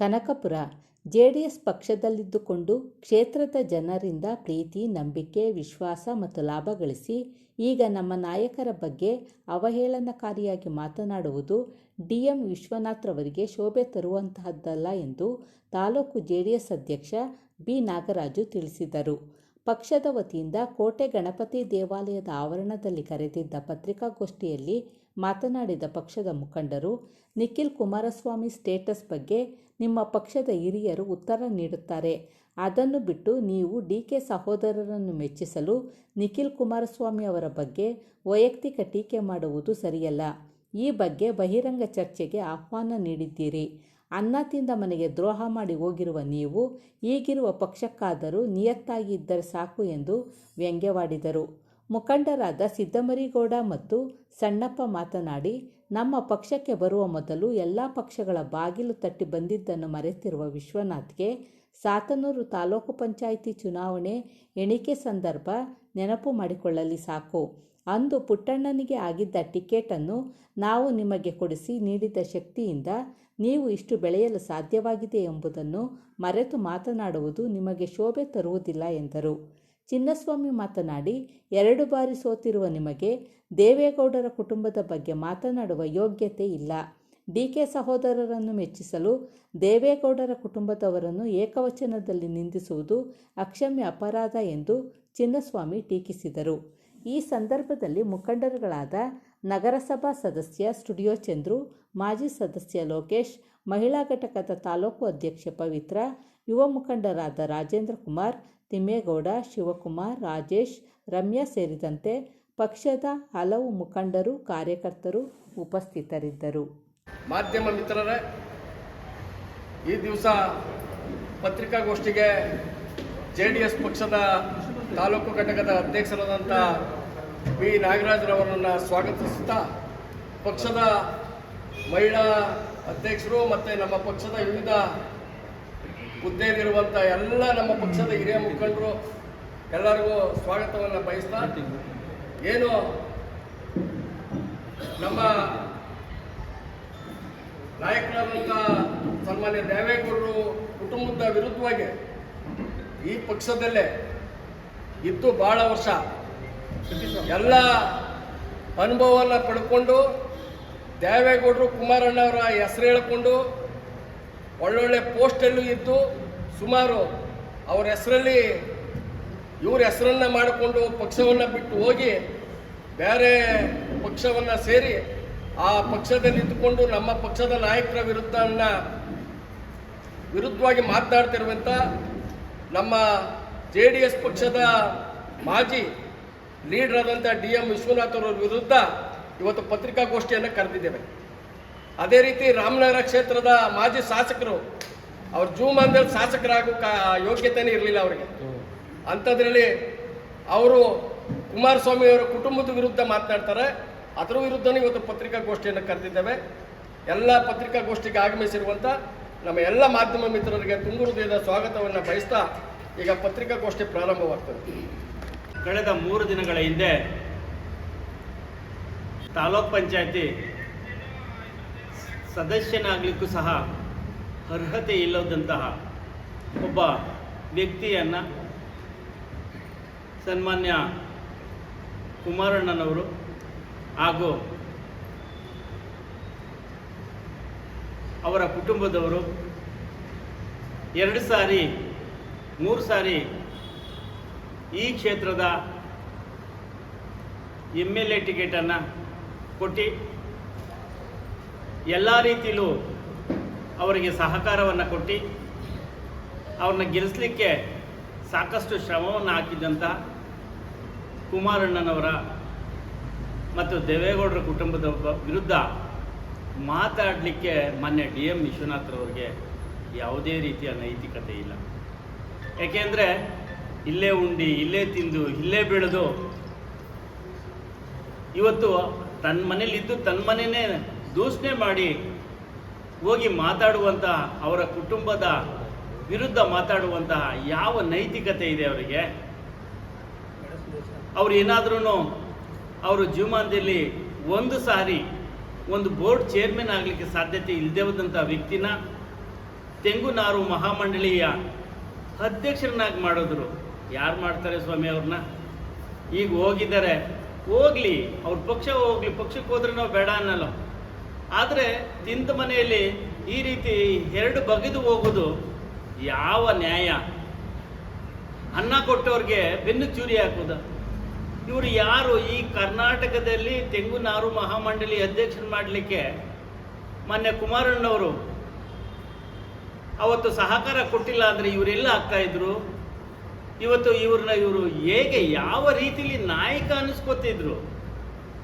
Kanakapura JDS ಪಕ್ಷದಲ್ಲಿದ್ದುಕೊಂಡು ಕ್ಷೇತ್ರದ ಜನರಿಂದ ಪ್ರೀತಿ, ನಂಬಿಕೆ, ವಿಶ್ವಾಸ ಮತ್ತು ಲಾಭ ಗಳಿಸಿ ಈಗ ನಮ್ಮ ನಾಯಕರ ಬಗ್ಗೆ ಅವಹೇಳನಕಾರಿಯಾಗಿ ಮಾತನಾಡುವುದು ಡಿ.ಎಂ. ವಿಶ್ವನಾಥ್ರವರಿಗೆ ಶೋಭೆ ತರುವಂತಹದ್ದಲ್ಲ ಎಂದು ತಾಲೂಕು ಜೆಡಿಎಸ್ ಅಧ್ಯಕ್ಷ ಬಿ. ನಾಗರಾಜು ತಿಳಿಸಿದರು. ಪಕ್ಷದ ವತಿಯಿಂದ ಕೋಟೆ ಗಣಪತಿ ದೇವಾಲಯದ ಆವರಣದಲ್ಲಿ ಕರೆದಿದ್ದ ಪತ್ರಿಕಾಗೋಷ್ಠಿಯಲ್ಲಿ ಮಾತನಾಡಿದ ಪಕ್ಷದ ಮುಖಂಡರು, ನಿಖಿಲ್ ಕುಮಾರಸ್ವಾಮಿ ಸ್ಟೇಟಸ್ ಬಗ್ಗೆ ನಿಮ್ಮ ಪಕ್ಷದ ಹಿರಿಯರು ಉತ್ತರ ನೀಡುತ್ತಾರೆ. ಅದನ್ನು ಬಿಟ್ಟು ನೀವು ಡಿ.ಕೆ. ಸಹೋದರರನ್ನು ಮೆಚ್ಚಿಸಲು ನಿಖಿಲ್ ಕುಮಾರಸ್ವಾಮಿ ಅವರ ಬಗ್ಗೆ ವೈಯಕ್ತಿಕ ಟೀಕೆ ಮಾಡುವುದು ಸರಿಯಲ್ಲ. ಈ ಬಗ್ಗೆ ಬಹಿರಂಗ ಚರ್ಚೆಗೆ ಆಹ್ವಾನ ನೀಡಿದ್ದೀರಿ. ಅನ್ನ ತಿಂದ ಮನೆಗೆ ದ್ರೋಹ ಮಾಡಿ ಹೋಗಿರುವ ನೀವು ಈಗಿರುವ ಪಕ್ಷಕ್ಕಾದರೂ ನಿಯತ್ತಾಗಿ ಇದ್ದರೆ ಸಾಕು ಎಂದು ವ್ಯಂಗ್ಯವಾಡಿದರು. ಮುಖಂಡರಾದ ಸಿದ್ದಮರಿಗೌಡ ಮತ್ತು ಸಣ್ಣಪ್ಪ ಮಾತನಾಡಿ, ನಮ್ಮ ಪಕ್ಷಕ್ಕೆ ಬರುವ ಮೊದಲು ಎಲ್ಲ ಪಕ್ಷಗಳ ಬಾಗಿಲು ತಟ್ಟಿ ಬಂದಿದ್ದನ್ನು ಮರೆತಿರುವ ವಿಶ್ವನಾಥ್ಗೆ ಸಾತನೂರು ತಾಲೂಕು ಪಂಚಾಯಿತಿ ಚುನಾವಣೆ ಎಣಿಕೆ ಸಂದರ್ಭ ನೆನಪು ಮಾಡಿಕೊಳ್ಳಲಿ ಸಾಕು. ಅಂದು ಪುಟ್ಟಣ್ಣನಿಗೆ ಆಗಿದ್ದ ಟಿಕೆಟನ್ನು ನಾವು ನಿಮಗೆ ಕೊಡಿಸಿ ನೀಡಿದ ಶಕ್ತಿಯಿಂದ ನೀವು ಇಷ್ಟು ಬೆಳೆಯಲು ಸಾಧ್ಯವಾಗಿದೆ ಎಂಬುದನ್ನು ಮರೆತು ಮಾತನಾಡುವುದು ನಿಮಗೆ ಶೋಭೆ ತರುವುದಿಲ್ಲ ಎಂದರು. ಚಿನ್ನಸ್ವಾಮಿ ಮಾತನಾಡಿ, 2 ಬಾರಿ ಸೋತಿರುವ ನಿಮಗೆ ದೇವೇಗೌಡರ ಕುಟುಂಬದ ಬಗ್ಗೆ ಮಾತನಾಡುವ ಯೋಗ್ಯತೆ ಇಲ್ಲ. ಡಿ.ಕೆ. ಸಹೋದರರನ್ನು ಮೆಚ್ಚಿಸಲು ದೇವೇಗೌಡರ ಕುಟುಂಬದವರನ್ನು ಏಕವಚನದಲ್ಲಿ ನಿಂದಿಸುವುದು ಅಕ್ಷಮ್ಯ ಅಪರಾಧ ಎಂದು ಚಿನ್ನಸ್ವಾಮಿ ಟೀಕಿಸಿದರು. ಈ ಸಂದರ್ಭದಲ್ಲಿ ಮುಖಂಡರುಗಳಾದ ನಗರಸಭಾ ಸದಸ್ಯ ಸ್ಟುಡಿಯೋ ಚಂದ್ರು, ಮಾಜಿ ಸದಸ್ಯ ಲೋಕೇಶ್, ಮಹಿಳಾ ಘಟಕದ ತಾಲೂಕು ಅಧ್ಯಕ್ಷೆ ಪವಿತ್ರ, ಯುವ ಮುಖಂಡರಾದ ರಾಜೇಂದ್ರ ಕುಮಾರ್, ತಿಮ್ಮೇಗೌಡ, ಶಿವಕುಮಾರ್, ರಾಜೇಶ್, ರಮ್ಯಾ ಸೇರಿದಂತೆ ಪಕ್ಷದ ಹಲವು ಮುಖಂಡರು, ಕಾರ್ಯಕರ್ತರು ಉಪಸ್ಥಿತರಿದ್ದರು. ಮಾಧ್ಯಮ ಮಿತ್ರರೇ, ಈ ದಿವಸ ಪತ್ರಿಕಾಗೋಷ್ಠಿಗೆ ಜೆಡಿಎಸ್ ಪಕ್ಷದ ತಾಲೂಕು ಘಟಕದ ಅಧ್ಯಕ್ಷರಾದಂಥ ಬಿ. ನಾಗರಾಜ್ರವರನ್ನು ಸ್ವಾಗತಿಸುತ್ತಾ, ಪಕ್ಷದ ಮಹಿಳಾ ಅಧ್ಯಕ್ಷರು ಮತ್ತು ನಮ್ಮ ಪಕ್ಷದ ವಿವಿಧ ಹುದ್ದೆಯಲ್ಲಿರುವಂಥ ಎಲ್ಲ ನಮ್ಮ ಪಕ್ಷದ ಹಿರಿಯ ಮುಖಂಡರು ಎಲ್ಲರಿಗೂ ಸ್ವಾಗತವನ್ನು ಬಯಸ್ತಾ, ಏನು ನಮ್ಮ ನಾಯಕರಾದಂಥ ಸನ್ಮಾನ್ಯ ದೇವೇಗೌಡರು ಕುಟುಂಬದ ವಿರುದ್ಧವಾಗಿ ಈ ಪಕ್ಷದಲ್ಲೇ ಇದ್ದು ಭಾಳ ವರ್ಷ ಎಲ್ಲ ಅನುಭವವನ್ನು ಪಡ್ಕೊಂಡು ದೇವೇಗೌಡರು ಕುಮಾರಣ್ಣವರ ಹೆಸರು ಹೇಳಿಕೊಂಡು ಒಳ್ಳೊಳ್ಳೆ ಪೋಸ್ಟಲ್ಲೂ ಇದ್ದು ಸುಮಾರು ಅವರ ಹೆಸರಲ್ಲಿ ಇವ್ರ ಹೆಸರನ್ನು ಮಾಡಿಕೊಂಡು ಪಕ್ಷವನ್ನು ಬಿಟ್ಟು ಹೋಗಿ ಬೇರೆ ಪಕ್ಷವನ್ನು ಸೇರಿ ಆ ಪಕ್ಷದಲ್ಲಿ ಇದ್ದುಕೊಂಡು ನಮ್ಮ ಪಕ್ಷದ ನಾಯಕರ ವಿರುದ್ಧವಾಗಿ ಮಾತನಾಡ್ತಿರುವಂಥ ನಮ್ಮ ಜೆಡಿಎಸ್ ಪಕ್ಷದ ಮಾಜಿ ಲೀಡರ್ ಆದಂಥ ಡಿ.ಎಂ. ವಿಶ್ವನಾಥ್ ಅವರ ವಿರುದ್ಧ ಇವತ್ತು ಪತ್ರಿಕಾಗೋಷ್ಠಿಯನ್ನು ಕರೆದಿದ್ದೇವೆ. ಅದೇ ರೀತಿ ರಾಮನಗರ ಕ್ಷೇತ್ರದ ಮಾಜಿ ಶಾಸಕರು, ಅವ್ರ ಜೂಮಾನದಲ್ಲಿ ಶಾಸಕರಾಗೋ ಯೋಗ್ಯತೆಯೇ ಇರಲಿಲ್ಲ ಅವರಿಗೆ. ಅಂಥದ್ರಲ್ಲಿ ಅವರು ಕುಮಾರಸ್ವಾಮಿ ಅವರ ಕುಟುಂಬದ ವಿರುದ್ಧ ಮಾತನಾಡ್ತಾರೆ. ಅದರ ವಿರುದ್ಧನೂ ಇವತ್ತು ಪತ್ರಿಕಾಗೋಷ್ಠಿಯನ್ನು ಕರೆದಿದ್ದೇವೆ. ಎಲ್ಲ ಪತ್ರಿಕಾಗೋಷ್ಠಿಗೆ ಆಗಮಿಸಿರುವಂಥ ನಮ್ಮ ಎಲ್ಲ ಮಾಧ್ಯಮ ಮಿತ್ರರಿಗೆ ತುಂಬ ಹೃದಯದ ಸ್ವಾಗತವನ್ನು ಬಯಸ್ತಾ ಈಗ ಪತ್ರಿಕಾಗೋಷ್ಠಿ ಪ್ರಾರಂಭವಾಗ್ತದೆ. ಕಳೆದ 3 ದಿನಗಳ ಹಿಂದೆ ತಾಲೂಕ್ ಪಂಚಾಯತಿ ಸದಸ್ಯನಾಗಲಿಕ್ಕೂ ಸಹ ಅರ್ಹತೆ ಇಲ್ಲದಂತಹ ಒಬ್ಬ ವ್ಯಕ್ತಿಯನ್ನು ಸನ್ಮಾನ್ಯ ಕುಮಾರಣ್ಣನವರು ಹಾಗೂ ಅವರ ಕುಟುಂಬದವರು 2 ಸಾರಿ 3 ಸಾರಿ ಈ ಕ್ಷೇತ್ರದ MLA ಟಿಕೆಟನ್ನು ಕೊಟ್ಟು ಎಲ್ಲ ರೀತಿಯಲ್ಲೂ ಅವರಿಗೆ ಸಹಕಾರವನ್ನು ಕೊಟ್ಟು ಅವ್ರನ್ನ ಗೆಲ್ಲಿಸಲಿಕ್ಕೆ ಸಾಕಷ್ಟು ಶ್ರಮವನ್ನು ಹಾಕಿದಂಥ ಕುಮಾರಣ್ಣನವರ ಮತ್ತು ದೇವೇಗೌಡರ ಕುಟುಂಬದ ವಿರುದ್ಧ ಮಾತಾಡಲಿಕ್ಕೆ ಮೊನ್ನೆ ಡಿ.ಎಂ. ವಿಶ್ವನಾಥ್ರವ್ರಿಗೆ ಯಾವುದೇ ರೀತಿಯ ನೈತಿಕತೆ ಇಲ್ಲ. ಯಾಕೆಂದರೆ ಇಲ್ಲೇ ಉಂಡು, ಇಲ್ಲೇ ತಿಂದು, ಇಲ್ಲೇ ಬೆಳೆದು ಇವತ್ತು ತನ್ನ ಮನೇಲಿದ್ದು ತನ್ನ ಮನೆಯೇ ದೂಷಣೆ ಮಾಡಿ ಹೋಗಿ ಮಾತಾಡುವಂತಹ, ಅವರ ಕುಟುಂಬದ ವಿರುದ್ಧ ಮಾತಾಡುವಂತಹ ಯಾವ ನೈತಿಕತೆ ಇದೆ ಅವರಿಗೆ? ಅವ್ರು ಏನಾದ್ರೂ ಅವರು ಜೀವಮಾನದಲ್ಲಿ ಒಂದು ಸಾರಿ ಒಂದು ಬೋರ್ಡ್ ಚೇರ್ಮನ್ ಆಗಲಿಕ್ಕೆ ಸಾಧ್ಯತೆ ಇಲ್ಲದೆ ಹೋದಂಥ ವ್ಯಕ್ತಿನ ತೆಂಗುನಾರು ಮಹಾಮಂಡಳಿಯ ಅಧ್ಯಕ್ಷರನ್ನಾಗಿ ಮಾಡಿದ್ರು. ಯಾರು ಮಾಡ್ತಾರೆ ಸ್ವಾಮಿ ಅವ್ರನ್ನ? ಈಗ ಹೋಗಿದ್ದಾರೆ, ಹೋಗ್ಲಿ, ಅವ್ರ ಪಕ್ಷ ಹೋಗ್ಲಿ, ಪಕ್ಷಕ್ಕೆ ಹೋದ್ರೆ ನಾವು ಬೇಡ ಅನ್ನಲ್ಲ. ಆದರೆ ತಿಂದ ಮನೆಯಲ್ಲಿ ಈ ರೀತಿ ಎರಡು ಬಗೆದು ಹೋಗೋದು ಯಾವ ನ್ಯಾಯ? ಅನ್ನ ಕೊಟ್ಟವ್ರಿಗೆ ಬೆನ್ನು ಚೂರಿ ಹಾಕೋದು. ಇವರು ಯಾರು ಈ ಕರ್ನಾಟಕದಲ್ಲಿ ತೆಂಗುನಾರು ಮಹಾಮಂಡಳಿ ಅಧ್ಯಕ್ಷರು ಮಾಡಲಿಕ್ಕೆ? ಮೊನ್ನೆ ಕುಮಾರಣ್ಣವರು ಅವತ್ತು ಸಹಕಾರ ಕೊಟ್ಟಿಲ್ಲ ಅಂದರೆ ಇವರೆಲ್ಲ ಆಗ್ತಾ ಇದ್ರು? ಇವತ್ತು ಇವರು ಹೇಗೆ ಯಾವ ರೀತಿಲಿ ನಾಯಕ ಅನ್ನಿಸ್ಕೊತಿದ್ರು?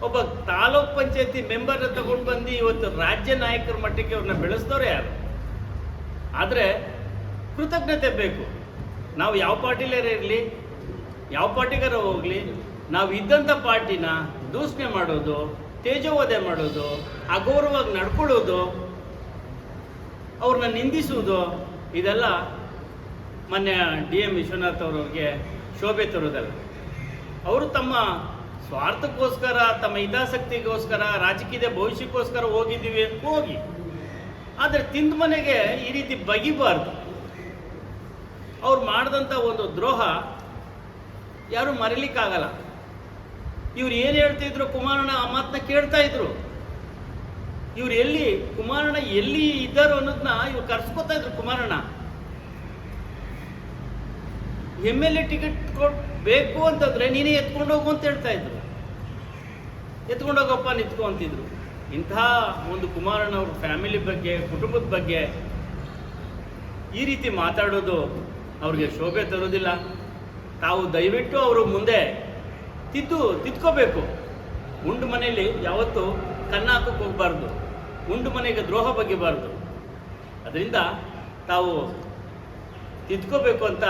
ಒಬ್ಬ ತಾಲೂಕ್ ಪಂಚಾಯತಿ ಮೆಂಬರ್ನ ತಗೊಂಡು ಬಂದು ಇವತ್ತು ರಾಜ್ಯ ನಾಯಕರ ಮಟ್ಟಕ್ಕೆ ಅವ್ರನ್ನ ಬೆಳೆಸಿದವ್ರೆ ಯಾರು? ಆದರೆ ಕೃತಜ್ಞತೆ ಬೇಕು. ನಾವು ಯಾವ ಪಾರ್ಟಿಲೇ ಇರಲಿ, ಯಾವ ಪಾರ್ಟಿಗಾರ ಹೋಗಲಿ, ನಾವು ಇದ್ದಂಥ ಪಾರ್ಟಿನ ದೂಷಣೆ ಮಾಡೋದು, ತೇಜೋವಧೆ ಮಾಡೋದು, ಅಗೌರವವಾಗಿ ನಡ್ಕೊಳ್ಳೋದು, ಅವ್ರನ್ನ ನಿಂದಿಸುವುದು, ಇದೆಲ್ಲ ಮೊನ್ನೆ DM ವಿಶ್ವನಾಥ್ ಅವ್ರಿಗೆ ಶೋಭೆ ತರೋದಲ್ಲ. ಅವರು ತಮ್ಮ ಸ್ವಾರ್ಥಕ್ಕೋಸ್ಕರ, ತಮ್ಮ ಹಿತಾಸಕ್ತಿಗೋಸ್ಕರ, ರಾಜಕೀಯದ ಭವಿಷ್ಯಕ್ಕೋಸ್ಕರ ಹೋಗಿದ್ದೀವಿ, ಹೋಗಿ. ಆದರೆ ತಿಂದ ಮನೆಗೆ ಈ ರೀತಿ ಬಗಿಬಾರ್ದು. ಅವ್ರು ಮಾಡಿದಂಥ ಒಂದು ದ್ರೋಹ ಯಾರು ಮರೀಲಿಕ್ಕಾಗಲ್ಲ. ಇವ್ರು ಏನು ಹೇಳ್ತಿದ್ರು, ಕುಮಾರಣ್ಣ ಆ ಮಾತನ್ನ ಕೇಳ್ತಾ ಇದ್ರು. ಇವ್ರು ಎಲ್ಲಿ ಕುಮಾರಣ್ಣ ಎಲ್ಲಿ ಇದ್ದಾರೋ ಅನ್ನೋದನ್ನ ಇವ್ರು ಕರ್ಸ್ಕೊತಾ ಇದ್ರು. ಕುಮಾರಣ್ಣ MLA ಟಿಕೆಟ್ ಬೇಕು ಅಂತಂದ್ರೆ ನೀನೇ ಎತ್ಕೊಂಡು ಹೋಗು ಅಂತ ಹೇಳ್ತಾ ಇದ್ರು. ಎತ್ಕೊಂಡೋಗಪ್ಪ ನಿಂತ್ಕೊ ಅಂತಿದ್ರು. ಇಂಥ ಒಂದು ಕುಮಾರಣ್ಣ ಅವ್ರ ಫ್ಯಾಮಿಲಿ ಬಗ್ಗೆ, ಕುಟುಂಬದ ಬಗ್ಗೆ ಈ ರೀತಿ ಮಾತಾಡೋದು ಅವ್ರಿಗೆ ಶೋಭೆ ತರೋದಿಲ್ಲ. ತಾವು ದಯವಿಟ್ಟು ಅವರು ಮುಂದೆ ತಿದ್ಕೋಬೇಕು. ಉಂಡು ಮನೆಯಲ್ಲಿ ಯಾವತ್ತೂ ಕನ್ನ ಹಾಕೋಕೆ ಹೋಗಬಾರ್ದು, ಉಂಡು ಮನೆಗೆ ದ್ರೋಹ ಬಗೆಬಾರ್ದು. ಅದರಿಂದ ತಾವು ತಿದ್ಕೋಬೇಕು ಅಂತ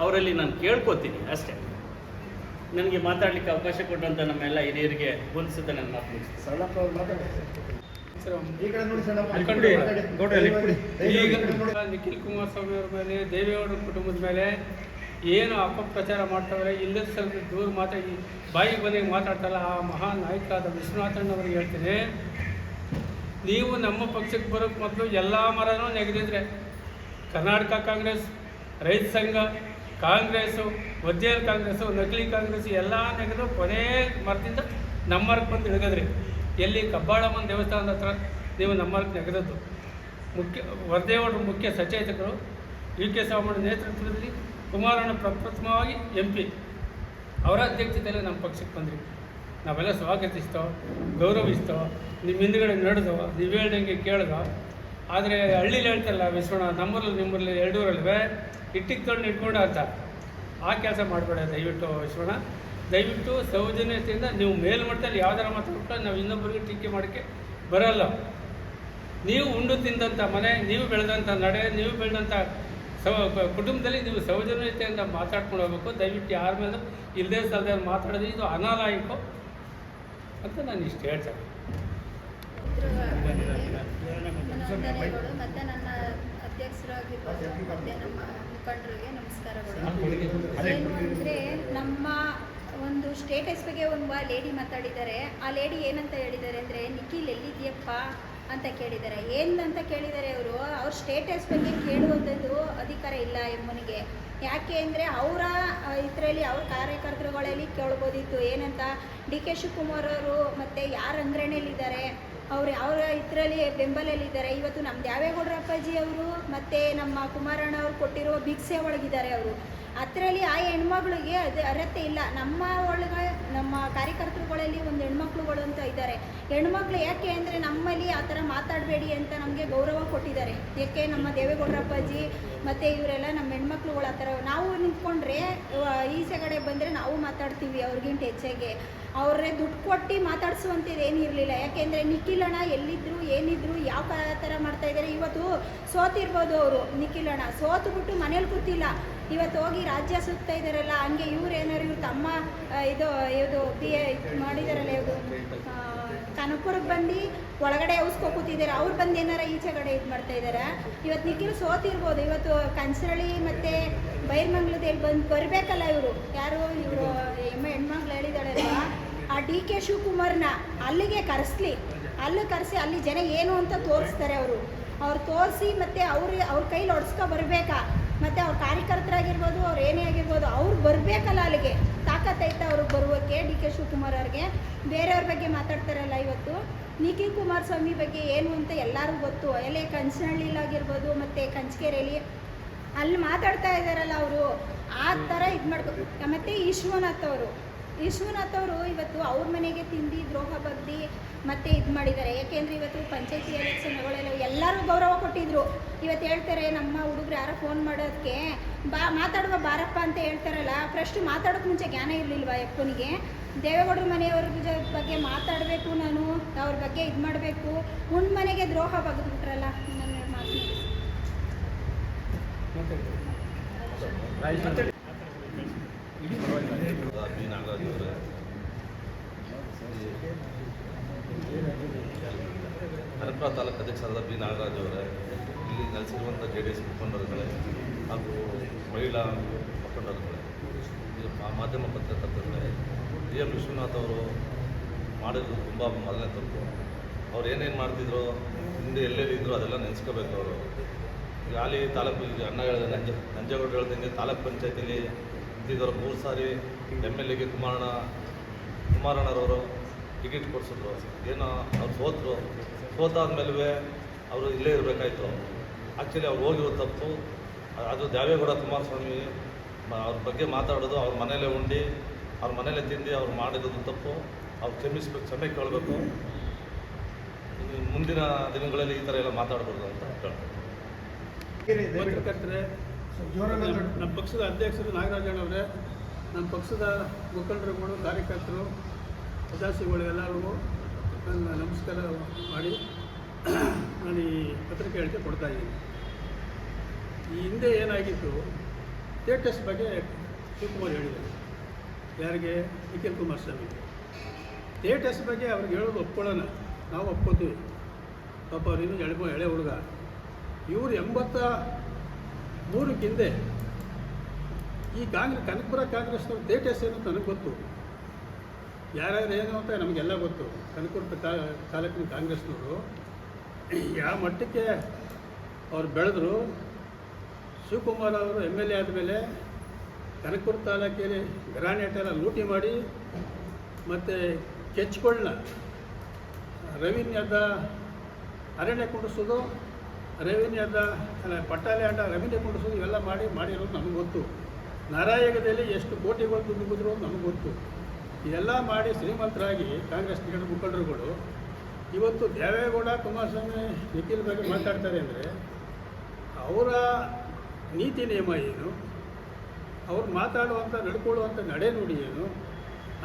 ಅವರಲ್ಲಿ ನಾನು ಕೇಳ್ಕೊತೀನಿ ಅಷ್ಟೇ. ನನಗೆ ಮಾತಾಡಲಿಕ್ಕೆ ಅವಕಾಶ ಕೊಟ್ಟಂತ ನಮ್ಮೆಲ್ಲ ಹಿರಿಯರಿಗೆ ಹೊಂದಿಸುತ್ತೆ ನನ್ನ ಮಾತು ಈಗ ನಿಖಿಲ್ ಕುಮಾರಸ್ವಾಮಿ ಅವ್ರ ಮೇಲೆ, ದೇವೇಗೌಡರ ಕುಟುಂಬದ ಮೇಲೆ ಏನು ಅಪಪ್ರಚಾರ ಮಾಡ್ತಾವ್ರೆ, ಇಲ್ಲದ ಸ್ವಲ್ಪ ದೂರ ಮಾತಾಡಿ ಬಾಯಿಗೆ ಬಂದಾಗ ಮಾತಾಡ್ತಾರಲ್ಲ, ಆ ಮಹಾನ್ ನಾಯಕರಾದ ವಿಶ್ವನಾಥಣ್ಣವ್ರಿಗೆ ಹೇಳ್ತೀನಿ, ನೀವು ನಮ್ಮ ಪಕ್ಷಕ್ಕೆ ಬರೋಕ್ಕೆ ಮೊದಲು ಎಲ್ಲ ಮರನೂ ನೆಗೆದಿದ್ರೆ ಕರ್ನಾಟಕ ಕಾಂಗ್ರೆಸ್, ರೈತ ಸಂಘ, ಕಾಂಗ್ರೆಸ್ಸು, ವಜ್ಜೇಲ್ ಕಾಂಗ್ರೆಸ್ಸು, ನಕಲಿ ಕಾಂಗ್ರೆಸ್ಸು ಎಲ್ಲ ನೆಗೆದು ಕೊನೆ ಮರದಿಂದ ನಮ್ಮರ್ಗೆ ಬಂದು ಹಿಡಿದ್ರಿ. ಎಲ್ಲಿ ಕಬ್ಬಾಳಮ್ಮನ ದೇವಸ್ಥಾನದ ಹತ್ರ ನೀವು ನಮ್ಮರ್ಗೆ ನೆಗೆದದ್ದು. ವರದೇಗೌಡರು ಮುಖ್ಯ ಸಚೇತಕರು, UK ಸಾಮಣ್ಣ ನೇತೃತ್ವದಲ್ಲಿ ಕುಮಾರಣ್ಣ ಪ್ರಪ್ರಥಮವಾಗಿ MP ಅವರ ಅಧ್ಯಕ್ಷತೆಯಲ್ಲಿ ನಮ್ಮ ಪಕ್ಷಕ್ಕೆ ಬಂದ್ರಿ. ನಾವೆಲ್ಲ ಸ್ವಾಗತಿಸ್ತೋ, ಗೌರವಿಸ್ತೋ, ನಿಮ್ಮ ಹಿಂದುಗಡೆ ನಡೆದೋ, ನೀವು ಹೇಳ್ದಂಗೆ ಕೇಳ್ದೋ. ಆದರೆ ಹಳ್ಳೀಲಿ ಹೇಳ್ತಾರಲ್ಲ ವಿಶ್ವಣ್ಣ, ನಮ್ಮಲ್ಲಿ ನಿಮ್ಮಲ್ಲಿ ಎರಡೂರಲ್ವೇ ಇಟ್ಟಿಗೆ ತೊಗೊಂಡು ಇಟ್ಕೊಂಡು ಅಂತ ಆ ಕೆಲಸ ಮಾಡಬೇಡ ದಯವಿಟ್ಟು ವಿಶ್ವಣ್ಣ. ದಯವಿಟ್ಟು ಸೌಜನ್ಯತೆಯಿಂದ ನೀವು ಮೇಲ್ಮಟ್ಟದಲ್ಲಿ ಯಾವ್ದಾರ ಮಾತಾಡ್ಕೊಂಡು ನಾವು ಇನ್ನೊಬ್ಬರಿಗೆ ಟೀಕೆ ಮಾಡೋಕ್ಕೆ ಬರಲ್ಲ. ನೀವು ಉಂಡು ತಿಂದಂಥ ಮನೆ, ನೀವು ಬೆಳೆದಂಥ ನಡೆ, ನೀವು ಬೆಳೆದಂಥ ಕುಟುಂಬದಲ್ಲಿ ನೀವು ಸೌಜನ್ಯತೆಯಿಂದ ಮಾತಾಡ್ಕೊಂಡು ಹೋಗ್ಬೇಕು. ದಯವಿಟ್ಟು ಯಾರ ಮೇಲೂ ಇಲ್ಲದೇ ಸ್ಥಳದಲ್ಲಿ ಮಾತಾಡೋದು ಇದು ಅನಾಲಾಯಿಕ ಅಂತ ನಾನು ಇಷ್ಟು ಹೇಳ್ತೇನೆ. ಮತ್ತು ನನ್ನ ಅಧ್ಯಕ್ಷರಾಗಿರ್ಬೋದು ಮತ್ತು ನಮ್ಮ ಮುಖಂಡರಿಗೆ ನಮಸ್ಕಾರಗಳು. ಏನು ಅಂದರೆ ನಮ್ಮ ಒಂದು ಸ್ಟೇಟಸ್ ಬಗ್ಗೆ ಒಂದು ಲೇಡಿ ಮಾತಾಡಿದ್ದಾರೆ. ಆ ಲೇಡಿ ಏನಂತ ಹೇಳಿದ್ದಾರೆ ಅಂದರೆ, ನಿಖಿಲ್ ಎಲ್ಲಿದೆಯಪ್ಪ ಅಂತ ಕೇಳಿದ್ದಾರೆ. ಏನಂತ ಕೇಳಿದ್ದಾರೆ ಅವರು, ಅವ್ರ ಸ್ಟೇಟಸ್ ಬಗ್ಗೆ ಕೇಳುವಂಥದ್ದು ಅಧಿಕಾರ ಇಲ್ಲ ಎಮ್ಮನಿಗೆ. ಯಾಕೆ ಅಂದರೆ ಅವರ ಇದರಲ್ಲಿ ಅವ್ರ ಕಾರ್ಯಕರ್ತರುಗಳಲ್ಲಿ ಕೇಳ್ಬೋದಿತ್ತು. ಏನಂತ DK ಶಿವಕುಮಾರ್ ಅವರು ಮತ್ತು ಯಾರು ಅಂಗ್ರಣೆಯಲ್ಲಿದ್ದಾರೆ, ಅವರ ಇದರಲ್ಲಿ ಬೆಂಬಲಲ್ಲಿದ್ದಾರೆ. ಇವತ್ತು ನಮ್ಮ ದೇವೇಗೌಡರ ಅಪ್ಪಾಜಿ ಅವರು ಮತ್ತು ನಮ್ಮ ಕುಮಾರಣ್ಣ ಅವರು ಕೊಟ್ಟಿರುವ ಭಿಕ್ಷೆ ಒಳಗಿದ್ದಾರೆ. ಅವರು ಅದರಲ್ಲಿ ಆ ಹೆಣ್ಮಗಳಿಗೆ ಅದು ಅರ್ಹತೆ ಇಲ್ಲ. ನಮ್ಮ ಕಾರ್ಯಕರ್ತರುಗಳಲ್ಲಿ ಒಂದು ಹೆಣ್ಮಕ್ಳುಗಳು ಅಂತ ಇದ್ದಾರೆ. ಹೆಣ್ಮಕ್ಳು ಯಾಕೆ ಅಂದರೆ ನಮ್ಮಲ್ಲಿ ಆ ಥರ ಮಾತಾಡಬೇಡಿ ಅಂತ ನಮಗೆ ಗೌರವ ಕೊಟ್ಟಿದ್ದಾರೆ. ಯಾಕೆ ನಮ್ಮ ದೇವೇಗೌಡರ ಅಪ್ಪಾಜಿ ಮತ್ತು ಇವರೆಲ್ಲ ನಮ್ಮ ಹೆಣ್ಮಕ್ಳುಗಳು ಆ ಥರ ನಾವು ನಿಂತ್ಕೊಂಡ್ರೆ ಈಚೆ ಕಡೆ ಬಂದರೆ ನಾವು ಮಾತಾಡ್ತೀವಿ ಅವ್ರಿಗಿಂತ ಹೆಚ್ಚಾಗಿ. ಅವ್ರನ್ನೇ ದುಡ್ಡು ಕೊಟ್ಟು ಮಾತಾಡಿಸುವಂಥದ್ದು ಏನಿರಲಿಲ್ಲ. ಯಾಕೆಂದರೆ ನಿಖಿಲಣ್ಣ ಎಲ್ಲಿದ್ದರು, ಏನಿದ್ರು, ಯಾವ ಥರ ಮಾಡ್ತಾಯಿದ್ದಾರೆ. ಇವತ್ತು ಸೋತಿರ್ಬೋದು ಅವರು, ನಿಖಿಲಣ್ಣ ಸೋತುಬಿಟ್ಟು ಮನೇಲಿ ಕೂತಿಲ್ಲ, ಇವತ್ತು ಹೋಗಿ ರಾಜ್ಯ ಸುತ್ತಾ ಇದ್ದಾರಲ್ಲ. ಹಂಗೆ ಇವ್ರು ಏನಾರು ಇವ್ರು ತಮ್ಮ ಇದು ಮಾಡಿದಾರಲ್ಲ, ಇದು ಕನಕಪುರಕ್ಕೆ ಬಂದು ಒಳಗಡೆ ಔಸ್ಕೊ ಕೂತಿದ್ದಾರೆ. ಅವ್ರು ಬಂದು ಏನಾರ ಈಚೆ ಕಡೆ ಇದು ಮಾಡ್ತಾ ಇದ್ದಾರೆ. ಇವತ್ತು ನಿಖಿಲ್ ಸೋತಿರ್ಬೋದು. ಇವತ್ತು ಕನ್ಸರಳಿ ಮತ್ತು ಬೈರ್ಮಂಗ್ಲದಲ್ಲಿ ಬರಬೇಕಲ್ಲ ಇವರು, ಯಾರು ಇವರು ಹೆಣ್ಮಕ್ಳು ಹೇಳಿದಾಳಲ್ವ, ಆ DK ಶಿವಕುಮಾರ್ನ ಅಲ್ಲಿಗೆ ಕರೆಸ್ಲಿ, ಅಲ್ಲಿ ಕರೆಸಿ ಅಲ್ಲಿ ಜನ ಏನು ಅಂತ ತೋರಿಸ್ತಾರೆ ಅವರು. ಅವ್ರು ತೋರಿಸಿ ಮತ್ತು ಅವ್ರ ಕೈಲಿ ಹೊಡ್ಸ್ಕೊ ಬರಬೇಕಾ, ಮತ್ತು ಅವ್ರ ಕಾರ್ಯಕರ್ತರಾಗಿರ್ಬೋದು, ಅವ್ರು ಏನೇ ಆಗಿರ್ಬೋದು, ಅವ್ರು ಬರಬೇಕಲ್ಲ ಅಲ್ಲಿಗೆ. ತಾಕತ್ತೈತೆ ಅವ್ರಿಗೆ ಬರುವಕ್ಕೆ. ಡಿ ಕೆ ಶಿವಕುಮಾರ್ ಅವ್ರಿಗೆ ಬೇರೆಯವ್ರ ಬಗ್ಗೆ ಮಾತಾಡ್ತಾರಲ್ಲ ಇವತ್ತು. ನಿಖಿಲ್ ಕುಮಾರಸ್ವಾಮಿ ಬಗ್ಗೆ ಏನು ಅಂತ ಎಲ್ಲರಿಗೂ ಗೊತ್ತು. ಎಲ್ಲೇ ಕಂಚನಹಳ್ಳಿಲಾಗಿರ್ಬೋದು ಮತ್ತು ಕಂಚಕೆರೆಯಲ್ಲಿ ಅಲ್ಲಿ ಮಾತಾಡ್ತಾ ಇದ್ದಾರಲ್ಲ ಅವರು, ಆ ಥರ ಇದು ಮಾಡ್ಬೇಕು. ಮತ್ತು ವಿಶ್ವನಾಥ್ ಅವರು ಇವತ್ತು ಅವ್ರ ಮನೆಗೆ ತಿಂದು ದ್ರೋಹ ಬಗ್ದು ಮತ್ತೆ ಇದು ಮಾಡಿದ್ದಾರೆ. ಯಾಕೆಂದರೆ ಇವತ್ತು ಪಂಚಾಯತಿ ಎಲೆಕ್ಷನ್ಗಳೆಲ್ಲ ಎಲ್ಲರೂ ಗೌರವ ಕೊಟ್ಟಿದ್ರು. ಇವತ್ತು ಹೇಳ್ತಾರೆ ನಮ್ಮ ಹುಡುಗರು ಯಾರೋ ಫೋನ್ ಮಾಡೋದಕ್ಕೆ ಮಾತಾಡುವ ಬಾರಪ್ಪ ಅಂತ ಹೇಳ್ತಾರಲ್ಲ. ಫಸ್ಟು ಮಾತಾಡೋಕ್ಕೆ ಮುಂಚೆ ಜ್ಞಾನ ಇರಲಿಲ್ವಾ ಯಪ್ಪನಿಗೆ? ದೇವೇಗೌಡರ ಮನೆಯವ್ರ ಬಗ್ಗೆ ಮಾತಾಡಬೇಕು, ನಾನು ಅವ್ರ ಬಗ್ಗೆ ಇದು ಮಾಡಬೇಕು. ಉಣ್ಣ ಮನೆಗೆ ದ್ರೋಹ ಬಗೆದ್ಬಿಟ್ರಲ್ಲ. ನನ್ನ ಮಾತು ಬಿ ನಾಗರಾಜ್ ಅವರೇ, ಹರಿಪುರ ತಾಲೂಕು ಅಧ್ಯಕ್ಷರಾದ ಬಿ ನಾಗರಾಜ್ ಅವರೇ, ಇಲ್ಲಿ ನೆಲೆಸಿರುವಂಥ JDS ಮುಖಂಡರುಗಳೇ ಹಾಗೂ ಮಹಿಳಾ ಮುಖಂಡರುಗಳೇ, ಇದು ಮಾಧ್ಯಮ ಪತ್ರಕರ್ತರುಗಳೇ, DM ವಿಶ್ವನಾಥ್ ಅವರು ಮಾಡಿರೋದು ತುಂಬ ಮೊದಲನೇ ತಪ್ಪು. ಅವ್ರು ಏನೇನು ಮಾಡ್ತಿದ್ರು, ಹಿಂದೆ ಎಲ್ಲೆಲ್ಲಿದ್ದರು ಅದೆಲ್ಲ ನೆನೆಸ್ಕೋಬೇಕು ಅವರು. ಈಗ ಹಾಲಿ ತಾಲೂಕು ಅಣ್ಣ ಹೇಳಿದ ನಂಜೇಗೌಡರು ಹೇಳ್ದಂಗೆ ತಾಲೂಕು ಪಂಚಾಯತಿಲಿ ಇದ್ದಿದ್ದವರು 3 ಸಾರಿ MLAಗೆ ಕುಮಾರಣ್ಣರವರು ಟಿಕೆಟ್ ಕೊಡಿಸಿದ್ರು. ಏನೋ ಅವ್ರು ಸೋತಾದ್ಮೇಲೆ ಅವರು ಇಲ್ಲೇ ಇರಬೇಕಾಯ್ತು. ಆ್ಯಕ್ಚುಲಿ ಅವ್ರು ಹೋಗಿರೋ ತಪ್ಪು ಅದು. ದೇವೇಗೌಡ ಕುಮಾರಸ್ವಾಮಿ ಅವ್ರ ಬಗ್ಗೆ ಮಾತಾಡೋದು, ಅವ್ರ ಮನೇಲೇ ಉಂಡು ಅವ್ರ ಮನೇಲೇ ತಿಂದು ಅವ್ರು ಮಾಡಿರೋದು ತಪ್ಪು. ಅವ್ರು ಕ್ಷಮೆ ಕೇಳಬೇಕು. ಮುಂದಿನ ದಿನಗಳಲ್ಲಿ ಈ ಥರ ಎಲ್ಲ ಮಾತಾಡ್ಬಾರ್ದು ಅಂತ ಹೇಳ್ತಾರೆ. ಪತ್ರಕರ್ತರೆ, ನಮ್ಮ ಪಕ್ಷದ ಅಧ್ಯಕ್ಷರು ನಾಗರಾಜಣ್ಣವರೇ, ನಮ್ಮ ಪಕ್ಷದ ಮುಖಂಡರುಗಳು, ಕಾರ್ಯಕರ್ತರು, ಸದಾಸಿಗಳು ಎಲ್ಲರಿಗೂ ನನ್ನ ನಮಸ್ಕಾರ ಮಾಡಿ ನಾನು ಈ ಪತ್ರಿಕೆ ಹೇಳಿಕೆ ಕೊಡ್ತಾಯಿದ್ದೀನಿ. ಈ ಹಿಂದೆ ಏನಾಗಿತ್ತು, ಸ್ಟೇಟಸ್ ಬಗ್ಗೆ ಶಿವಕುಮಾರ್ ಹೇಳಿದರು. ಯಾರಿಗೆ? ನಿಖಿಲ್ ಕುಮಾರಸ್ವಾಮಿಗೆ. ಸ್ಟೇಟಸ್ ಬಗ್ಗೆ ಅವ್ರಿಗೆ ಹೇಳೋದು ಒಪ್ಕೊಳ್ಳೋಣ, ನಾವು ಒಪ್ಕೋತೀವಿ. ಪಾಪ ಅವ್ರು ಇನ್ನೂ ಎಳೆ ಹುಡುಗ. ಇವರು 83 ಹಿಂದೆ ಈ ಕನಕಪುರ ಕಾಂಗ್ರೆಸ್ನವ್ರು ಸ್ಟೇಟಸ್ ಏನು ಅಂತ ನನಗೆ ಗೊತ್ತು. ಯಾರ್ಯಾರು ಏನು ಅಂತ ನಮಗೆಲ್ಲ ಗೊತ್ತು. ಕನಕಪುರ ತಾಲೂಕಿನ ಕಾಂಗ್ರೆಸ್ನವರು ಯಾವ ಮಟ್ಟಕ್ಕೆ ಅವ್ರು ಬೆಳೆದ್ರು. ಶಿವಕುಮಾರ್ ಅವರು MLA ಆದಮೇಲೆ ಕನಕಪುರ ತಾಲೂಕಲ್ಲಿ ಗ್ರಾನೇಟೆಲ್ಲ ಲೂಟಿ ಮಾಡಿ ಮತ್ತು ಕೆಚ್ಗಳನ್ನ ರೆವಿನ್ಯೂದ ಅರಣ್ಯ ಕುಂಡಿಸೋದು, ರೆವಿನ್ಯೂದ ಪಟ್ಟಾಲ್ಯಾಂಡ ರೆವಿನ್ಯೂ ಕುಂಡಿಸೋದು, ಇವೆಲ್ಲ ಮಾಡಿರೋದು ನಮಗೆ ಗೊತ್ತು. ನರಾಯಗದಲ್ಲಿ ಎಷ್ಟು ಕೋಟಿಗಳು ದುಡ್ಡು ನಮಗೆ ಗೊತ್ತು. ಇದೆಲ್ಲ ಮಾಡಿ ಶ್ರೀಮಂತರಾಗಿ ಕಾಂಗ್ರೆಸ್ ಮುಖಂಡರುಗಳು ಇವತ್ತು ದೇವೇಗೌಡ ಕುಮಾರಸ್ವಾಮಿ ನಿಖಿಲ್ ಬಗ್ಗೆ ಮಾತಾಡ್ತಾರೆ ಅಂದರೆ ಅವರ ನೀತಿ ನಿಯಮ ಏನು, ಅವ್ರು ಮಾತಾಡುವಂಥ ನಡ್ಕೊಳ್ಳುವಂಥ ನಡೆ ನುಡಿ ಏನು,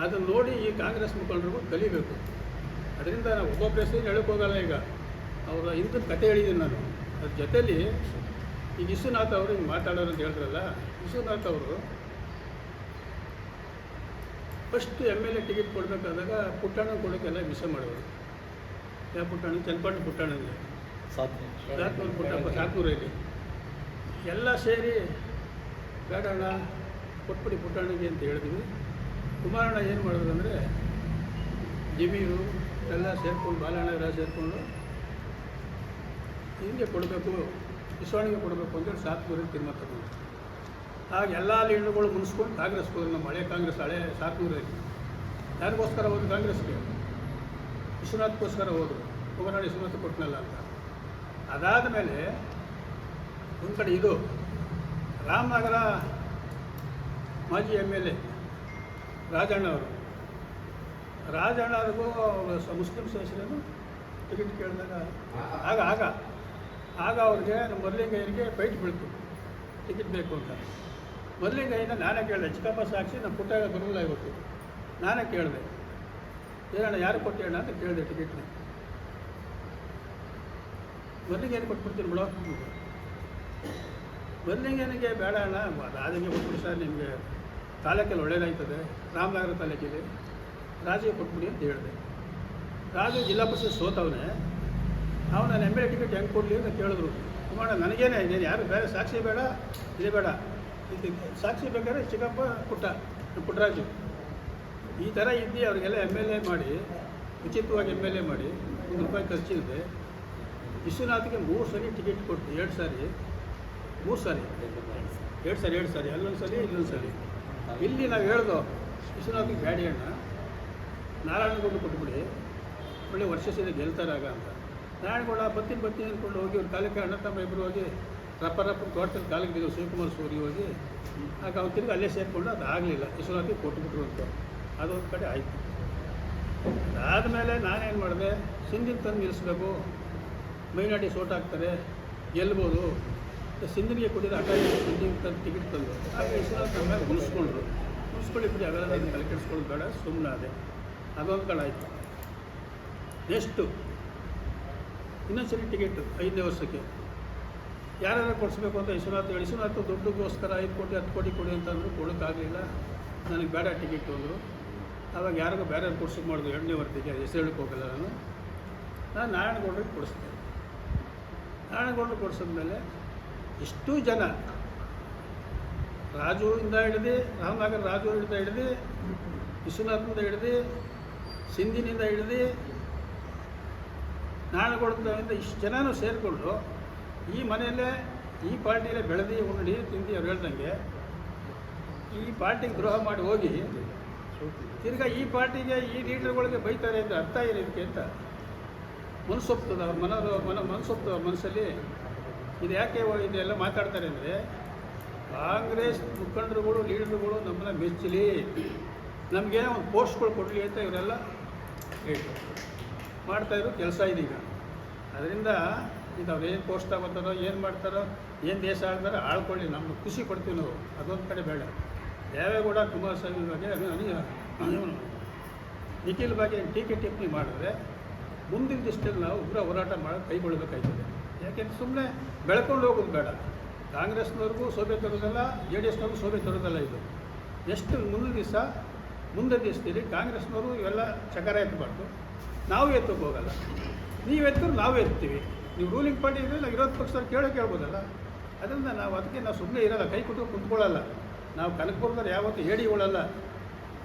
ಅದನ್ನು ನೋಡಿ ಈ ಕಾಂಗ್ರೆಸ್ ಮುಖಂಡರುಗಳು ಕಲಿಬೇಕು. ಅದರಿಂದ ನಾವು ಒಬ್ಬೊಬ್ಬ ಹೆಸರು ಹೇಳೋಕ್ಕೋಗಲ್ಲ. ಈಗ ಅವರ ಹಿಂದಿನ ಕತೆ ಹೇಳಿದ್ದೀನಿ ನಾನು. ಅದ್ರ ಜೊತೆಯಲ್ಲಿ ಈಗ ವಿಶ್ವನಾಥ್ ಅವರು ಹಿಂಗೆ ಮಾತಾಡೋರು ಅಂತ ಹೇಳಿದ್ರಲ್ಲ, ವಿಶ್ವನಾಥ್ ಅವರು ಫಸ್ಟ್ MLA ಟಿಕೆಟ್ ಕೊಡಬೇಕಾದಾಗ ಪುಟ್ಟಣ್ಣ ಕೊಡೋಕ್ಕೆಲ್ಲ ವಿಷಯ ಮಾಡೋರು. ಯಾವ ಪುಟ್ಟಣ್ಣ? ಚನ್ನಪಟ್ಟಣ ಪುಟ್ಟಣ್ಣನಿಗೆ, ಸಾತ್ನೂರು ಪುಟ್ಟಪ್ಪ, ಸಾತ್ನೂರಲ್ಲಿ ಎಲ್ಲ ಸೇರಿ ಬೇಡಣ್ಣ ಕೊಟ್ಬಿಡಿ ಪುಟ್ಟಣ್ಣಗೆ ಅಂತ ಹೇಳಿದ್ವಿ. ಕುಮಾರಣ್ಣ ಏನು ಮಾಡೋದು ಅಂದರೆ ಜಮೀರು ಎಲ್ಲ ಸೇರಿಕೊಂಡು, ಬಾಲಣ್ಣ ಎಲ್ಲ ಸೇರಿಕೊಂಡು ಹಿಂಗೆ ಕೊಡಬೇಕು, ವಿಶ್ವಣಿಗೆ ಕೊಡಬೇಕು ಅಂತೇಳಿ ಸಾತ್ನೂರಿಗೆ ತೀರ್ಮಾನ ತಗೊಂಡು, ಆಗ ಎಲ್ಲ ಲೀಡರ್ಗಳು ಮುನ್ಸ್ಕೊಂಡು ಕಾಂಗ್ರೆಸ್ಗೆ ಹೋದ್ರು. ನಮ್ಮ ಹಳೆ ಕಾಂಗ್ರೆಸ್, ಹಳೆ ಸಾತ್ನೂರಲ್ಲಿ ಯಾರಿಗೋಸ್ಕರ ಹೋದ್ರು? ಕಾಂಗ್ರೆಸ್ಗೆ. ವಿಶ್ವನಾಥ್ಗೋಸ್ಕರ ಹೋದರು. ಕುಮಾರಣ್ಣ ವಿಶ್ವನಾಥ್ ಕೊಟ್ಟನಲ್ಲ ಅಂತ. ಅದಾದ ಮೇಲೆ ಒಂದು ಕಡೆ ಇದು ರಾಮನಗರ ಮಾಜಿ MLA ರಾಜಣ್ಣವರು, ರಾಜಣ್ಣವ್ರಿಗೂ ಮುಸ್ಲಿಂ ಸದಸ್ಯರನ್ನು ಟಿಕೆಟ್ ಕೇಳಿದಾಗ ಆಗ ಅವ್ರಿಗೆ ನಮ್ಮ ಮೊದಲಿಂಗಯ್ಯನಿಗೆ ಫೈಟ್ ಬೀಳ್ತು, ಟಿಕೆಟ್ ಬೇಕು ಅಂತ. ಮೊದಲಿಂಗಯ್ಯನ ನಾನೇ ಕೇಳಿದೆ, ಚಿಕ್ಕಪ್ಪ ಸಾಕ್ಷಿ ನಮ್ಮ ಪುಟ್ಟ ಬರಲ್ಲ ಇವತ್ತು. ನಾನೇ ಕೇಳಿದೆ, ಏನಣ್ಣ ಯಾರು ಕೊಟ್ಟೇಣ ಅಂತ ಕೇಳಿದೆ ಟಿಕೆಟ್ನ. ಮೊದಲಿಂಗಯ್ಯನಿಗೆ ಕೊಟ್ಬಿಡ್ತೀನಿ ಬಿಡೋ. ಮೊದಲಿಂಗಯ್ಯನಿಗೆ ಬೇಡ ಅಣ್ಣ, ರಾಜಿಗೆ ಕೊಟ್ಬಿಡಿ ಸರ್, ನಿಮಗೆ ತಾಲೂಕಲ್ಲಿ ಒಳ್ಳೇದಾಯ್ತದೆ, ರಾಮನಗರ ತಾಲೂಕಿದೆ, ರಾಜಿಗೆ ಕೊಟ್ಬಿಡಿ ಅಂತ ಹೇಳಿದೆ. ರಾಜು ಜಿಲ್ಲಾ ಪರಿಷತ್ ಸೋತವನೇ, ಅವನು ನಾನು MLA ಟಿಕೆಟ್ ಹೆಂಗೆ ಕೊಡಲಿ ಅಂತ ಕೇಳಿದ್ರು. ಕುಮಾರಣ್ಣ ನನಗೇನೆ, ನೀನು ಯಾರು ಬೇರೆ ಸಾಕ್ಷಿ ಬೇಡ, ಇದೇ ಬೇಡ, ಸಾಕ್ಷಿ ಬೇಕಾದ್ರೆ ಚಿಕ್ಕಪ್ಪ ಪುಟ್ಟರಾಜು ಈ ಥರ ಇದ್ದು ಅವ್ರಿಗೆಲ್ಲ MLA ಮಾಡಿ, ಉಚಿತವಾಗಿ MLA ಮಾಡಿ, ₹1 ಖರ್ಚಿಲ್ಲದೆ ವಿಶ್ವನಾಥ್ಗೆ 3 ಸರಿ ಟಿಕೆಟ್ ಕೊಟ್ಟು 2 ಸಾರಿ 3 ಸಾರಿ 2 ಸಾರಿ ಅಲ್ಲೊಂದು ಸರಿ ಇಲ್ಲೊಂದು ಸರಿ. ಇಲ್ಲಿ ನಾವು ಹೇಳ್ದೋ ವಿಶ್ವನಾಥ್ಗೆ ಬ್ಯಾಡಿ ಅಣ್ಣ ನಾರಾಯಣಗೌಡ ಕೊಟ್ಬಿಡಿ, ಒಳ್ಳೆ ವರ್ಷ ಸರಿ ಗೆಲ್ತಾರಾಗ ಅಂತ. ನಾರಾಯಣಗೌಡ ಬರ್ತೀನಿ ಅಂದ್ಕೊಂಡು ಹೋಗಿ ಅವ್ರ ಕಾಲಕ್ಕೆ ಅಣ್ಣ ತಮ್ಮ ಇಬ್ಬರು ಹೋಗಿ ರಪ್ಪರ ತೋಟದಲ್ಲಿ ಕಾಲಿಗೆ ಬಿದ್ದು ಶಿವಕುಮಾರ್ ಸೂರಿ ಹೋಗಿ ಆಗ ಅವ್ನು ತಿರುಗಿ ಅಲ್ಲೇ ಸೇರಿಕೊಂಡು ಅದು ಆಗಲಿಲ್ಲ, ವಿಶ್ವನಾಥಿಗೆ ಕೊಟ್ಟುಬಿಟ್ರು ಅಂತ. ಅದೊಂದು ಕಡೆ ಆಯಿತು. ಅದಾದಮೇಲೆ ನಾನೇನು ಮಾಡಿದೆ, ಸಿಂಧಿನ ತಂದು ನಿಲ್ಲಿಸ್ಬೇಕು, ಮೈನಾಡಿ ಸೋಟ್ ಹಾಕ್ತಾರೆ ಗೆಲ್ಬೋದು, ಸಿಂಧಿನಿಗೆ ಕೊಟ್ಟಿದ್ದು ಸಿಂಧಿನ ತಂದು ಟಿಕೆಟ್ ತಂದು ಆಗ ವಿಶ್ವನಾಥ್ ನಮ್ಮ ಮೇಲೆ ಮುಗಿಸ್ಕೊಂಡ್ರು. ಮುಗಿಸ್ಕೊಂಡಿಬಿಟ್ಟು ಅವೆಲ್ಲ ತಲೆ ಕೆಡಿಸ್ಕೊಳ್ಳೋದು ಬೇಡ, ಸುಮ್ಮನೆ ಅದೇ. ಅದೊಂದು ಕಡೆ ಆಯಿತು. ನೆಕ್ಸ್ಟು ಇನ್ನೊಂದು ಸರಿ ಟಿಕೆಟ್ 5ನೇ ವರ್ಷಕ್ಕೆ ಯಾರ್ಯಾರು ಕೊಡಿಸ್ಬೇಕು ಅಂತ ವಿಶ್ವನಾಥ್ ದುಡ್ಡುಗೋಸ್ಕರ 5 ಕೋಟಿ 10 ಕೋಟಿ ಕೊಡಿ ಅಂತಂದ್ರು, ಕೊಡೋಕ್ಕಾಗಲಿಲ್ಲ. ನನಗೆ ಬೇಡ ಟಿಕೆಟ್ ಅಂದರು. ಆವಾಗ ಯಾರಿಗೂ ಬೇರೆ ಕೊಡ್ಸೋಕೆ ಮಾಡಿದ್ರು 2ನೇ ವರ್ಷಕ್ಕೆ, ಹೆಸರು ಹೇಳಕ್ಕೆ ಹೋಗಲ್ಲ ನಾನು ನಾರಾಯಣಗೌಡರಿಗೆ ಕೊಡಿಸ್ದೆ. ನಾರಾಯಣಗೌಡರು ಕೊಡಿಸಿದ್ಮೇಲೆ ಇಷ್ಟೂ ಜನ ರಾಜುವಿಂದ ಹಿಡಿದು ರಾಮನಗರ ರಾಜುವಿಂದ ಹಿಡಿದು ವಿಶ್ವನಾಥನಿಂದ ಹಿಡಿದು ಸಿಂಧಿನಿಂದ ಹಿಡಿದು ನಾರಾಯಣಗೌಡದಿಂದ ಇಷ್ಟು ಜನನೂ ಸೇರಿಕೊಂಡು ಈ ಮನೆಯಲ್ಲೇ ಈ ಪಾರ್ಟಿಯಲ್ಲೇ ಬೆಳೆದು ಉಂಡು ತಿಂದು ಅವ್ರು ಹೇಳ್ದಂಗೆ ಈ ಪಾರ್ಟಿಗೆ ದ್ರೋಹ ಮಾಡಿ ಹೋಗಿ ತಿರ್ಗಾ ಈ ಪಾರ್ಟಿಗೆ ಈ ಲೀಡರ್ಗಳಿಗೆ ಬೈತಾರೆ ಅಂತ ಅರ್ಥ ಏನಿದಕ್ಕೆ ಅಂತ ಮನಸ್ಸೊಪ್ತದೆ ಅವ್ರ ಮನಸ್ಸೊಪ್ತದೆ ಅವ್ರ ಮನಸ್ಸಲ್ಲಿ. ಇದು ಯಾಕೆ ಇದೆಲ್ಲ ಮಾತಾಡ್ತಾರೆ ಅಂದರೆ, ಕಾಂಗ್ರೆಸ್ ಮುಖಂಡರುಗಳು ಲೀಡರ್ಗಳು ನಮ್ಮನ್ನ ಮೆಚ್ಚಲಿ, ನಮಗೇನೋ ಒಂದು ಪೋಸ್ಟ್ಗಳು ಕೊಡಲಿ ಅಂತ ಇವರೆಲ್ಲ ಹೇಳ್ತಾರೆ. ಮಾಡ್ತಾಯಿರೋ ಕೆಲಸ ಇದೀಗ. ಅದರಿಂದ ಇದು ಅವ್ರು ಏನು ಪೋಸ್ಟ್ ತಗೋತಾರೋ ಏನು ಮಾಡ್ತಾರೋ ಏನು ದೇಶ ಆಳ್ತಾರೋ ಆಳ್ಕೊಳ್ಳಿ, ನಮ್ಗೆ ಖುಷಿ ಪಡ್ತೀವಿ ನಾವು. ಅದೊಂದು ಕಡೆ ಬೇಡ. ದೇವೇಗೌಡ ಕುಮಾರಸ್ವಾಮಿ ಬಗ್ಗೆ ನಿಖಿಲ್ ಬಗ್ಗೆ ಟೀಕೆ ಟಿಪ್ಪಣಿ ಮಾಡಿದ್ರೆ ಮುಂದಿನ ದಿಷ್ಟಲ್ಲಿ ನಾವು ಉಗ್ರ ಹೋರಾಟ ಮಾಡೋದು ಕೈಗೊಳ್ಳಬೇಕಾಗ್ತದೆ. ಯಾಕೆಂದ್ರೆ ಸುಮ್ಮನೆ ಬೆಳ್ಕೊಂಡು ಹೋಗೋದು ಬೇಡ. ಕಾಂಗ್ರೆಸ್ನವ್ರಿಗೂ ಶೋಭೆ ತರೋದಲ್ಲ, JDSನವ್ರಿಗೂ ಶೋಭೆ ತರೋದಲ್ಲ. ಇದು ಎಷ್ಟು ಮುಂದೆ ದಿವಸದಲ್ಲಿ ಕಾಂಗ್ರೆಸ್ನವರು ಇವೆಲ್ಲ ಚಕಾರ ಎತ್ತಬಾರ್ದು. ನಾವು ಎತ್ತಕ್ಕೆ ಹೋಗಲ್ಲ, ನೀವು ಎತ್ತಿದ್ರು ನಾವು ಎತ್ತೀವಿ. ನೀವು ರೂಲಿಂಗ್ ಪಾರ್ಟಿ ಇದ್ದರೆ ನಾವು ವಿರೋಧ ಪಕ್ಷದವ್ರು ಕೇಳ್ಬೋದಲ್ಲ. ಅದರಿಂದ ನಾವು ಅದಕ್ಕೆ ನಾವು ಸುಮ್ಮನೆ ಇರೋಲ್ಲ, ಕೈ ಕೊಟ್ಟು ಕುಂತ್ಕೊಳ್ಳಲ್ಲ. ನಾವು ಕನಕಪುರದಲ್ಲಿ ಯಾವತ್ತೂ ಹೇಡಿಗಳಲ್ಲ.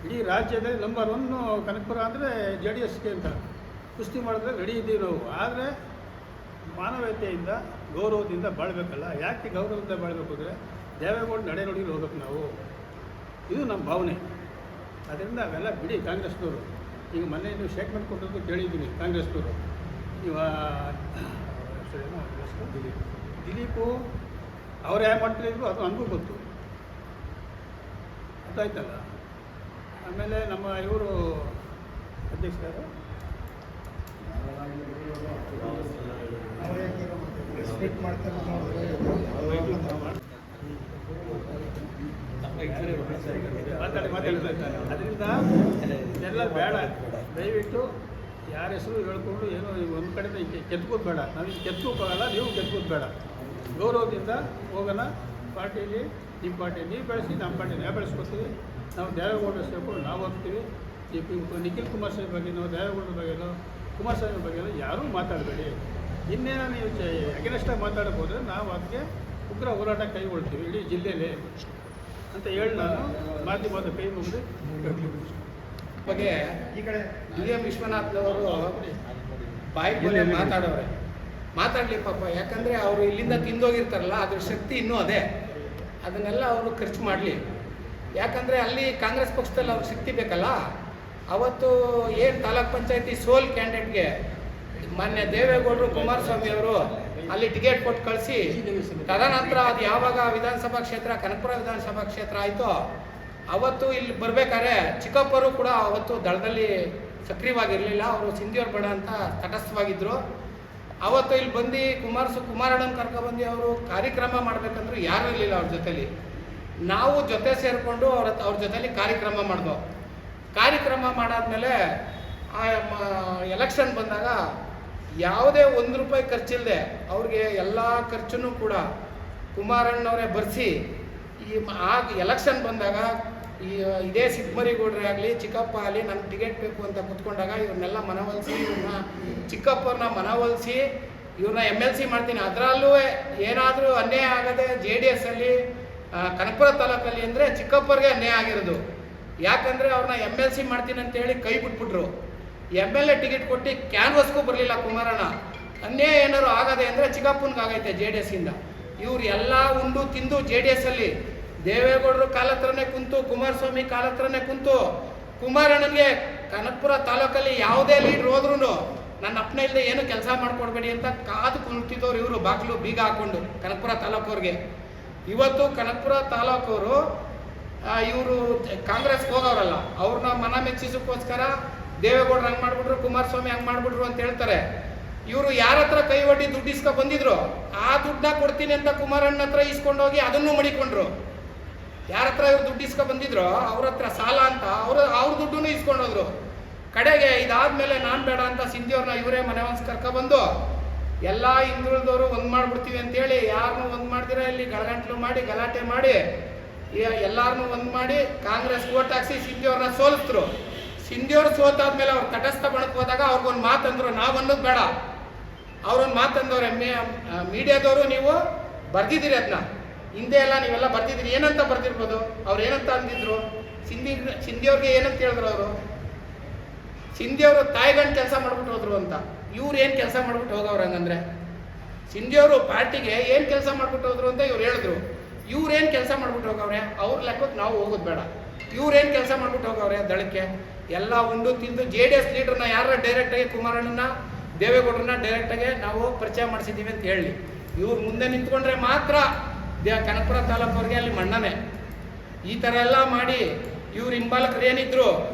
ಇಡೀ ರಾಜ್ಯದಲ್ಲಿ ನಂಬರ್ 1 ಕನಕಪುರ ಅಂದರೆ JDSಗೆ ಅಂತ ಕುಸ್ತಿ ಮಾಡಿದ್ರೆ ರೆಡಿ ಇದ್ದೀವಿ ನಾವು. ಆದರೆ ಮಾನವೀಯತೆಯಿಂದ ಗೌರವದಿಂದ ಬಾಳಬೇಕಲ್ಲ. ಯಾಕೆ ಗೌರವದಿಂದ ಬಾಳಬೇಕು ಅಂದರೆ ದೇವೇಗೌಡ ನಡೆ ನುಡಿಗೆ ಹೋಗ್ಬೇಕು ನಾವು. ಇದು ನಮ್ಮ ಭಾವನೆ. ಅದರಿಂದ ಅವೆಲ್ಲ ಬಿಡಿ ಕಾಂಗ್ರೆಸ್ನವರು. ಈಗ ಮೊನ್ನೆ ನೀವು ಸ್ಟೇಟ್ಮೆಂಟ್ ಕೊಟ್ಟದ್ದು ಕೇಳಿದ್ದೀನಿ ಕಾಂಗ್ರೆಸ್ನವರು. ನೀವು ದಿಲೀಪು ಅವ್ರು ಯಾವ ಮಾಡ್ತಿದ್ರು ಅದು ನನಗೂ ಗೊತ್ತು, ಗೊತ್ತಾಯ್ತಲ್ಲ. ಆಮೇಲೆ ನಮ್ಮ ಇವರು ಅಧ್ಯಕ್ಷರು ಮಾತಾಡ್ತಾರೆ. ಅದರಿಂದ ಇದೆಲ್ಲ ಬೇಡ. ದಯವಿಟ್ಟು ಯಾರ ಹೆಸರು ಹೇಳ್ಕೊಂಡು ಏನೋ ಒಂದು ಕಡೆ ಕೆತ್ಕೋದು ಬೇಡ. ನಾವೀಗ ಕೆತ್ಕೋಕ್ಕಾಗಲ್ಲ, ನೀವು ಕೆತ್ಕೋದು ಬೇಡ. ಗೌರವದಿಂದ ಹೋಗೋಣ. ಪಾರ್ಟಿಯಲ್ಲಿ ನಿಮ್ಮ ಪಾರ್ಟಿ ನೀವು ಬೆಳೆಸಿ, ನಮ್ಮ ಪಾರ್ಟಿ ನಾವು ಬೆಳೆಸ್ಕೊತೀವಿ. ನಾವು ದೇವೇಗೌಡರು ಸೇರ್ಕೊಂಡು ನಾವು ಹೋಗ್ತೀವಿ. ನಿಖಿಲ್ ಕುಮಾರಸ್ವಾಮಿ ಬಗ್ಗೆನೋ ದೇವೇಗೌಡರ ಬಗ್ಗೆನೋ ಕುಮಾರಸ್ವಾಮಿ ಬಗ್ಗೆನೋ ಯಾರೂ ಮಾತಾಡಬೇಡಿ. ಇನ್ನೇನೋ ನೀವು ಅಗೇನೆಸ್ಟಾಗಿ ಮಾತಾಡಕ್ಕೆ ಹೋದರೆ ನಾವು ಅದಕ್ಕೆ ಉಗ್ರ ಹೋರಾಟ ಕೈಗೊಳ್ತೀವಿ ಇಡೀ ಜಿಲ್ಲೆಯಲ್ಲಿ ಅಂತ ಹೇಳಿ ನಾನು ಮಾಧ್ಯಮದ ಕೈ ಮುಗಿದು ಬಗ್ಗೆ DM ವಿಶ್ವನಾಥ್ನವರು ಬಾಯಿ ಮಾತಾಡಲಿ ಪಾಪ. ಯಾಕಂದರೆ ಅವರು ಇಲ್ಲಿಂದ ತಿಂದೋಗಿರ್ತಾರಲ್ಲ, ಅದ್ರ ಶಕ್ತಿ ಇನ್ನೂ ಅದೇ. ಅದನ್ನೆಲ್ಲ ಅವರು ಖರ್ಚು ಮಾಡಲಿ. ಯಾಕಂದರೆ ಅಲ್ಲಿ ಕಾಂಗ್ರೆಸ್ ಪಕ್ಷದಲ್ಲಿ ಅವ್ರಿಗೆ ಶಕ್ತಿ ಬೇಕಲ್ಲ. ಅವತ್ತು ಏನು ತಾಲೂಕ್ ಪಂಚಾಯತಿ ಸೋಲ್ ಕ್ಯಾಂಡಿಡೇಟ್ಗೆ ಮಾನ್ಯ ದೇವೇಗೌಡರು ಕುಮಾರಸ್ವಾಮಿ ಅವರು ಅಲ್ಲಿ ಟಿಕೆಟ್ ಕೊಟ್ಟು ಕಳಿಸಿ, ತದನಂತರ ಅದು ಯಾವಾಗ ವಿಧಾನಸಭಾ ಕ್ಷೇತ್ರ ಕನಕಪುರ ವಿಧಾನಸಭಾ ಕ್ಷೇತ್ರ ಆಯಿತೋ ಅವತ್ತು ಇಲ್ಲಿ ಬರಬೇಕಾದ್ರೆ ಚಿಕ್ಕಪ್ಪರು ಕೂಡ ಅವತ್ತು ದಳದಲ್ಲಿ ಸಕ್ರಿಯವಾಗಿರಲಿಲ್ಲ. ಅವರು ಸಿಂಧಿಯವ್ರ ಬೇಡ ಅಂತ ತಟಸ್ಥವಾಗಿದ್ದರು. ಅವತ್ತು ಇಲ್ಲಿ ಬಂದು ಕುಮಾರಣ್ಣನ ಕರ್ಕೊಬಂದು ಅವರು ಕಾರ್ಯಕ್ರಮ ಮಾಡಬೇಕಂದ್ರೂ ಯಾರೂ ಇರಲಿಲ್ಲ ಅವ್ರ ಜೊತೆಲಿ. ನಾವು ಜೊತೆ ಸೇರಿಕೊಂಡು ಅವ್ರ ಜೊತೆಲಿ ಕಾರ್ಯಕ್ರಮ ಮಾಡಿದ್ವು. ಕಾರ್ಯಕ್ರಮ ಮಾಡಾದ್ಮೇಲೆ ಎಲೆಕ್ಷನ್ ಬಂದಾಗ ಯಾವುದೇ ₹1 ಖರ್ಚಿಲ್ಲದೆ ಅವ್ರಿಗೆ ಎಲ್ಲ ಖರ್ಚನ್ನು ಕೂಡ ಕುಮಾರಣ್ಣವರೇ ಭರಿಸಿ ಎಲೆಕ್ಷನ್ ಬಂದಾಗ ಇದೇ ಸಿದ್ದಮರಿಗೌಡ್ರೆ ಆಗಲಿ ಚಿಕ್ಕಪ್ಪ ಆಗಲಿ ನನಗೆ ಟಿಕೆಟ್ ಬೇಕು ಅಂತ ಕೂತ್ಕೊಂಡಾಗ ಇವ್ರನ್ನೆಲ್ಲ ಮನವೊಲಿಸಿ, ಚಿಕ್ಕಪ್ಪವ್ರನ್ನ ಮನವೊಲಿಸಿ ಇವ್ರನ್ನ MLC ಮಾಡ್ತೀನಿ. ಅದರಲ್ಲೂ ಏನಾದರೂ ಅನ್ಯಾಯ ಆಗದೆ JDSಲ್ಲಿ ಕನಕಪುರ ತಾಲೂಕಲ್ಲಿ ಅಂದರೆ ಚಿಕ್ಕಪ್ಪರಿಗೆ ಅನ್ಯಾಯ ಆಗಿರೋದು. ಯಾಕಂದರೆ ಅವ್ರನ್ನ MLC ಮಾಡ್ತೀನಿ ಅಂತೇಳಿ ಕೈ ಬಿಟ್ಬಿಟ್ರು. MLA ಟಿಕೆಟ್ ಕೊಟ್ಟು ಕ್ಯಾನ್ವಸ್ಗೂ ಬರಲಿಲ್ಲ ಕುಮಾರಣ್ಣ. ಅನ್ಯಾಯ ಏನಾದ್ರು ಆಗದೆ ಅಂದರೆ ಚಿಕ್ಕಪ್ಪನಿಗಾಗೈತೆ JDS ಇಂದ. ಇವ್ರು ಎಲ್ಲ ಉಂಡು ತಿಂದು JDS ಅಲ್ಲಿ ದೇವೇಗೌಡರು ಕಾಲ ಹತ್ರನೇ ಕುಂತು, ಕುಮಾರಸ್ವಾಮಿ ಕಾಲ ಹತ್ರನೇ ಕುಂತು, ಕುಮಾರಣ್ಣನಿಗೆ ಕನಕಪುರ ತಾಲೂಕಲ್ಲಿ ಯಾವುದೇ ಲೀಡ್ರ್ ಹೋದ್ರೂ ನನ್ನ ಅಪ್ಪನ ಇಲ್ಲದೆ ಏನು ಕೆಲಸ ಮಾಡ್ಕೊಡ್ಬೇಡಿ ಅಂತ ಕಾದು ಕುಳಿತಿದ್ದವ್ರು ಇವರು, ಬಾಗಿಲು ಬೀಗ ಹಾಕೊಂಡು ಕನಕಪುರ ತಾಲೂಕವ್ರಿಗೆ. ಇವತ್ತು ಕನಕಪುರ ತಾಲೂಕವರು ಇವರು ಕಾಂಗ್ರೆಸ್ಗೆ ಹೋಗೋರಲ್ಲ, ಅವ್ರನ್ನ ಮನ ಮೆಚ್ಚಿಸೋಕ್ಕೋಸ್ಕರ ದೇವೇಗೌಡರು ಹಂಗೆ ಮಾಡಿಬಿಟ್ರು, ಕುಮಾರಸ್ವಾಮಿ ಹಂಗೆ ಮಾಡಿಬಿಟ್ರು ಅಂತ ಹೇಳ್ತಾರೆ. ಇವರು ಯಾರ ಹತ್ರ ಕೈ ಒಡ್ಡಿ ದುಡ್ಡು ಇಸ್ಕೊ ಬಂದಿದ್ರು ಆ ದುಡ್ಡನ್ನ ಕೊಡ್ತೀನಿ ಅಂತ ಕುಮಾರಣ್ಣ ಹತ್ರ ಇಸ್ಕೊಂಡೋಗಿ ಅದನ್ನು ಮಡಿಕೊಂಡ್ರು. ಯಾರ ಹತ್ರ ಇವ್ರು ದುಡ್ಡು ಇಸ್ಕೊ ಬಂದಿದ್ರು ಅವ್ರ ಹತ್ರ ಸಾಲ ಅಂತ ಅವ್ರ ದುಡ್ಡನ್ನು ಇಸ್ಕೊಂಡೋದ್ರು. ಕಡೆಗೆ ಇದಾದ್ಮೇಲೆ ನಾನು ಬೇಡ ಅಂತ ಸಿಂಧಿಯವ್ರನ್ನ ಇವರೇ ಮನೆ ಕರ್ಕೊಬಂದು ಎಲ್ಲ ಹಿಂದುಳಿದವರು ಒಂದು ಮಾಡ್ಬಿಡ್ತೀವಿ ಅಂತೇಳಿ ಯಾರನ್ನೂ ಒಂದು ಮಾಡ್ದಿರ ಇಲ್ಲಿ ಗಳಗಂಟ್ಲು ಮಾಡಿ ಗಲಾಟೆ ಮಾಡಿ ಎಲ್ಲಾರನ್ನೂ ಒಂದು ಮಾಡಿ ಕಾಂಗ್ರೆಸ್ ಓಟ್ ಹಾಕ್ಸಿ ಸಿಂಧಿಯವ್ರನ್ನ ಸೋಲಿಸಿದ್ರು. ಸಿಂಧಿಯವ್ರು ಸೋತಾದ್ಮೇಲೆ ಅವ್ರು ತಟಸ್ಥ ಬಣಕ್ಕೆ ಹೋದಾಗ ಅವ್ರಿಗೊಂದು ಮಾತಂದ್ರು, ನಾವು ಅನ್ನೋದು ಬೇಡ, ಅವ್ರೊಂದು ಮಾತಂದವ್ರೆ, ಮೀಡಿಯಾದವರು ನೀವು ಬರ್ದಿದ್ದೀರಿ ಅದನ್ನ, ಹಿಂದೆ ಎಲ್ಲ ನೀವೆಲ್ಲ ಬರ್ದಿದ್ದೀರಿ, ಏನಂತ ಬರ್ದಿರ್ಬೋದು, ಅವ್ರು ಏನಂತ ಅಂದಿದ್ರು, ಸಿಂಧಿಯವ್ರಿಗೆ ಏನಂತ ಹೇಳಿದ್ರು ಅವರು, ಸಿಂಧಿಯವರು ತಾಯಿಗಂಡು ಕೆಲಸ ಮಾಡ್ಬಿಟ್ಟು ಹೋದ್ರು ಅಂತ. ಇವ್ರು ಏನು ಕೆಲಸ ಮಾಡ್ಬಿಟ್ಟು ಹೋಗವ್ರು ಹಂಗಂದ್ರೆ? ಸಿಂಧಿಯವರು ಪಾರ್ಟಿಗೆ ಏನು ಕೆಲಸ ಮಾಡ್ಬಿಟ್ಟು ಹೋದ್ರು ಅಂತ ಇವ್ರು ಹೇಳಿದ್ರು. ಇವ್ರೇನು ಕೆಲಸ ಮಾಡ್ಬಿಟ್ಟು ಹೋಗವ್ರೆ? ಅವ್ರ ಲೆಕ್ಕಕ್ಕೆ ನಾವು ಹೋಗೋದು ಬೇಡ. ಇವ್ರೇನು ಕೆಲಸ ಮಾಡ್ಬಿಟ್ಟು ಹೋಗವ್ರೆ ದಳಕ್ಕೆ? ಎಲ್ಲ ಉಂಡು ತಿಂದು JDS ಲೀಡ್ರನ್ನ ಯಾರ ಡೈರೆಕ್ಟಾಗಿ ಕುಮಾರಣ್ಣನ ದೇವೇಗೌಡರನ್ನ ಡೈರೆಕ್ಟಾಗಿ ನಾವು ಪರಿಚಯ ಮಾಡಿಸಿದ್ದೀವಿ ಅಂತ ಹೇಳಿ ಇವ್ರು ಮುಂದೆ ನಿಂತ್ಕೊಂಡ್ರೆ ಮಾತ್ರ ಕನಕಪುರ ತಾಲೂಕವ್ರಿಗೆ ಅಲ್ಲಿ ಮಣ್ಣನೆ. ಈ ಥರ ಎಲ್ಲ ಮಾಡಿ ಇವ್ರು ಹಿಂಬಾಲಕರು ಏನಿದ್ರು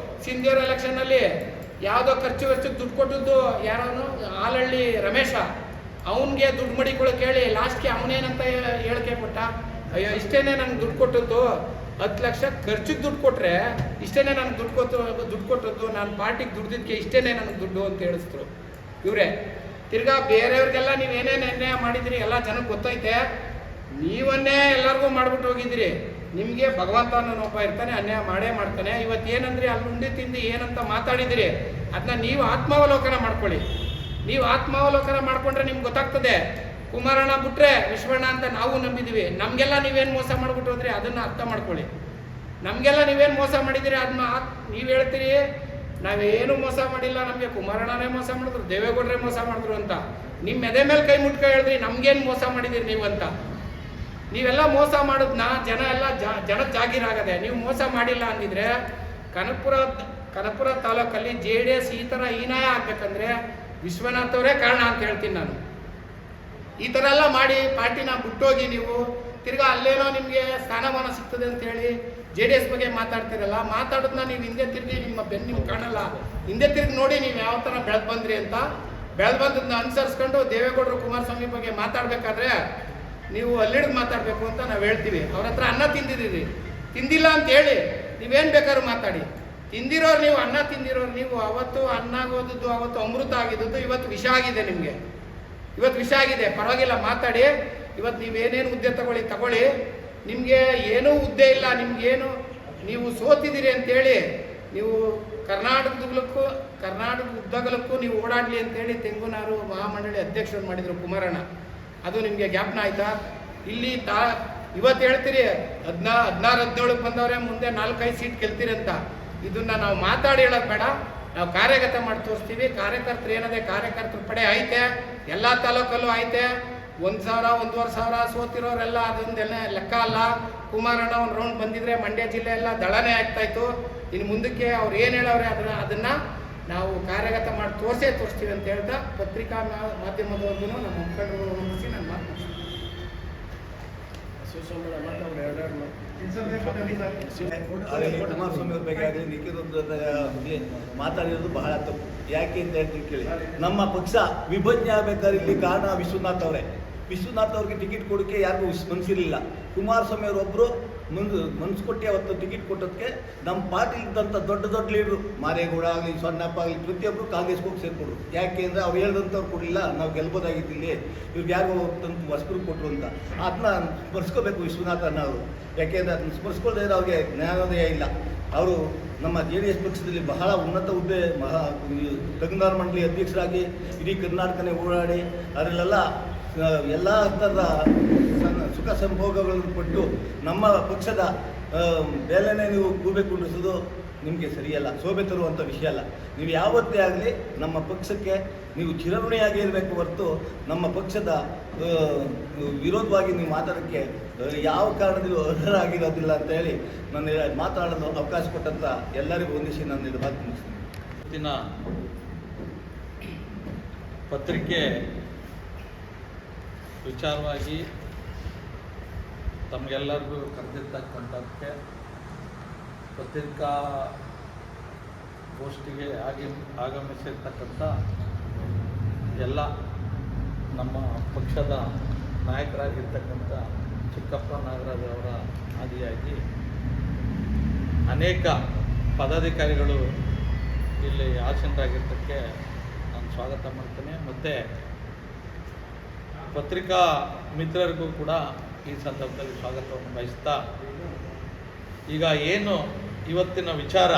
ಸಿಂಧಿಯವ್ರ ಎಲೆಕ್ಷನ್ನಲ್ಲಿ ಯಾವುದೋ ಖರ್ಚು ವೆಚ್ಚಕ್ಕೆ ದುಡ್ಡು ಕೊಟ್ಟಿದ್ದು ಯಾರವನು ಹಾಲಹಳ್ಳಿ ರಮೇಶ, ಅವನಿಗೆ ದುಡ್ಡು ಮಡಿಕೊಳ್ಳೋಕೆ ಹೇಳಿ ಲಾಸ್ಟ್ಗೆ ಅವನೇನಂತ ಹೇಳಿಕೆ ಕೊಟ್ಟ, ಅಯ್ಯೋ ಇಷ್ಟೇನೆ ನನಗೆ ದುಡ್ಡು ಕೊಟ್ಟದ್ದು, 10 ಲಕ್ಷ ಖರ್ಚಿಗೆ ದುಡ್ಡು ಕೊಟ್ಟರೆ ಇಷ್ಟೇನೆ ನನಗೆ ದುಡ್ಡು ಕೊಟ್ಟದ್ದು, ನಾನು ಪಾರ್ಟಿಗೆ ದುಡ್ದಿದ್ದಕ್ಕೆ ಇಷ್ಟೇನೆ ನನಗೆ ದುಡ್ಡು ಅಂತ ಹೇಳಿದ್ರು ಇವರೇ. ತಿರ್ಗಾ ಬೇರೆಯವ್ರಿಗೆಲ್ಲ ನೀವೇನೇನು ಅನ್ಯಾಯ ಮಾಡಿದಿರಿ ಎಲ್ಲ ಜನಕ್ಕೆ ಗೊತ್ತೈತೆ, ನೀವನ್ನೇ ಎಲ್ಲರಿಗೂ ಮಾಡ್ಬಿಟ್ಟು ಹೋಗಿದ್ದೀರಿ. ನಿಮಗೆ ಭಗವಂತ ಅನ್ನೋನೊಬ್ಬ ಇರ್ತಾನೆ, ಅನ್ಯಾಯ ಮಾಡೇ ಮಾಡ್ತಾನೆ. ಇವತ್ತು ಏನಂದ್ರೆ ಅಲ್ಲಿ ಉಂಡಿ ತಿಂದು ಏನಂತ ಮಾತಾಡಿದಿರಿ ಅದನ್ನ ನೀವು ಆತ್ಮಾವಲೋಕನ ಮಾಡ್ಕೊಳ್ಳಿ. ನೀವು ಆತ್ಮಾವಲೋಕನ ಮಾಡ್ಕೊಂಡ್ರೆ ನಿಮ್ಗೆ ಗೊತ್ತಾಗ್ತದೆ. ಕುಮಾರಣ್ಣ ಬಿಟ್ರೆ ವಿಶ್ವಣ್ಣ ಅಂತ ನಾವು ನಂಬಿದ್ದೀವಿ. ನಮಗೆಲ್ಲ ನೀವೇನು ಮೋಸ ಮಾಡ್ಬಿಟ್ಟು ಹೋದ್ರಿ ಅದನ್ನು ಅರ್ಥ ಮಾಡ್ಕೊಳ್ಳಿ. ನಮಗೆಲ್ಲ ನೀವೇನು ಮೋಸ ಮಾಡಿದಿರಿ ಅದನ್ನ ನೀವು ಹೇಳ್ತೀರಿ ನಾವೇನು ಮೋಸ ಮಾಡಿಲ್ಲ, ನಮಗೆ ಕುಮಾರಣ್ಣನೇ ಮೋಸ ಮಾಡಿದ್ರು, ದೇವೇಗೌಡರೇ ಮೋಸ ಮಾಡಿದ್ರು ಅಂತ. ನಿಮ್ಮ ಎದೆ ಮೇಲೆ ಕೈ ಮುಟ್ಕ ಹೇಳಿದ್ರಿ ನಮ್ಗೇನು ಮೋಸ ಮಾಡಿದಿರಿ ನೀವು ಅಂತ. ನೀವೆಲ್ಲ ಮೋಸ ಮಾಡೋದನ್ನ ಜನ ಎಲ್ಲ ಜನದ ಜಾಗೀರಾಗದೆ. ನೀವು ಮೋಸ ಮಾಡಿಲ್ಲ ಅಂದಿದ್ರೆ ಕನಕಪುರ ತಾಲೂಕಲ್ಲಿ JDS ಈ ಥರ ಹೀನಾಯ ಆಗ್ಬೇಕಂದ್ರೆ ವಿಶ್ವನಾಥ್ ಅವರೇ ಕಾರಣ ಅಂತ ಹೇಳ್ತೀನಿ ನಾನು. ಈ ಥರ ಎಲ್ಲ ಮಾಡಿ ಪಾರ್ಟಿನ ಬಿಟ್ಟೋಗಿ ನೀವು ತಿರ್ಗಾ ಅಲ್ಲೇನೋ ನಿಮಗೆ ಸ್ಥಾನಮಾನ ಸಿಗ್ತದೆ ಅಂತ ಹೇಳಿ JDS ಬಗ್ಗೆ ಮಾತಾಡ್ತಿರಲ್ಲ, ಮಾತಾಡೋದನ್ನ ನೀವು ಹಿಂದೆ ತಿರುಗಿ ನಿಮ್ಮ ಬೆನ್ನು ನಿಮ್ಗೆ ಕಾಣಲ್ಲ, ಹಿಂದೆ ತಿರುಗಿ ನೋಡಿ ನೀವು ಯಾವ ಥರ ಬೆಳೆದು ಬಂದ್ರಿ ಅಂತ. ಬೆಳೆದು ಬಂದದನ್ನ ಅನುಸರಿಸ್ಕೊಂಡು ದೇವೇಗೌಡರು ಕುಮಾರಸ್ವಾಮಿ ಬಗ್ಗೆ ಮಾತಾಡಬೇಕಾದ್ರೆ ನೀವು ಅಲ್ಲಿಡ್ದು ಮಾತಾಡಬೇಕು ಅಂತ ನಾವು ಹೇಳ್ತೀವಿ. ಅವ್ರ ಹತ್ರ ಅನ್ನ ತಿಂದಿದ್ದೀರಿ, ತಿಂದಿಲ್ಲ ಅಂತ ಹೇಳಿ ನೀವೇನು ಬೇಕಾದ್ರೂ ಮಾತಾಡಿ. ತಿಂದಿರೋರು ನೀವು, ಅನ್ನ ತಿಂದಿರೋರು ನೀವು. ಅವತ್ತು ಅನ್ನ ಆಗೋದದ್ದು, ಅವತ್ತು ಅಮೃತ ಆಗಿದ್ದು, ಇವತ್ತು ವಿಷ ಆಗಿದೆ ನಿಮಗೆ. ಇವತ್ತು ವಿಷ ಆಗಿದೆ, ಪರವಾಗಿಲ್ಲ ಮಾತಾಡಿ. ಇವತ್ತು ನೀವೇನೇನು ಹುದ್ದೆ ತಗೊಳ್ಳಿ, ನಿಮಗೆ ಏನೂ ಹುದ್ದೆ ಇಲ್ಲ, ನಿಮ್ಗೇನು ನೀವು ಸೋತಿದ್ದೀರಿ ಅಂತೇಳಿ ನೀವು ಕರ್ನಾಟಕ ಉದ್ದಗಲಕ್ಕೂ ನೀವು ಓಡಾಡಲಿ ಅಂತೇಳಿ ತೆಂಗುನಾರು ಮಹಾಮಂಡಳಿ ಅಧ್ಯಕ್ಷರು ಮಾಡಿದರು ಕುಮಾರಣ್ಣ. ಅದು ನಿಮಗೆ ಜ್ಞಾಪನ ಆಯ್ತಾ? ಇಲ್ಲಿ ಇವತ್ತು ಹೇಳ್ತೀರಿ 16-17 ಬಂದವ್ರೆ, ಮುಂದೆ 4-5 ಸೀಟ್ ಗೆಲ್ತೀರಿ ಅಂತ. ಇದನ್ನ ನಾವು ಮಾತಾಡಿ ಹೇಳೋದು ಬೇಡ, ನಾವು ಕಾರ್ಯಗತ ಮಾಡಿ ತೋರಿಸ್ತೀವಿ. ಕಾರ್ಯಕರ್ತರು ಏನದೆ, ಕಾರ್ಯಕರ್ತರ ಪಡೆ ಐತೆ, ಎಲ್ಲ ತಾಲೂಕಲ್ಲೂ ಐತೆ. 1,000 1,500 ಸೋತಿರೋರೆಲ್ಲ ಅದೊಂದೆಲ್ಲ ಲೆಕ್ಕ ಅಲ್ಲ. ಕುಮಾರಣ್ಣ ಒಂದು ರೌಂಡ್ ಬಂದಿದ್ರೆ ಮಂಡ್ಯ ಜಿಲ್ಲೆ ಎಲ್ಲ ದಳನೇ ಆಗ್ತಾಯಿತ್ತು. ಇನ್ನು ಮುಂದಕ್ಕೆ ಅವ್ರು ಏನು ಹೇಳವ್ರೆ ಅದನ್ನು ನಾವು ಕಾರ್ಯಗತ ಮಾಡಿ ತೋರಿಸ್ತೀವಿ ಅಂತ ಹೇಳ್ತಾ ಪತ್ರಿಕಾ ಮಾಧ್ಯಮದವ್ರಿಗೂ ನಮ್ಮ ಮುಖಂಡರು ಹೊಂದಿಸಿ ನಾನು ಮಾತನಾಡ್ತೀನಿ. ಕುಮಾರಸ್ವಾಮಿ ಅವ್ರ ಬಗ್ಗೆ ಆಗಲಿ ನಿಖಿಲ್ ಮಾತಾಡಿರೋದು ಬಹಳ ತಪ್ಪು. ಯಾಕೆ ಅಂತ ಹೇಳ್ತೀನಿ ಕೇಳಿ. ನಮ್ಮ ಪಕ್ಷ ವಿಭಜನೆ ಆಗಬೇಕಾದ್ರೆ ಇಲ್ಲಿ ಕಾರಣ ವಿಶ್ವನಾಥ್ ಅವರೇ. ವಿಶ್ವನಾಥ್ ಅವ್ರಿಗೆ ಟಿಕೆಟ್ ಕೊಡೋಕ್ಕೆ ಯಾರಿಗೂ ಮನಸ್ಸಿರಲಿಲ್ಲ. ಕುಮಾರಸ್ವಾಮಿ ಅವರೊಬ್ಬರು ಮನಸ್ಸು ಕೊಟ್ಟು ಅವತ್ತು ಟಿಕೆಟ್ ಕೊಟ್ಟೋದಕ್ಕೆ ನಮ್ಮ ಪಾರ್ಟಿ ಇದ್ದಂಥ ದೊಡ್ಡ ಲೀಡ್ರು ಮಾರೇಗೌಡ ಆಗಲಿ, ಸೊನ್ನಪ್ಪ ಆಗಲಿ, ಪ್ರತಿಯೊಬ್ಬರು ಕಾಂಗ್ರೆಸ್ಗೆ ಹೋಗಿ ಸೇರ್ಕೊಡ್ರು. ಯಾಕೆ ಅಂದರೆ ಅವ್ರು ಹೇಳ್ದಂಥವ್ರು ಕೊಡಲಿಲ್ಲ, ನಾವು ಗೆಲ್ಬೋದಾಗಿದ್ದಿಲ್ಲಿ, ಇವ್ರಿಗೆ ಯಾರಿಗೂ ತಂದು ಹೊಸಬ್ರು ಕೊಟ್ಟರು ಅಂತ. ಅದನ್ನ ಸ್ಮರಿಸ್ಕೋಬೇಕು ವಿಶ್ವನಾಥ್ ಅನ್ನೋರು. ಯಾಕೆಂದರೆ ಅದನ್ನ ಸ್ಮರಿಸ್ಕೊಳ್ಳದೆ ಅವ್ರಿಗೆ ಜ್ಞಾನೋದಯ ಇಲ್ಲ. ಅವರು ನಮ್ಮ JDS ಪಕ್ಷದಲ್ಲಿ ಬಹಳ ಉನ್ನತ ಹುದ್ದೆ, ತಜ್ಞರ ಮಂಡಳಿ ಅಧ್ಯಕ್ಷರಾಗಿ ಇಡೀ ಕರ್ನಾಟಕನೇ ಓಡಾಡಿ ಅದರಲ್ಲೆಲ್ಲ ಎಲ್ಲ ಥರದ ಸುಖ ಸಂಭೋಗಗಳನ್ನು ಕೊಟ್ಟು ನಮ್ಮ ಪಕ್ಷದ ಬೆಲೆನೇ ನೀವು ಗೂಬೆ ಕುಂಡಿಸೋದು ನಿಮಗೆ ಸರಿಯಲ್ಲ, ಶೋಭೆ ತರುವಂಥ ವಿಷಯ ಅಲ್ಲ. ನೀವು ಯಾವತ್ತೇ ಆಗಲಿ ನಮ್ಮ ಪಕ್ಷಕ್ಕೆ ನೀವು ಚಿರಋಣಿಯಾಗಿ ಇರಬೇಕು ಹೊರತು ನಮ್ಮ ಪಕ್ಷದ ವಿರೋಧವಾಗಿ ನೀವು ಮಾತಾಡೋಕ್ಕೆ ಯಾವ ಕಾರಣದಲ್ಲೂ ಅರ್ಹರಾಗಿರೋದಿಲ್ಲ ಅಂತ ಹೇಳಿ ನಾನು ಮಾತಾಡಲು ಅವಕಾಶ ಕೊಟ್ಟಂಥ ಎಲ್ಲರಿಗೂ ಹೊಂದಿಸಿ ನಾನು ಇದು ಮಾತು ಮುಗಿಸ್ತೀನಿ. ಇವತ್ತಿನ ಪತ್ರಿಕೆ ವಿಚಾರವಾಗಿ ತಮಗೆಲ್ಲರಿಗೂ ಕರೆದಿರ್ತಕ್ಕಂಥದ್ದಕ್ಕೆ ಪತ್ರಿಕಾಗೋಷ್ಠಿಗೆ ಆಗಮಿಸಿರ್ತಕ್ಕಂಥ ಎಲ್ಲ ನಮ್ಮ ಪಕ್ಷದ ನಾಯಕರಾಗಿರ್ತಕ್ಕಂಥ ಚಿಕ್ಕಪ್ಪ ನಾಗರಾಜ್ ಅವರ ಆದಿಯಾಗಿ ಅನೇಕ ಪದಾಧಿಕಾರಿಗಳು ಇಲ್ಲಿ ಆಸೀನರಾಗಿದ್ದಕ್ಕೆ ನಾನು ಸ್ವಾಗತ ಮಾಡ್ತೇನೆ. ಮತ್ತು ಪತ್ರಿಕಾ ಮಿತ್ರರಿಗೂ ಕೂಡ ಈ ಸಂದರ್ಭದಲ್ಲಿ ಸ್ವಾಗತವನ್ನು ಬಯಸ್ತಾ, ಈಗ ಏನು ಇವತ್ತಿನ ವಿಚಾರ,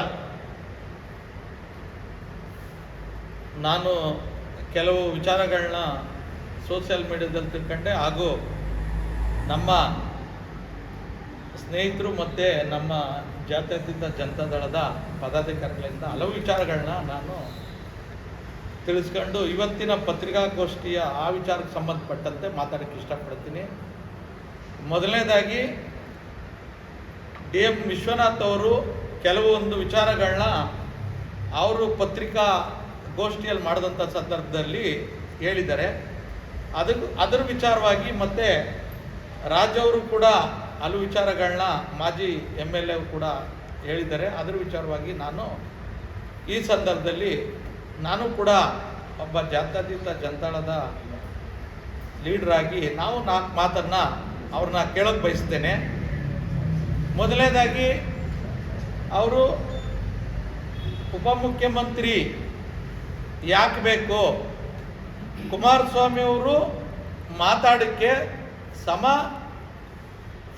ನಾನು ಕೆಲವು ವಿಚಾರಗಳನ್ನ ಸೋಷಿಯಲ್ ಮೀಡಿಯಾದಲ್ಲಿ ತಿಳ್ಕೊಂಡೆ, ಹಾಗೂ ನಮ್ಮ ಸ್ನೇಹಿತರು ಮತ್ತು ನಮ್ಮ ಜಾತ್ಯತೀತ ಜನತಾದಳದ ಪದಾಧಿಕಾರಿಗಳಿಂದ ಹಲವು ವಿಚಾರಗಳನ್ನ ನಾನು ತಿಳಿಸ್ಕೊಂಡು ಇವತ್ತಿನ ಪತ್ರಿಕಾಗೋಷ್ಠಿಯ ಆ ವಿಚಾರಕ್ಕೆ ಸಂಬಂಧಪಟ್ಟಂತೆ ಮಾತಾಡೋಕ್ಕೆ ಇಷ್ಟಪಡ್ತೀನಿ. ಮೊದಲನೇದಾಗಿ DM ವಿಶ್ವನಾಥ್ ಅವರು ಕೆಲವೊಂದು ವಿಚಾರಗಳನ್ನ ಅವರು ಪತ್ರಿಕಾಗೋಷ್ಠಿಯಲ್ಲಿ ಮಾಡಿದಂಥ ಸಂದರ್ಭದಲ್ಲಿ ಹೇಳಿದ್ದಾರೆ. ಅದರ ವಿಚಾರವಾಗಿ ಮತ್ತು ರಾಜ್ ಅವರು ಕೂಡ ಹಲವು ವಿಚಾರಗಳನ್ನ ಮಾಜಿ MLA ಕೂಡ ಹೇಳಿದ್ದಾರೆ. ಅದರ ವಿಚಾರವಾಗಿ ನಾನು ಈ ಸಂದರ್ಭದಲ್ಲಿ ನಾನು ಕೂಡ ಒಬ್ಬ ಜಾತ್ಯತೀತ ಜನತಾದಳದ ಲೀಡ್ರಾಗಿ ನಾವು 4 ಮಾತನ್ನು ಅವ್ರನ್ನ ಕೇಳೋಕ್ಕೆ ಬಯಸ್ತೇನೆ. ಮೊದಲನೇದಾಗಿ ಅವರು ಉಪಮುಖ್ಯಮಂತ್ರಿ ಯಾಕೆ ಬೇಕು, ಕುಮಾರಸ್ವಾಮಿ ಅವರು ಮಾತಾಡೋಕ್ಕೆ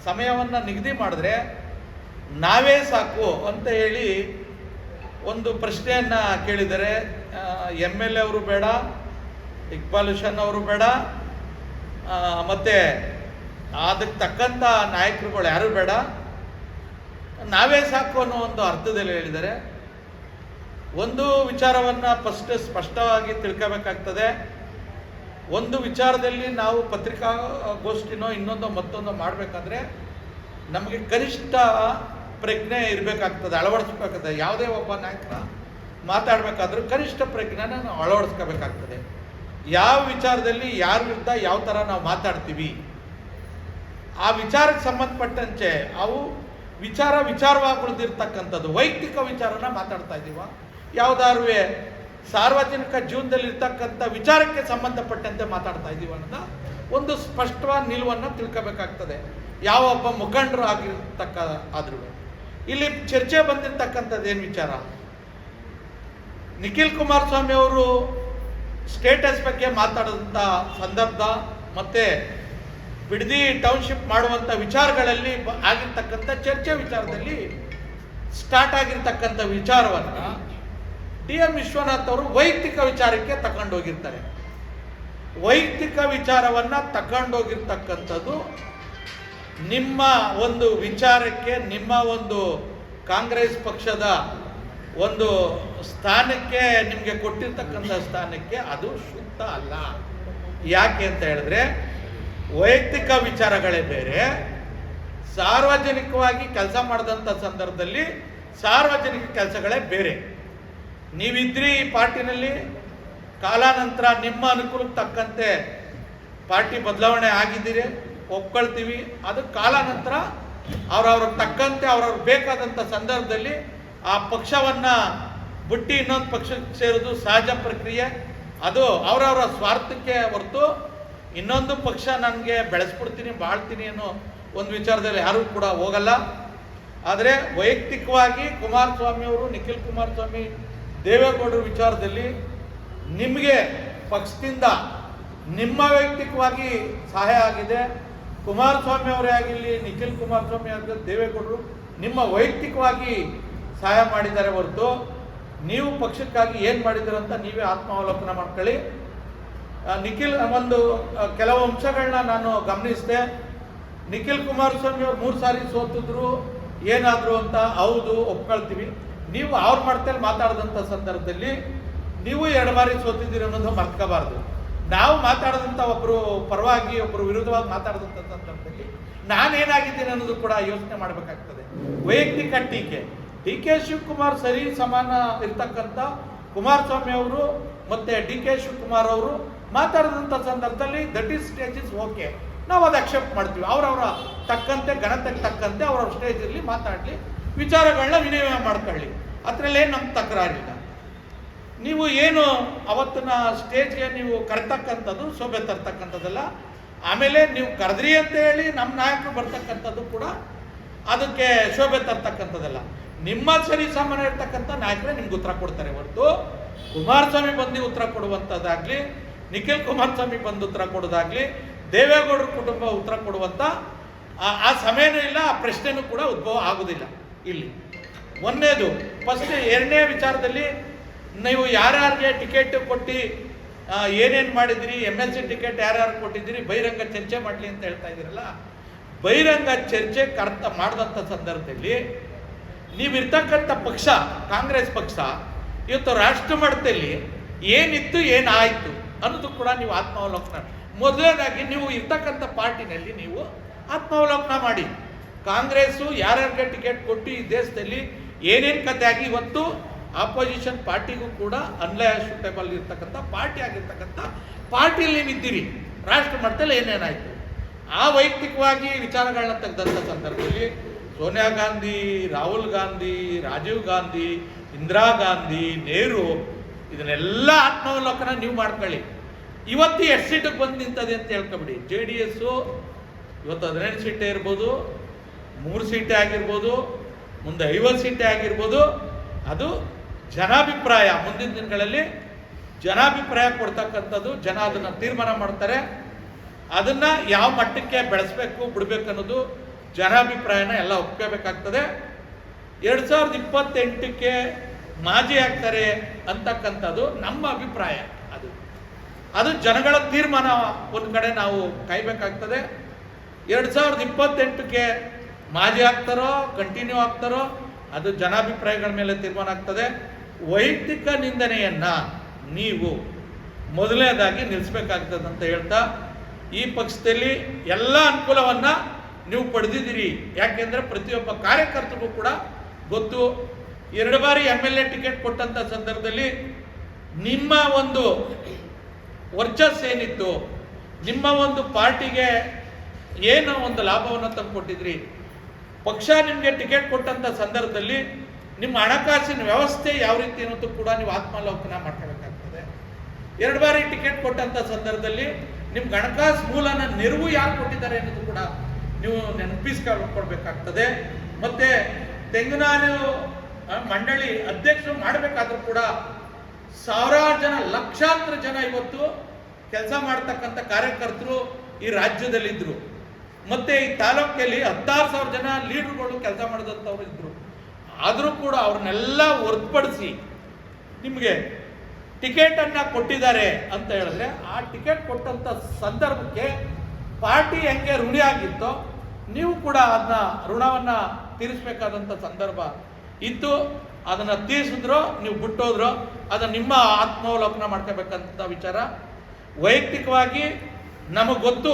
ಸಮಯವನ್ನು ನಿಗದಿ ಮಾಡಿದ್ರೆ ನಾವೇ ಸಾಕು ಅಂತ ಹೇಳಿ ಒಂದು ಪ್ರಶ್ನೆಯನ್ನು ಕೇಳಿದರೆ, MLA ಅವರು ಬೇಡ, ಇಕ್ಬಾಲ್ ಹುಸೇನ್ ಅವರು ಬೇಡ, ಮತ್ತು ಅದಕ್ಕೆ ತಕ್ಕಂಥ ನಾಯಕರುಗಳು ಯಾರೂ ಬೇಡ, ನಾವೇ ಸಾಕು ಅನ್ನೋ ಒಂದು ಅರ್ಥದಲ್ಲಿ ಹೇಳಿದ್ದಾರೆ. ಒಂದು ವಿಚಾರವನ್ನು ಸ್ಪಷ್ಟವಾಗಿ ತಿಳ್ಕೋಬೇಕಾಗ್ತದೆ. ಒಂದು ವಿಚಾರದಲ್ಲಿ ನಾವು ಪತ್ರಿಕಾಗೋಷ್ಠಿನೋ ಇನ್ನೊಂದೋ ಮತ್ತೊಂದೋ ಮಾಡಬೇಕಾದ್ರೆ ನಮಗೆ ಕನಿಷ್ಠ ಪ್ರಜ್ಞೆ ಇರಬೇಕಾಗ್ತದೆ, ಅಳವಡಿಸ್ಬೇಕಾಗ್ತದೆ. ಯಾವುದೇ ಒಬ್ಬ ನಾಯಕರ ಮಾತಾಡಬೇಕಾದ್ರೂ ಕನಿಷ್ಠ ಪ್ರಜ್ಞೆನ ನಾವು ಅಳವಡಿಸ್ಕೋಬೇಕಾಗ್ತದೆ. ಯಾವ ವಿಚಾರದಲ್ಲಿ ಯಾರ ವಿರುದ್ಧ ಯಾವ ಥರ ನಾವು ಮಾತಾಡ್ತೀವಿ, ಆ ವಿಚಾರಕ್ಕೆ ಸಂಬಂಧಪಟ್ಟಂತೆ ಅವು ವಿಚಾರವಾಗಿ ಉಳಿದಿರ್ತಕ್ಕಂಥದ್ದು ವೈಯಕ್ತಿಕ ವಿಚಾರನ ಮಾತಾಡ್ತಾ ಇದ್ದೀವ, ಯಾವುದಾದ್ರೂ ಸಾರ್ವಜನಿಕ ಜೀವನದಲ್ಲಿ ಇರ್ತಕ್ಕಂಥ ವಿಚಾರಕ್ಕೆ ಸಂಬಂಧಪಟ್ಟಂತೆ ಮಾತಾಡ್ತಾ ಇದ್ದೀವಿ ಅನ್ನೋದ ಒಂದು ಸ್ಪಷ್ಟವಾದ ನಿಲುವನ್ನು ತಿಳ್ಕೋಬೇಕಾಗ್ತದೆ. ಯಾವ ಒಬ್ಬ ಮುಖಂಡರು ಆಗಿರ್ತಕ್ಕ ಆದ್ರೂ ಇಲ್ಲಿ ಚರ್ಚೆ ಬಂದಿರತಕ್ಕಂಥದ್ದು ಏನು ವಿಚಾರ, ನಿಖಿಲ್ ಕುಮಾರಸ್ವಾಮಿ ಅವರು ಸ್ಟೇಟಸ್ ಬಗ್ಗೆ ಮಾತಾಡಿದಂಥ ಸಂದರ್ಭ ಮತ್ತು ಬಿಡದಿ ಟೌನ್ಶಿಪ್ ಮಾಡುವಂಥ ವಿಚಾರಗಳಲ್ಲಿ ಆಗಿರ್ತಕ್ಕಂಥ ಚರ್ಚೆ ವಿಚಾರದಲ್ಲಿ ಸ್ಟಾರ್ಟ್ ಆಗಿರ್ತಕ್ಕಂಥ ವಿಚಾರವನ್ನು DM ವಿಶ್ವನಾಥ್ ಅವರು ವೈಯಕ್ತಿಕ ವಿಚಾರಕ್ಕೆ ತಗೊಂಡೋಗಿರ್ತಾರೆ. ವೈಯಕ್ತಿಕ ವಿಚಾರವನ್ನು ತಗೊಂಡೋಗಿರ್ತಕ್ಕಂಥದ್ದು ನಿಮ್ಮ ಒಂದು ವಿಚಾರಕ್ಕೆ, ನಿಮ್ಮ ಒಂದು ಕಾಂಗ್ರೆಸ್ ಪಕ್ಷದ ಒಂದು ಸ್ಥಾನಕ್ಕೆ, ನಿಮಗೆ ಕೊಟ್ಟಿರ್ತಕ್ಕಂಥ ಸ್ಥಾನಕ್ಕೆ ಅದು ಸೂಕ್ತ ಅಲ್ಲ. ಯಾಕೆ ಅಂತ ಹೇಳಿದ್ರೆ ವೈಯಕ್ತಿಕ ವಿಚಾರಗಳೇ ಬೇರೆ, ಸಾರ್ವಜನಿಕವಾಗಿ ಕೆಲಸ ಮಾಡಿದಂಥ ಸಂದರ್ಭದಲ್ಲಿ ಸಾರ್ವಜನಿಕ ಕೆಲಸಗಳೇ ಬೇರೆ. ನೀವಿದ್ರಿ ಈ ಪಾರ್ಟಿನಲ್ಲಿ, ಕಾಲಾನಂತರ ನಿಮ್ಮ ಅನುಕೂಲಕ್ಕೆ ತಕ್ಕಂತೆ ಪಾರ್ಟಿ ಬದಲಾವಣೆ ಆಗಿದ್ದೀರಿ, ಒಪ್ಕೊಳ್ತೀವಿ. ಅದು ಕಾಲಾನಂತರ ಅವ್ರವ್ರಿಗೆ ತಕ್ಕಂತೆ ಅವ್ರವ್ರಿಗೆ ಬೇಕಾದಂಥ ಸಂದರ್ಭದಲ್ಲಿ ಆ ಪಕ್ಷವನ್ನು ಬಿಟ್ಟು ಇನ್ನೊಂದು ಪಕ್ಷಕ್ಕೆ ಸೇರೋದು ಸಹಜ ಪ್ರಕ್ರಿಯೆ. ಅದು ಅವರವರ ಸ್ವಾರ್ಥಕ್ಕೆ ಹೊರತು ಇನ್ನೊಂದು ಪಕ್ಷ ನನಗೆ ಬೆಳೆಸ್ಬಿಡ್ತೀನಿ ಬಾಳ್ತೀನಿ ಅನ್ನೋ ಒಂದು ವಿಚಾರದಲ್ಲಿ ಯಾರೂ ಕೂಡ ಹೋಗಲ್ಲ. ಆದರೆ ವೈಯಕ್ತಿಕವಾಗಿ ಕುಮಾರಸ್ವಾಮಿ ಅವರು, ನಿಖಿಲ್ ಕುಮಾರಸ್ವಾಮಿ, ದೇವೇಗೌಡರ ವಿಚಾರದಲ್ಲಿ ನಿಮಗೆ ಪಕ್ಷದಿಂದ ನಿಮ್ಮ ವೈಯಕ್ತಿಕವಾಗಿ ಸಹಾಯ ಆಗಿದೆ. ಕುಮಾರಸ್ವಾಮಿ ಅವರೇ ಆಗಿರಲಿ, ನಿಖಿಲ್ ಕುಮಾರಸ್ವಾಮಿ ಆಗಿರಲಿ, ದೇವೇಗೌಡರು ನಿಮ್ಮ ವೈಯಕ್ತಿಕವಾಗಿ ಸಹಾಯ ಮಾಡಿದ್ದಾರೆ ಹೊರತು ನೀವು ಪಕ್ಷಕ್ಕಾಗಿ ಏನು ಮಾಡಿದ್ದೀರಂತ ನೀವೇ ಆತ್ಮಾವಲೋಕನ ಮಾಡ್ಕೊಳ್ಳಿ. ನಿಖಿಲ್ ಒಂದು ಕೆಲವು ಅಂಶಗಳನ್ನ ನಾನು ಗಮನಿಸಿದೆ. ನಿಖಿಲ್ ಕುಮಾರಸ್ವಾಮಿ ಅವರು 3 ಸಾರಿ ಸೋತಿದ್ರು ಏನಾದರೂ ಅಂತ ಹೌದು ಒಪ್ಕೊಳ್ತೀವಿ. ನೀವು ಅವ್ರ ಮಟ್ಟದಲ್ಲಿ ಮಾತಾಡಿದಂಥ ಸಂದರ್ಭದಲ್ಲಿ ನೀವು 2 ಬಾರಿ ಸೋತಿದ್ದೀರಿ ಅನ್ನೋದು ಮರ್ತ್ಕೋಬಾರ್ದು. ನಾವು ಮಾತಾಡಿದಂಥ ಒಬ್ಬರು ಪರವಾಗಿ ಒಬ್ಬರು ವಿರುದ್ಧವಾಗಿ ಮಾತಾಡಿದಂಥ ಸಂದರ್ಭದಲ್ಲಿ ನಾನೇನಾಗಿದ್ದೀನಿ ಅನ್ನೋದು ಕೂಡ ಯೋಚನೆ ಮಾಡಬೇಕಾಗ್ತದೆ. ವೈಯಕ್ತಿಕ ಟೀಕೆ, ಡಿ ಕೆ ಶಿವಕುಮಾರ್ ಸರಿ ಸಮಾನ ಇರ್ತಕ್ಕಂಥ ಕುಮಾರಸ್ವಾಮಿ ಅವರು ಮತ್ತು ಡಿ ಕೆ ಶಿವಕುಮಾರ್ ಅವರು ಮಾತಾಡಿದಂಥ ಸಂದರ್ಭದಲ್ಲಿ that is stage is okay, ನಾವು ಅದು ಅಕ್ಸೆಪ್ಟ್ ಮಾಡ್ತೀವಿ. ಅವರವರ ತಕ್ಕಂತೆ ಘನತೆಗೆ ತಕ್ಕಂತೆ ಅವರವ್ರ ಸ್ಟೇಜಲ್ಲಿ ಮಾತಾಡಲಿ, ವಿಚಾರಗಳನ್ನ ವಿನಿಮಯ ಮಾಡ್ಕೊಳ್ಳಿ, ಅದರಲ್ಲೇನು ನಮ್ಮ ತಕರಾರಿಲ್ಲ. ನೀವು ಏನು ಅವತ್ತಿನ ಸ್ಟೇಜ್ಗೆ ನೀವು ಕರ್ತಕ್ಕಂಥದ್ದು ಶೋಭೆ ತರ್ತಕ್ಕಂಥದ್ದಲ್ಲ. ಆಮೇಲೆ ನೀವು ಕರೆದ್ರಿ ಅಂತ ಹೇಳಿ ನಮ್ಮ ನಾಯಕರು ಬರ್ತಕ್ಕಂಥದ್ದು ಕೂಡ ಅದಕ್ಕೆ ಶೋಭೆ ತರ್ತಕ್ಕಂಥದ್ದಲ್ಲ. ನಿಮ್ಮ ಸರಿ ಸಾಮಾನ್ಯ ಇರ್ತಕ್ಕಂಥ ನಾಯಕರೇ ನಿಮ್ಗೆ ಉತ್ತರ ಕೊಡ್ತಾರೆ ಹೊರತು ಕುಮಾರಸ್ವಾಮಿ ಬಂದು ಉತ್ತರ ಕೊಡುವಂಥದ್ದಾಗಲಿ, ನಿಖಿಲ್ ಕುಮಾರಸ್ವಾಮಿ ಬಂದು ಉತ್ತರ ಕೊಡೋದಾಗಲಿ, ದೇವೇಗೌಡರ ಕುಟುಂಬ ಉತ್ತರ ಕೊಡುವಂಥ ಆ ಸಮಯನೂ ಇಲ್ಲ, ಆ ಪ್ರಶ್ನೆನೂ ಕೂಡ ಉದ್ಭವ ಆಗೋದಿಲ್ಲ ಇಲ್ಲಿ. ಒಂದನೇದು ಫಸ್ಟ್. ಎರಡನೇ ವಿಚಾರದಲ್ಲಿ ನೀವು ಯಾರ್ಯಾರಿಗೆ ಟಿಕೆಟ್ ಕೊಟ್ಟು ಏನೇನು ಮಾಡಿದಿರಿ, MLC ಟಿಕೆಟ್ ಯಾರ್ಯಾರು ಕೊಟ್ಟಿದ್ದೀರಿ, ಬಹಿರಂಗ ಚರ್ಚೆ ಮಾಡಲಿ ಅಂತ ಹೇಳ್ತಾ ಇದ್ದೀರಲ್ಲ, ಬಹಿರಂಗ ಚರ್ಚೆ ಮಾಡಿದಂಥ ಸಂದರ್ಭದಲ್ಲಿ ನೀವಿರ್ತಕ್ಕಂಥ ಪಕ್ಷ ಕಾಂಗ್ರೆಸ್ ಪಕ್ಷ ಇವತ್ತು ರಾಷ್ಟ್ರ ಮಟ್ಟದಲ್ಲಿ ಏನಿತ್ತು ಏನಾಯಿತು ಅನ್ನೋದು ಕೂಡ ನೀವು ಆತ್ಮಾವಲೋಕನ. ಮೊದಲನೇದಾಗಿ ನೀವು ಇರ್ತಕ್ಕಂಥ ಪಾರ್ಟಿನಲ್ಲಿ ನೀವು ಆತ್ಮಾವಲೋಕನ ಮಾಡಿ. ಕಾಂಗ್ರೆಸ್ಸು ಯಾರ್ಯಾರಿಗೆ ಟಿಕೆಟ್ ಕೊಟ್ಟು ಈ ದೇಶದಲ್ಲಿ ಏನೇನು ಕತೆ ಆಗಿ ಇವತ್ತು ಆಪೋಸಿಷನ್ ಪಾರ್ಟಿಗೂ ಕೂಡ ಅನ್ಲಯಸೂಟೇಬಲ್ ಇರ್ತಕ್ಕಂಥ ಪಾರ್ಟಿ ಆಗಿರ್ತಕ್ಕಂಥ ಪಾರ್ಟಿಯಲ್ಲಿ ನೀವಿದ್ದೀರಿ. ರಾಷ್ಟ್ರ ಮಟ್ಟದಲ್ಲಿ ಏನೇನಾಯಿತು ಆ ವೈಯಕ್ತಿಕವಾಗಿ ವಿಚಾರಗಳನ್ನ ತೆಗೆದಂಥ ಸಂದರ್ಭದಲ್ಲಿ ಸೋನಿಯಾ ಗಾಂಧಿ, ರಾಹುಲ್ ಗಾಂಧಿ, ರಾಜೀವ್ ಗಾಂಧಿ, ಇಂದಿರಾ ಗಾಂಧಿ, ನೆಹರು, ಇದನ್ನೆಲ್ಲ ಆತ್ಮಾವಲೋಕನ ನೀವು ಮಾಡ್ಕೊಳ್ಳಿ. ಇವತ್ತು ಎಷ್ಟು ಸೀಟಿಗೆ ಬಂದು ನಿಂತದೆ ಅಂತ ಹೇಳ್ಕೊಬಿಡಿ. JDS ಇವತ್ತು 18 ಸೀಟೇ ಇರ್ಬೋದು, 3 ಸೀಟೇ ಆಗಿರ್ಬೋದು, ಮುಂದೆ 50 ಸೀಟೇ ಆಗಿರ್ಬೋದು. ಅದು ಜನಾಭಿಪ್ರಾಯ. ಮುಂದಿನ ದಿನಗಳಲ್ಲಿ ಜನಾಭಿಪ್ರಾಯ ಕೊಡ್ತಕ್ಕಂಥದ್ದು, ಜನ ಅದನ್ನು ತೀರ್ಮಾನ ಮಾಡ್ತಾರೆ. ಅದನ್ನು ಯಾವ ಮಟ್ಟಕ್ಕೆ ಬೆಳೆಸ್ಬೇಕು ಬಿಡಬೇಕು ಅನ್ನೋದು ಜನಾಭಿಪ್ರಾಯನ ಎಲ್ಲ ಒಪ್ಕೋಬೇಕಾಗ್ತದೆ. 2028ಕ್ಕೆ ಮಾಜಿ ಆಗ್ತಾರೆ ಅಂತಕ್ಕಂಥದ್ದು ನಮ್ಮ ಅಭಿಪ್ರಾಯ. ಅದು ಜನಗಳ ತೀರ್ಮಾನ. ಒಂದು ಕಡೆ ನಾವು ಕಾಯ್ಬೇಕಾಗ್ತದೆ. 2028ಕ್ಕೆ ಮಾಜಿ ಆಗ್ತಾರೋ ಕಂಟಿನ್ಯೂ ಆಗ್ತಾರೋ ಅದು ಜನಾಭಿಪ್ರಾಯಗಳ ಮೇಲೆ ತೀರ್ಮಾನ ಆಗ್ತದೆ. ವೈಯಕ್ತಿಕ ನಿಂದನೆಯನ್ನು ನೀವು ಮೊದಲನೇದಾಗಿ ನಿಲ್ಲಿಸಬೇಕಾಗ್ತದೆ ಅಂತ ಹೇಳ್ತಾ, ಈ ಪಕ್ಷದಲ್ಲಿ ಎಲ್ಲ ಅನುಕೂಲವನ್ನು ನೀವು ಪಡೆದಿದ್ದೀರಿ. ಯಾಕೆಂದರೆ ಪ್ರತಿಯೊಬ್ಬ ಕಾರ್ಯಕರ್ತರಿಗೂ ಕೂಡ ಗೊತ್ತು. 2 ಬಾರಿ MLA ಟಿಕೆಟ್ ಕೊಟ್ಟಂಥ ಸಂದರ್ಭದಲ್ಲಿ ನಿಮ್ಮ ಒಂದು ವರ್ಚಸ್ ಏನಿತ್ತು, ನಿಮ್ಮ ಒಂದು ಪಾರ್ಟಿಗೆ ಏನು ಒಂದು ಲಾಭವನ್ನು ತಂದು ಕೊಟ್ಟಿದ್ರಿ, ಪಕ್ಷ ನಿಮಗೆ ಟಿಕೆಟ್ ಕೊಟ್ಟಂಥ ಸಂದರ್ಭದಲ್ಲಿ ನಿಮ್ಮ ಹಣಕಾಸಿನ ವ್ಯವಸ್ಥೆ ಯಾವ ರೀತಿ ಅನ್ನೋದು ಕೂಡ ನೀವು ಆತ್ಮಾವಲೋಕನ ಮಾಡ್ಕೋಬೇಕಾಗ್ತದೆ. 2 ಬಾರಿ ಟಿಕೆಟ್ ಕೊಟ್ಟಂಥ ಸಂದರ್ಭದಲ್ಲಿ ನಿಮ್ಗೆ ಹಣಕಾಸು ಮೂಲನ ನೆರವು ಯಾರು ಕೊಟ್ಟಿದ್ದಾರೆ ಅನ್ನೋದು ಕೂಡ ನೀವು ನೆನಪಿಸ್ಕೊಳ್ಬೇಕಾಗ್ತದೆ. ಮತ್ತು ತೆಂಗಿನಾರು ಮಂಡಳಿ ಅಧ್ಯಕ್ಷರು ಮಾಡಬೇಕಾದ್ರೂ ಕೂಡ ಸಾವಿರಾರು ಜನ, ಲಕ್ಷಾಂತರ ಜನ ಇವತ್ತು ಕೆಲಸ ಮಾಡ್ತಕ್ಕಂಥ ಕಾರ್ಯಕರ್ತರು ಈ ರಾಜ್ಯದಲ್ಲಿದ್ದರು. ಮತ್ತು ಈ ತಾಲೂಕಲ್ಲಿ 16,000 ಜನ ಲೀಡರ್ಗಳು ಕೆಲಸ ಮಾಡಿದಂಥವ್ರು ಇದ್ದರು. ಆದರೂ ಕೂಡ ಅವ್ರನ್ನೆಲ್ಲ ಹೊರತುಪಡಿಸಿ ನಿಮಗೆ ಟಿಕೆಟನ್ನು ಕೊಟ್ಟಿದ್ದಾರೆ ಅಂತ ಹೇಳಿದ್ರೆ, ಆ ಟಿಕೆಟ್ ಕೊಟ್ಟಂಥ ಸಂದರ್ಭಕ್ಕೆ ಪಾರ್ಟಿ ಹೆಂಗೆ ಋಣಿ ಆಗಿತ್ತೋ ನೀವು ಕೂಡ ಅದನ್ನ ಋಣವನ್ನು ತೀರಿಸಬೇಕಾದಂಥ ಸಂದರ್ಭ ಇತ್ತು. ಅದನ್ನು ತೀರಿಸಿದ್ರೋ ನೀವು ಬಿಟ್ಟೋದ್ರೋ ಅದು ನಿಮ್ಮ ಆತ್ಮಾವಲೋಕನ ಮಾಡ್ಕೋಬೇಕಂತ ವಿಚಾರ. ವೈಯಕ್ತಿಕವಾಗಿ ನಮಗೆ ಗೊತ್ತು,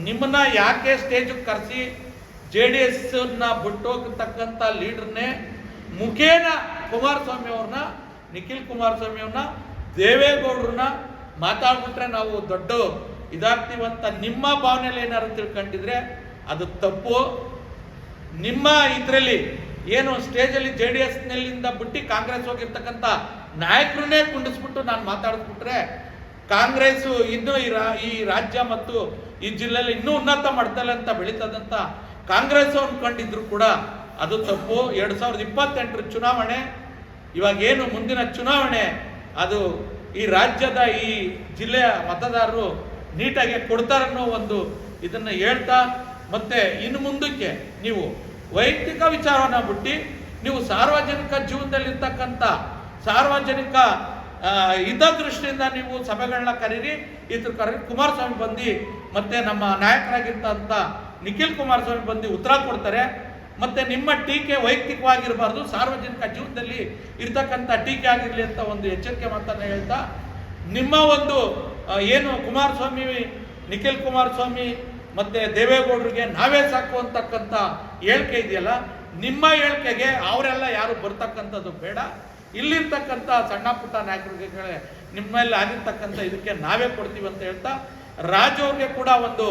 ನಿಮ್ಮನ್ನ ಯಾಕೆ ಸ್ಟೇಜಿಗೆ ಕರೆಸಿ JDSನ ಬಿಟ್ಟೋಗ್ತಕ್ಕಂಥ ಲೀಡರ್ನೇ ಮುಖೇನ ಕುಮಾರಸ್ವಾಮಿ ಅವ್ರನ್ನ, ನಿಖಿಲ್ ಕುಮಾರಸ್ವಾಮಿ ಅವ್ರನ್ನ, ದೇವೇಗೌಡರನ್ನ ಮಾತಾಡ್ಬಿಟ್ರೆ ನಾವು ದೊಡ್ಡ ಇದಾಗ್ತೀವಂತ ನಿಮ್ಮ ಭಾವನೆಯಲ್ಲಿ ಏನಾದ್ರು ತಿಳ್ಕೊಂಡಿದ್ರೆ ಅದು ತಪ್ಪು. ನಿಮ್ಮ ಇದರಲ್ಲಿ ಏನು ಸ್ಟೇಜಲ್ಲಿ JDSನಲ್ಲಿಂದ ಬಿಟ್ಟು ಕಾಂಗ್ರೆಸ್ ಹೋಗಿರ್ತಕ್ಕಂಥ ನಾಯಕರನ್ನೇ ಕುಂಡಿಸ್ಬಿಟ್ಟು ನಾನು ಮಾತಾಡಿಸ್ಬಿಟ್ರೆ ಕಾಂಗ್ರೆಸ್ಸು ಇನ್ನೂ ಈ ರಾಜ್ಯ ಮತ್ತು ಈ ಜಿಲ್ಲೆಯಲ್ಲಿ ಇನ್ನೂ ಉನ್ನತ ಮಟ್ಟದಲ್ಲಿ ಅಂತ ಬೆಳೀತದಂತ ಕಾಂಗ್ರೆಸ್ ಅಂದ್ಕೊಂಡಿದ್ರು ಕೂಡ ಅದು ತಪ್ಪು. 2028 ಚುನಾವಣೆ, ಇವಾಗೇನು ಮುಂದಿನ ಚುನಾವಣೆ, ಅದು ಈ ರಾಜ್ಯದ ಈ ಜಿಲ್ಲೆಯ ಮತದಾರರು ನೀಟಾಗಿ ಕೊಡ್ತಾರನ್ನೋ ಒಂದು ಇದನ್ನು ಹೇಳ್ತಾ, ಮತ್ತೆ ಇನ್ನು ಮುಂದಕ್ಕೆ ನೀವು ವೈಯಕ್ತಿಕ ವಿಚಾರವನ್ನು ಬಿಟ್ಟು ನೀವು ಸಾರ್ವಜನಿಕ ಜೀವನದಲ್ಲಿರ್ತಕ್ಕಂಥ ಸಾರ್ವಜನಿಕ ಹಿತದೃಷ್ಟಿಯಿಂದ ನೀವು ಸಭೆಗಳನ್ನ ಕರೀರಿ. ಇದ್ರ ಕರೀರಿ. ಕುಮಾರಸ್ವಾಮಿ ಬಂದು ಮತ್ತೆ ನಮ್ಮ ನಾಯಕರಾಗಿರ್ತಂಥ ನಿಖಿಲ್ ಕುಮಾರಸ್ವಾಮಿ ಬಂದು ಉತ್ತರ ಕೊಡ್ತಾರೆ. ಮತ್ತು ನಿಮ್ಮ ಟೀಕೆ ವೈಯಕ್ತಿಕವಾಗಿರಬಾರ್ದು, ಸಾರ್ವಜನಿಕ ಜೀವನದಲ್ಲಿ ಇರ್ತಕ್ಕಂಥ ಟೀಕೆ ಆಗಿರಲಿ ಅಂತ ಒಂದು ಎಚ್ಚರಿಕೆ ಮಾತನ್ನು ಹೇಳ್ತಾ, ನಿಮ್ಮ ಒಂದು ಏನು ಕುಮಾರಸ್ವಾಮಿ, ನಿಖಿಲ್ ಕುಮಾರಸ್ವಾಮಿ ಮತ್ತು ದೇವೇಗೌಡರಿಗೆ ನಾವೇ ಸಾಕು ಅಂತಕ್ಕಂಥ ಹೇಳಿಕೆ ಇದೆಯಲ್ಲ, ನಿಮ್ಮ ಹೇಳಿಕೆಗೆ ಅವರೆಲ್ಲ ಯಾರು ಬರ್ತಕ್ಕಂಥದ್ದು ಬೇಡ. ಇಲ್ಲಿರ್ತಕ್ಕಂಥ ಸಣ್ಣ ಪುಟ್ಟ ನಾಯಕರಿಗೆ ನಿಮ್ಮಲ್ಲಿ ಆಗಿರ್ತಕ್ಕಂಥ ಇದಕ್ಕೆ ನಾವೇ ಕೊಡ್ತೀವಿ ಅಂತ ಹೇಳ್ತಾ, ರಾಜು ಅವ್ರಿಗೆ ಕೂಡ ಒಂದು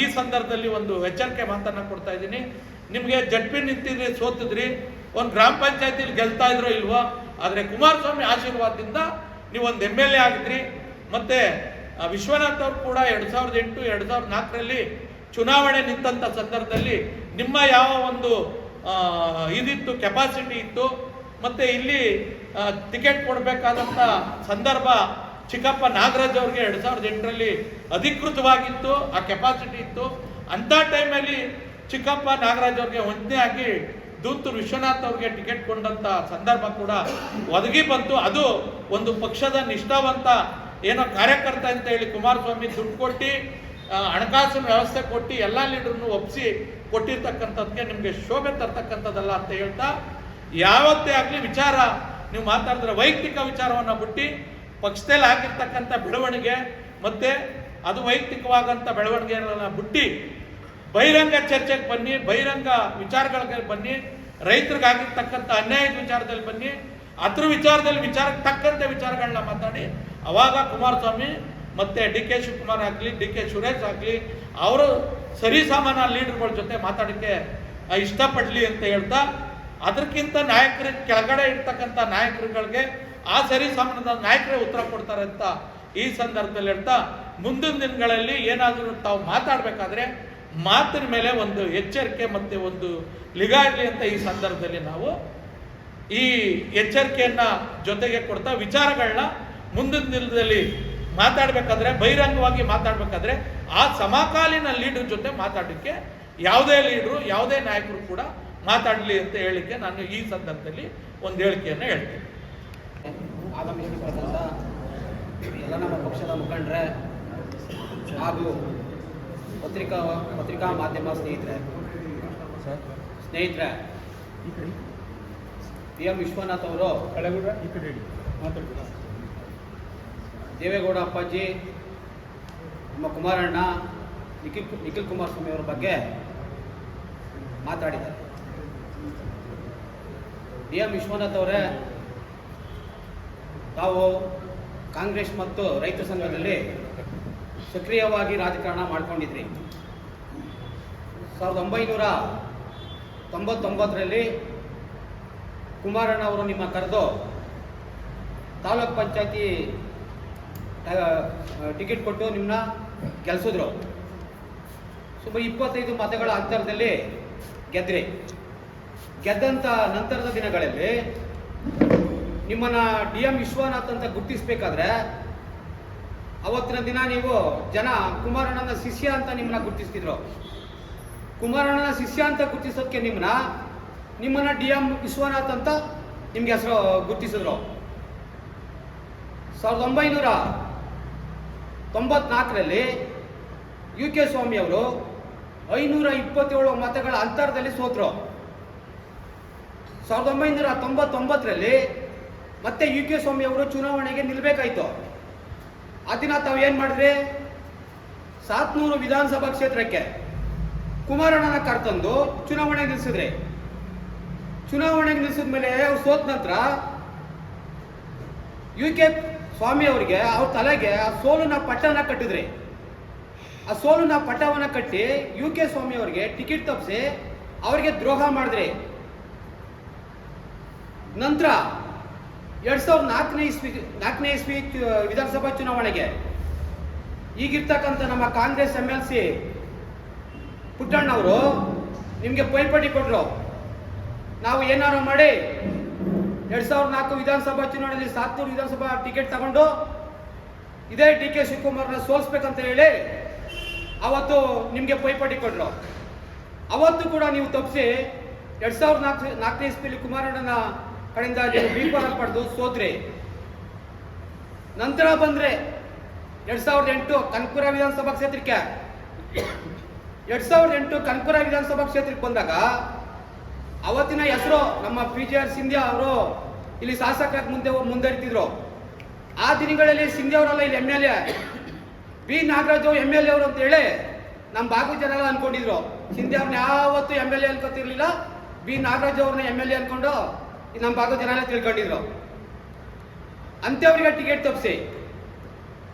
ಈ ಸಂದರ್ಭದಲ್ಲಿ ಒಂದು ಎಚ್ಚರಿಕೆ ಮಾತನ್ನು ಕೊಡ್ತಾ ಇದ್ದೀನಿ. ನಿಮಗೆ ಜಡ್ಪಿ ನಿಂತಿದ್ರಿ, ಸೋತಿದ್ರಿ, ಒಂದು ಗ್ರಾಮ ಪಂಚಾಯತಿಲಿ ಗೆಲ್ತಾ ಇದ್ರೋ ಇಲ್ವೋ, ಆದರೆ ಕುಮಾರಸ್ವಾಮಿ ಆಶೀರ್ವಾದದಿಂದ ನೀವು ಒಂದು MLA ಆಗಿದ್ರಿ. ಮತ್ತು ವಿಶ್ವನಾಥ್ ಅವರು ಕೂಡ 2008, 2004ರಲ್ಲಿ ಚುನಾವಣೆ ನಿಂತಂಥ ಸಂದರ್ಭದಲ್ಲಿ ನಿಮ್ಮ ಯಾವ ಒಂದು ಇದಿತ್ತು, ಕೆಪಾಸಿಟಿ ಇತ್ತು, ಮತ್ತು ಇಲ್ಲಿ ಟಿಕೆಟ್ ಕೊಡಬೇಕಾದಂಥ ಸಂದರ್ಭ ಚಿಕ್ಕಪ್ಪ ನಾಗರಾಜ್ ಅವ್ರಿಗೆ 2008ರಲ್ಲಿ ಅಧಿಕೃತವಾಗಿತ್ತು, ಆ ಕೆಪಾಸಿಟಿ ಇತ್ತು. ಅಂಥ ಟೈಮಲ್ಲಿ ಚಿಕ್ಕಪ್ಪ ನಾಗರಾಜ್ ಅವ್ರಿಗೆ ವಂಚನೆ ಆಗಿ ದೂತರು ವಿಶ್ವನಾಥ್ ಅವ್ರಿಗೆ ಟಿಕೆಟ್ ಕೊಂಡಂಥ ಸಂದರ್ಭ ಕೂಡ ಒದಗಿ ಬಂತು. ಅದು ಒಂದು ಪಕ್ಷದ ನಿಷ್ಠಾವಂತ ಏನೋ ಕಾರ್ಯಕರ್ತ ಅಂತ ಹೇಳಿ ಕುಮಾರಸ್ವಾಮಿ ದುಡ್ಡು ಕೊಟ್ಟು ಹಣಕಾಸಿನ ವ್ಯವಸ್ಥೆ ಕೊಟ್ಟು ಎಲ್ಲ ಲೀಡರ್ನು ಒಪ್ಪಿಸಿ ಕೊಟ್ಟಿರ್ತಕ್ಕಂಥದ್ದಕ್ಕೆ ನಿಮಗೆ ಶೋಭೆ ತರ್ತಕ್ಕಂಥದ್ದಲ್ಲ ಅಂತ ಹೇಳ್ತಾ, ಯಾವತ್ತೇ ಆಗಲಿ ವಿಚಾರ ನೀವು ಮಾತಾಡಿದ್ರೆ ವೈಯಕ್ತಿಕ ವಿಚಾರವನ್ನು ಬಿಟ್ಟು ಪಕ್ಷದಲ್ಲಿ ಆಗಿರ್ತಕ್ಕಂಥ ಬೆಳವಣಿಗೆ ಮತ್ತು ಅದು ವೈಯಕ್ತಿಕವಾದಂಥ ಬೆಳವಣಿಗೆಗಳನ್ನ ಬಿಟ್ಟು ಬಹಿರಂಗ ಚರ್ಚೆಗೆ ಬನ್ನಿ, ಬಹಿರಂಗ ವಿಚಾರಗಳಿಗೆ ಬನ್ನಿ, ರೈತರಿಗಾಗಿರ್ತಕ್ಕಂಥ ಅನ್ಯಾಯದ ವಿಚಾರದಲ್ಲಿ ಬನ್ನಿ, ಅದ್ರ ವಿಚಾರದಲ್ಲಿ ವಿಚಾರಕ್ಕೆ ತಕ್ಕಂತೆ ವಿಚಾರಗಳನ್ನ ಮಾತಾಡಿ. ಅವಾಗ ಕುಮಾರಸ್ವಾಮಿ ಮತ್ತು DK ಶಿವಕುಮಾರ್ ಆಗಲಿ, DK ಸುರೇಶ್ ಆಗಲಿ, ಅವರು ಸರಿಸಾಮಾನ್ಯ ಲೀಡರ್ಗಳ ಜೊತೆ ಮಾತಾಡೋಕ್ಕೆ ಇಷ್ಟಪಡಲಿ ಅಂತ ಹೇಳ್ತಾ, ಅದಕ್ಕಿಂತ ನಾಯಕರ ಕೆಳಗಡೆ ಇರ್ತಕ್ಕಂಥ ನಾಯಕರುಗಳಿಗೆ ಆ ಸರಿಸಾಮಾನ್ಯದ ನಾಯಕರೇ ಉತ್ತರ ಕೊಡ್ತಾರೆ ಅಂತ ಈ ಸಂದರ್ಭದಲ್ಲಿ ಹೇಳ್ತಾ, ಮುಂದಿನ ದಿನಗಳಲ್ಲಿ ಏನಾದರೂ ತಾವು ಮಾತಾಡಬೇಕಾದ್ರೆ ಮಾತಿನ ಮೇಲೆ ಒಂದು ಎಚ್ಚರಿಕೆ ಮತ್ತು ಒಂದು ನಿಗಾ ಇರಲಿ ಅಂತ ಈ ಸಂದರ್ಭದಲ್ಲಿ ನಾವು ಈ ಎಚ್ಚರಿಕೆಯನ್ನು ಜೊತೆಗೆ ಕೊಡ್ತಾ, ವಿಚಾರಗಳನ್ನ ಮುಂದಿನ ದಿನದಲ್ಲಿ ಮಾತಾಡಬೇಕಾದ್ರೆ, ಬಹಿರಂಗವಾಗಿ ಮಾತಾಡಬೇಕಾದ್ರೆ ಆ ಸಮಕಾಲೀನ ಲೀಡರ್ ಜೊತೆ ಮಾತಾಡಲಿಕ್ಕೆ ಯಾವುದೇ ಲೀಡ್ರು, ಯಾವುದೇ ನಾಯಕರು ಕೂಡ ಮಾತಾಡಲಿ ಅಂತ ಹೇಳಿಕೆ ನಾನು ಈ ಸಂದರ್ಭದಲ್ಲಿ ಒಂದು ಹೇಳಿಕೆಯನ್ನು ಹೇಳ್ತೀನಿ. ಆಗಮಿಸಿರ್ತಕ್ಕಂಥ ಎಲ್ಲ ನಮ್ಮ ಪಕ್ಷದ ಮುಖಂಡರೇ ಹಾಗೂ ಪತ್ರಿಕಾ ಮಾಧ್ಯಮ ಸ್ನೇಹಿತರೆ, PM ವಿಶ್ವನಾಥ್ ಅವರು ದೇವೇಗೌಡ ಅಪ್ಪಾಜಿ, ನಮ್ಮ ಕುಮಾರಣ್ಣ, ನಿಖಿಲ್ ಕುಮಾರಸ್ವಾಮಿ ಅವರ ಬಗ್ಗೆ ಮಾತಾಡಿದ್ದಾರೆ. PM ವಿಶ್ವನಾಥ್ ಅವರೇ, ತಾವು ಕಾಂಗ್ರೆಸ್ ಮತ್ತು ರೈತ ಸಂಘದಲ್ಲಿ ಸಕ್ರಿಯವಾಗಿ ರಾಜಕಾರಣ ಮಾಡ್ಕೊಂಡಿದ್ರಿ. 1999ರಲ್ಲಿ ಕುಮಾರಣ್ಣ ಅವರು ನಿಮ್ಮ ಕರೆದು ತಾಲೂಕ್ ಪಂಚಾಯತಿ ಟಿಕೆಟ್ ಕೊಟ್ಟು ನಿಮ್ಮನ್ನ ಗೆಲ್ಲಿಸಿದ್ರು. ಸುಮಾರು 25 ಮತಗಳ ಅಂತರದಲ್ಲಿ ಗೆದ್ರಿ. ಗೆದ್ದಂಥ ನಂತರದ ದಿನಗಳಲ್ಲಿ ನಿಮ್ಮನ್ನ DM ವಿಶ್ವನಾಥ್ ಅಂತ ಗುರುತಿಸ್ಬೇಕಾದ್ರೆ ಅವತ್ತಿನ ದಿನ ನೀವು ಜನ ಕುಮಾರಣ್ಣನ ಶಿಷ್ಯ ಅಂತ ನಿಮ್ಮನ್ನ ಗುರುತಿಸ್ತಿದ್ರು. ಕುಮಾರಣ್ಣನ ಶಿಷ್ಯ ಅಂತ ಗುರುತಿಸೋದಕ್ಕೆ ನಿಮ್ಮನ್ನ DM ವಿಶ್ವನಾಥ್ ಅಂತ ನಿಮ್ಗೆ ಹೆಸರು ಗುರುತಿಸಿದ್ರು. 1994ರಲ್ಲಿ UK ಸ್ವಾಮಿ ಅವರು 527 ಮತಗಳ ಅಂತರದಲ್ಲಿ ಸೋತರು. 1999ರಲ್ಲಿ ಮತ್ತೆ UK ಸ್ವಾಮಿ ಅವರು ಚುನಾವಣೆಗೆ ನಿಲ್ಲಬೇಕಾಯ್ತು. ಆ ದಿನ ತಾವು ಏನು ಮಾಡಿದ್ರಿ? 700 ವಿಧಾನಸಭಾ ಕ್ಷೇತ್ರಕ್ಕೆ ಕುಮಾರಣ್ಣನ ಕರ್ತಂದು ಚುನಾವಣೆಗೆ ನಿಲ್ಲಿಸಿದ್ರಿ. ಚುನಾವಣೆಗೆ ನಿಲ್ಲಿಸಿದ ಮೇಲೆ ಅವ್ರು ಸೋತ ನಂತರ UK ಸ್ವಾಮಿ ಅವರಿಗೆ ಅವ್ರ ತಲೆಗೆ ಆ ಸೋಲಿನ ಪಟ್ಟನ ಕಟ್ಟಿದ್ರಿ. ಆ ಸೋಲಿನ ಪಟ್ಟವನ್ನು ಕಟ್ಟಿ UK ಸ್ವಾಮಿ ಅವರಿಗೆ ಟಿಕೆಟ್ ತಪ್ಪಿಸಿ ಅವರಿಗೆ ದ್ರೋಹ ಮಾಡಿದ್ರಿ. ನಂತರ 2004ನೇ ಇಸ್ವಿ ವಿಧಾನಸಭಾ ಚುನಾವಣೆಗೆ ಈಗಿರ್ತಕ್ಕಂಥ ನಮ್ಮ ಕಾಂಗ್ರೆಸ್ MLC ಪುಟ್ಟಣ್ಣವರು ನಿಮಗೆ ಪೈಪೋಟಿ ಕೊಟ್ಟರು. ನಾವು ಏನಾರು ಮಾಡಿ 2004 ವಿಧಾನಸಭಾ ಚುನಾವಣೆಯಲ್ಲಿ 700 ವಿಧಾನಸಭಾ ಟಿಕೆಟ್ ತಗೊಂಡು ಇದೇ DK ಶಿವಕುಮಾರ್ನ ಸೋಲಿಸ್ಬೇಕಂತ ಹೇಳಿ ಅವತ್ತು ನಿಮಗೆ ಪೈಪೋಟಿ ಕೊಟ್ಟರು. ಅವತ್ತು ಕೂಡ ನೀವು ತಪ್ಪಿಸಿ 2004ನೇ ಇಸ್ವಿಯಲ್ಲಿ ಕುಮಾರಣ್ಣನ ಕಡೆಯಿಂದ ಬೀಳ್ಪಾರ ಪಡೆದು ಸೋತ್ರಿ. ನಂತರ ಬಂದ್ರೆ 2008 ಕನಕಪುರ ವಿಧಾನಸಭಾ ಕ್ಷೇತ್ರಕ್ಕೆ 2008 ಕನಕಪುರ ವಿಧಾನಸಭಾ ಕ್ಷೇತ್ರಕ್ಕೆ ಬಂದಾಗ ಅವತ್ತಿನ ಹೆಸರು ನಮ್ಮ PGR ಸಿಂಧ್ಯಾ ಅವರು ಇಲ್ಲಿ ಶಾಸಕರಾಗಿ ಮುಂದುವರಿತಿದ್ರು. ಆ ದಿನಗಳಲ್ಲಿ ಸಿಂಧ್ಯಾ ಅವರಲ್ಲ ಇಲ್ಲಿ MLA, ಬಿ ನಾಗರಾಜ್ MLA ಅವರು ಅಂತ ಹೇಳಿ ನಮ್ಮ ಭಾಗದ ಜನ ಎಲ್ಲ ಅನ್ಕೊಂಡಿದ್ರು. ಸಿಂಧ್ಯಾ ಅವ್ರನ್ನ ಯಾವತ್ತೂ MLA ಅನ್ಕೋತಿರ್ಲಿಲ್ಲ, ಬಿ ನಾಗರಾಜ್ ಅವ್ರನ್ನ MLA ಅನ್ಕೊಂಡು ನಮ್ಮ ಭಾಗದ ಜನ ಎಲ್ಲ ತಿಳ್ಕೊಂಡಿದ್ರು. ಅಂಥವ್ರಿಗೆ ಟಿಕೆಟ್ ತಪ್ಪಿಸಿ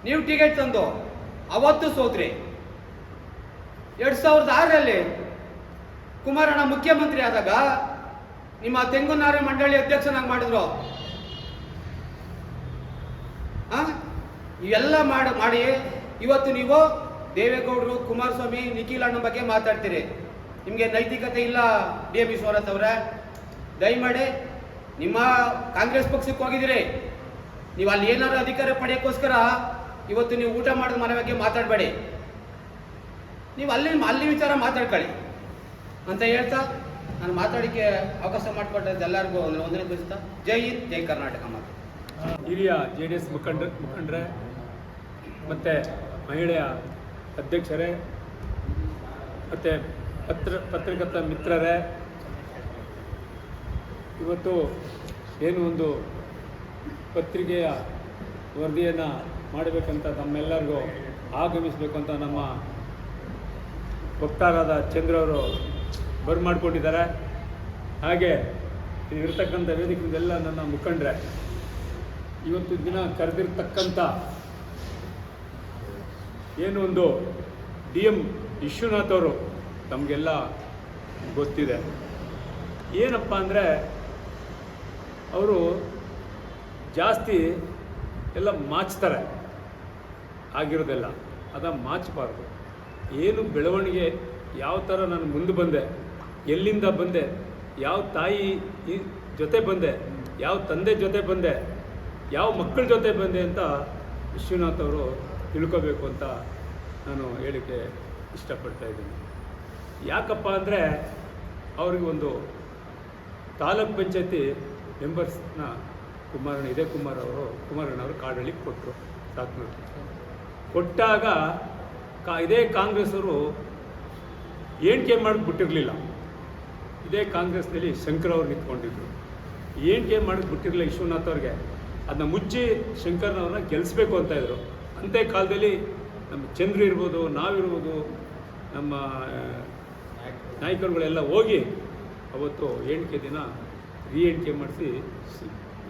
ನೀವು ಟಿಕೆಟ್ ತಂದು ಅವತ್ತು ಸೋತ್ರಿ. 2006ರಲ್ಲಿ ಕುಮಾರಣ್ಣ ಮುಖ್ಯಮಂತ್ರಿ ಆದಾಗ ನಿಮ್ಮ ತೆಂಗುನಾರೆ ಮಂಡಳಿ ಅಧ್ಯಕ್ಷನಾಗಿ ಮಾಡಿದ್ರು. ಇವೆಲ್ಲ ಮಾಡಿ ಇವತ್ತು ನೀವು ದೇವೇಗೌಡರು, ಕುಮಾರಸ್ವಾಮಿ, ನಿಖಿಲ್ ಅಣ್ಣ ಬಗ್ಗೆ ಮಾತಾಡ್ತೀರಿ. ನಿಮಗೆ ನೈತಿಕತೆ ಇಲ್ಲ DM ವಿಶ್ವನಾಥ್ ಅವರೇ. ದಯಮಾಡಿ ನಿಮ್ಮ ಕಾಂಗ್ರೆಸ್ ಪಕ್ಷಕ್ಕೆ ಹೋಗಿದ್ದೀರಿ, ನೀವು ಅಲ್ಲಿ ಏನಾದ್ರು ಅಧಿಕಾರ ಪಡೆಯೋಕ್ಕೋಸ್ಕರ ಇವತ್ತು ನೀವು ಊಟ ಮಾಡಿದ ಮನೆ ಬಗ್ಗೆ ಮಾತಾಡಬೇಡಿ. ನೀವು ಅಲ್ಲಿ ವಿಚಾರ ಮಾತಾಡ್ಕೊಳ್ಳಿ ಅಂತ ಹೇಳ್ತಾ ನಾನು ಮಾತಾಡೋಕ್ಕೆ ಅವಕಾಶ ಮಾಡಿಕೊಟ್ಟದ್ದು ಎಲ್ಲರಿಗೂ ವಂದನೆ ಬಯಸ್ತಾ ಜೈ ಹಿಂದ್, ಜೈ ಕರ್ನಾಟಕ. ಮಾತು ಹಿರಿಯ JDS ಮುಖಂಡರೇ ಮತ್ತು ಮಹಿಳೆಯ ಅಧ್ಯಕ್ಷರೇ ಮತ್ತು ಪತ್ರಕರ್ತ ಮಿತ್ರರೇ, ಇವತ್ತು ಏನು ಒಂದು ಪತ್ರಿಕೆಯ ವರದಿಯನ್ನು ಮಾಡಬೇಕಂತ ನಮ್ಮೆಲ್ಲರಿಗೂ ಆಗಮಿಸಬೇಕು ಅಂತ ನಮ್ಮ ವಕ್ತಾರಾದ ಚಂದ್ರವರು ಬರಮಾಡ್ಕೊಂಡಿದ್ದಾರೆ. ಹಾಗೆ ಇರತಕ್ಕಂಥ ವೇದಿಕೆಯಿಂದೆಲ್ಲ ನನ್ನ ಮುಖಂಡರೇ, ಇವತ್ತು ದಿನ ಕರೆದಿರ್ತಕ್ಕಂಥ ಏನು ಒಂದು DM ವಿಶ್ವನಾಥ್ ಅವರು ತಮಗೆಲ್ಲ ಗೊತ್ತಿದೆ. ಏನಪ್ಪ ಅಂದರೆ ಅವರು ಜಾಸ್ತಿ ಎಲ್ಲ ಮಾಚ್ತಾರೆ, ಆಗಿರೋದೆಲ್ಲ ಮಾಚಬಾರ್ದು. ಏನು ಬೆಳವಣಿಗೆ, ಯಾವ ಥರ ನಾನು ಮುಂದೆ ಬಂದೆ, ಎಲ್ಲಿಂದ ಬಂದೆ, ಯಾವ ತಾಯಿ ಜೊತೆ ಬಂದೆ, ಯಾವ ತಂದೆ ಜೊತೆ ಬಂದೆ, ಯಾವ ಮಕ್ಕಳ ಜೊತೆ ಬಂದೆ ಅಂತ ವಿಶ್ವನಾಥ್ ಅವರು ತಿಳ್ಕೋಬೇಕು ಅಂತ ನಾನು ಹೇಳಿಕೆ ಇಷ್ಟಪಡ್ತಾ ಇದ್ದೀನಿ. ಯಾಕಪ್ಪ ಅಂದರೆ ಅವ್ರಿಗೆ ಒಂದು ತಾಲೂಕ್ ಪಂಚಾಯತಿ ಮೆಂಬರ್ಸ್ನ ಕುಮಾರಣ್ಣವರು ಕಾಡಳ್ಳಿ ಕೊಟ್ಟರು. ಕೊಟ್ಟಾಗ ಇದೇ ಕಾಂಗ್ರೆಸ್ಸವರು ಏಣಿಕೆ ಮಾಡಕ್ಕೆ ಬಿಟ್ಟಿರಲಿಲ್ಲ. ಇದೇ ಕಾಂಗ್ರೆಸ್ನಲ್ಲಿ ಶಂಕರ್ ಅವ್ರು ನಿಂತ್ಕೊಂಡಿದ್ರು. ಏಣಿಕೆ ಮಾಡಕ್ಕೆ ಬಿಟ್ಟಿರಲಿಲ್ಲ ವಿಶ್ವನಾಥ್ ಅವ್ರಿಗೆ. ಅದನ್ನ ಮುಚ್ಚಿ ಶಂಕರ್ನವ್ರನ್ನ ಗೆಲ್ಲಿಸ್ಬೇಕು ಅಂತ ಇದ್ರು. ಅಂಥ ಕಾಲದಲ್ಲಿ ನಮ್ಮ ಚಂದ್ರ ಇರ್ಬೋದು, ನಾವಿರ್ಬೋದು, ನಮ್ಮ ನಾಯಕರುಗಳೆಲ್ಲ ಹೋಗಿ ಅವತ್ತು ಎಣಿಕೆ ದಿನ ಎಣಿಕೆ ಮಾಡಿಸಿ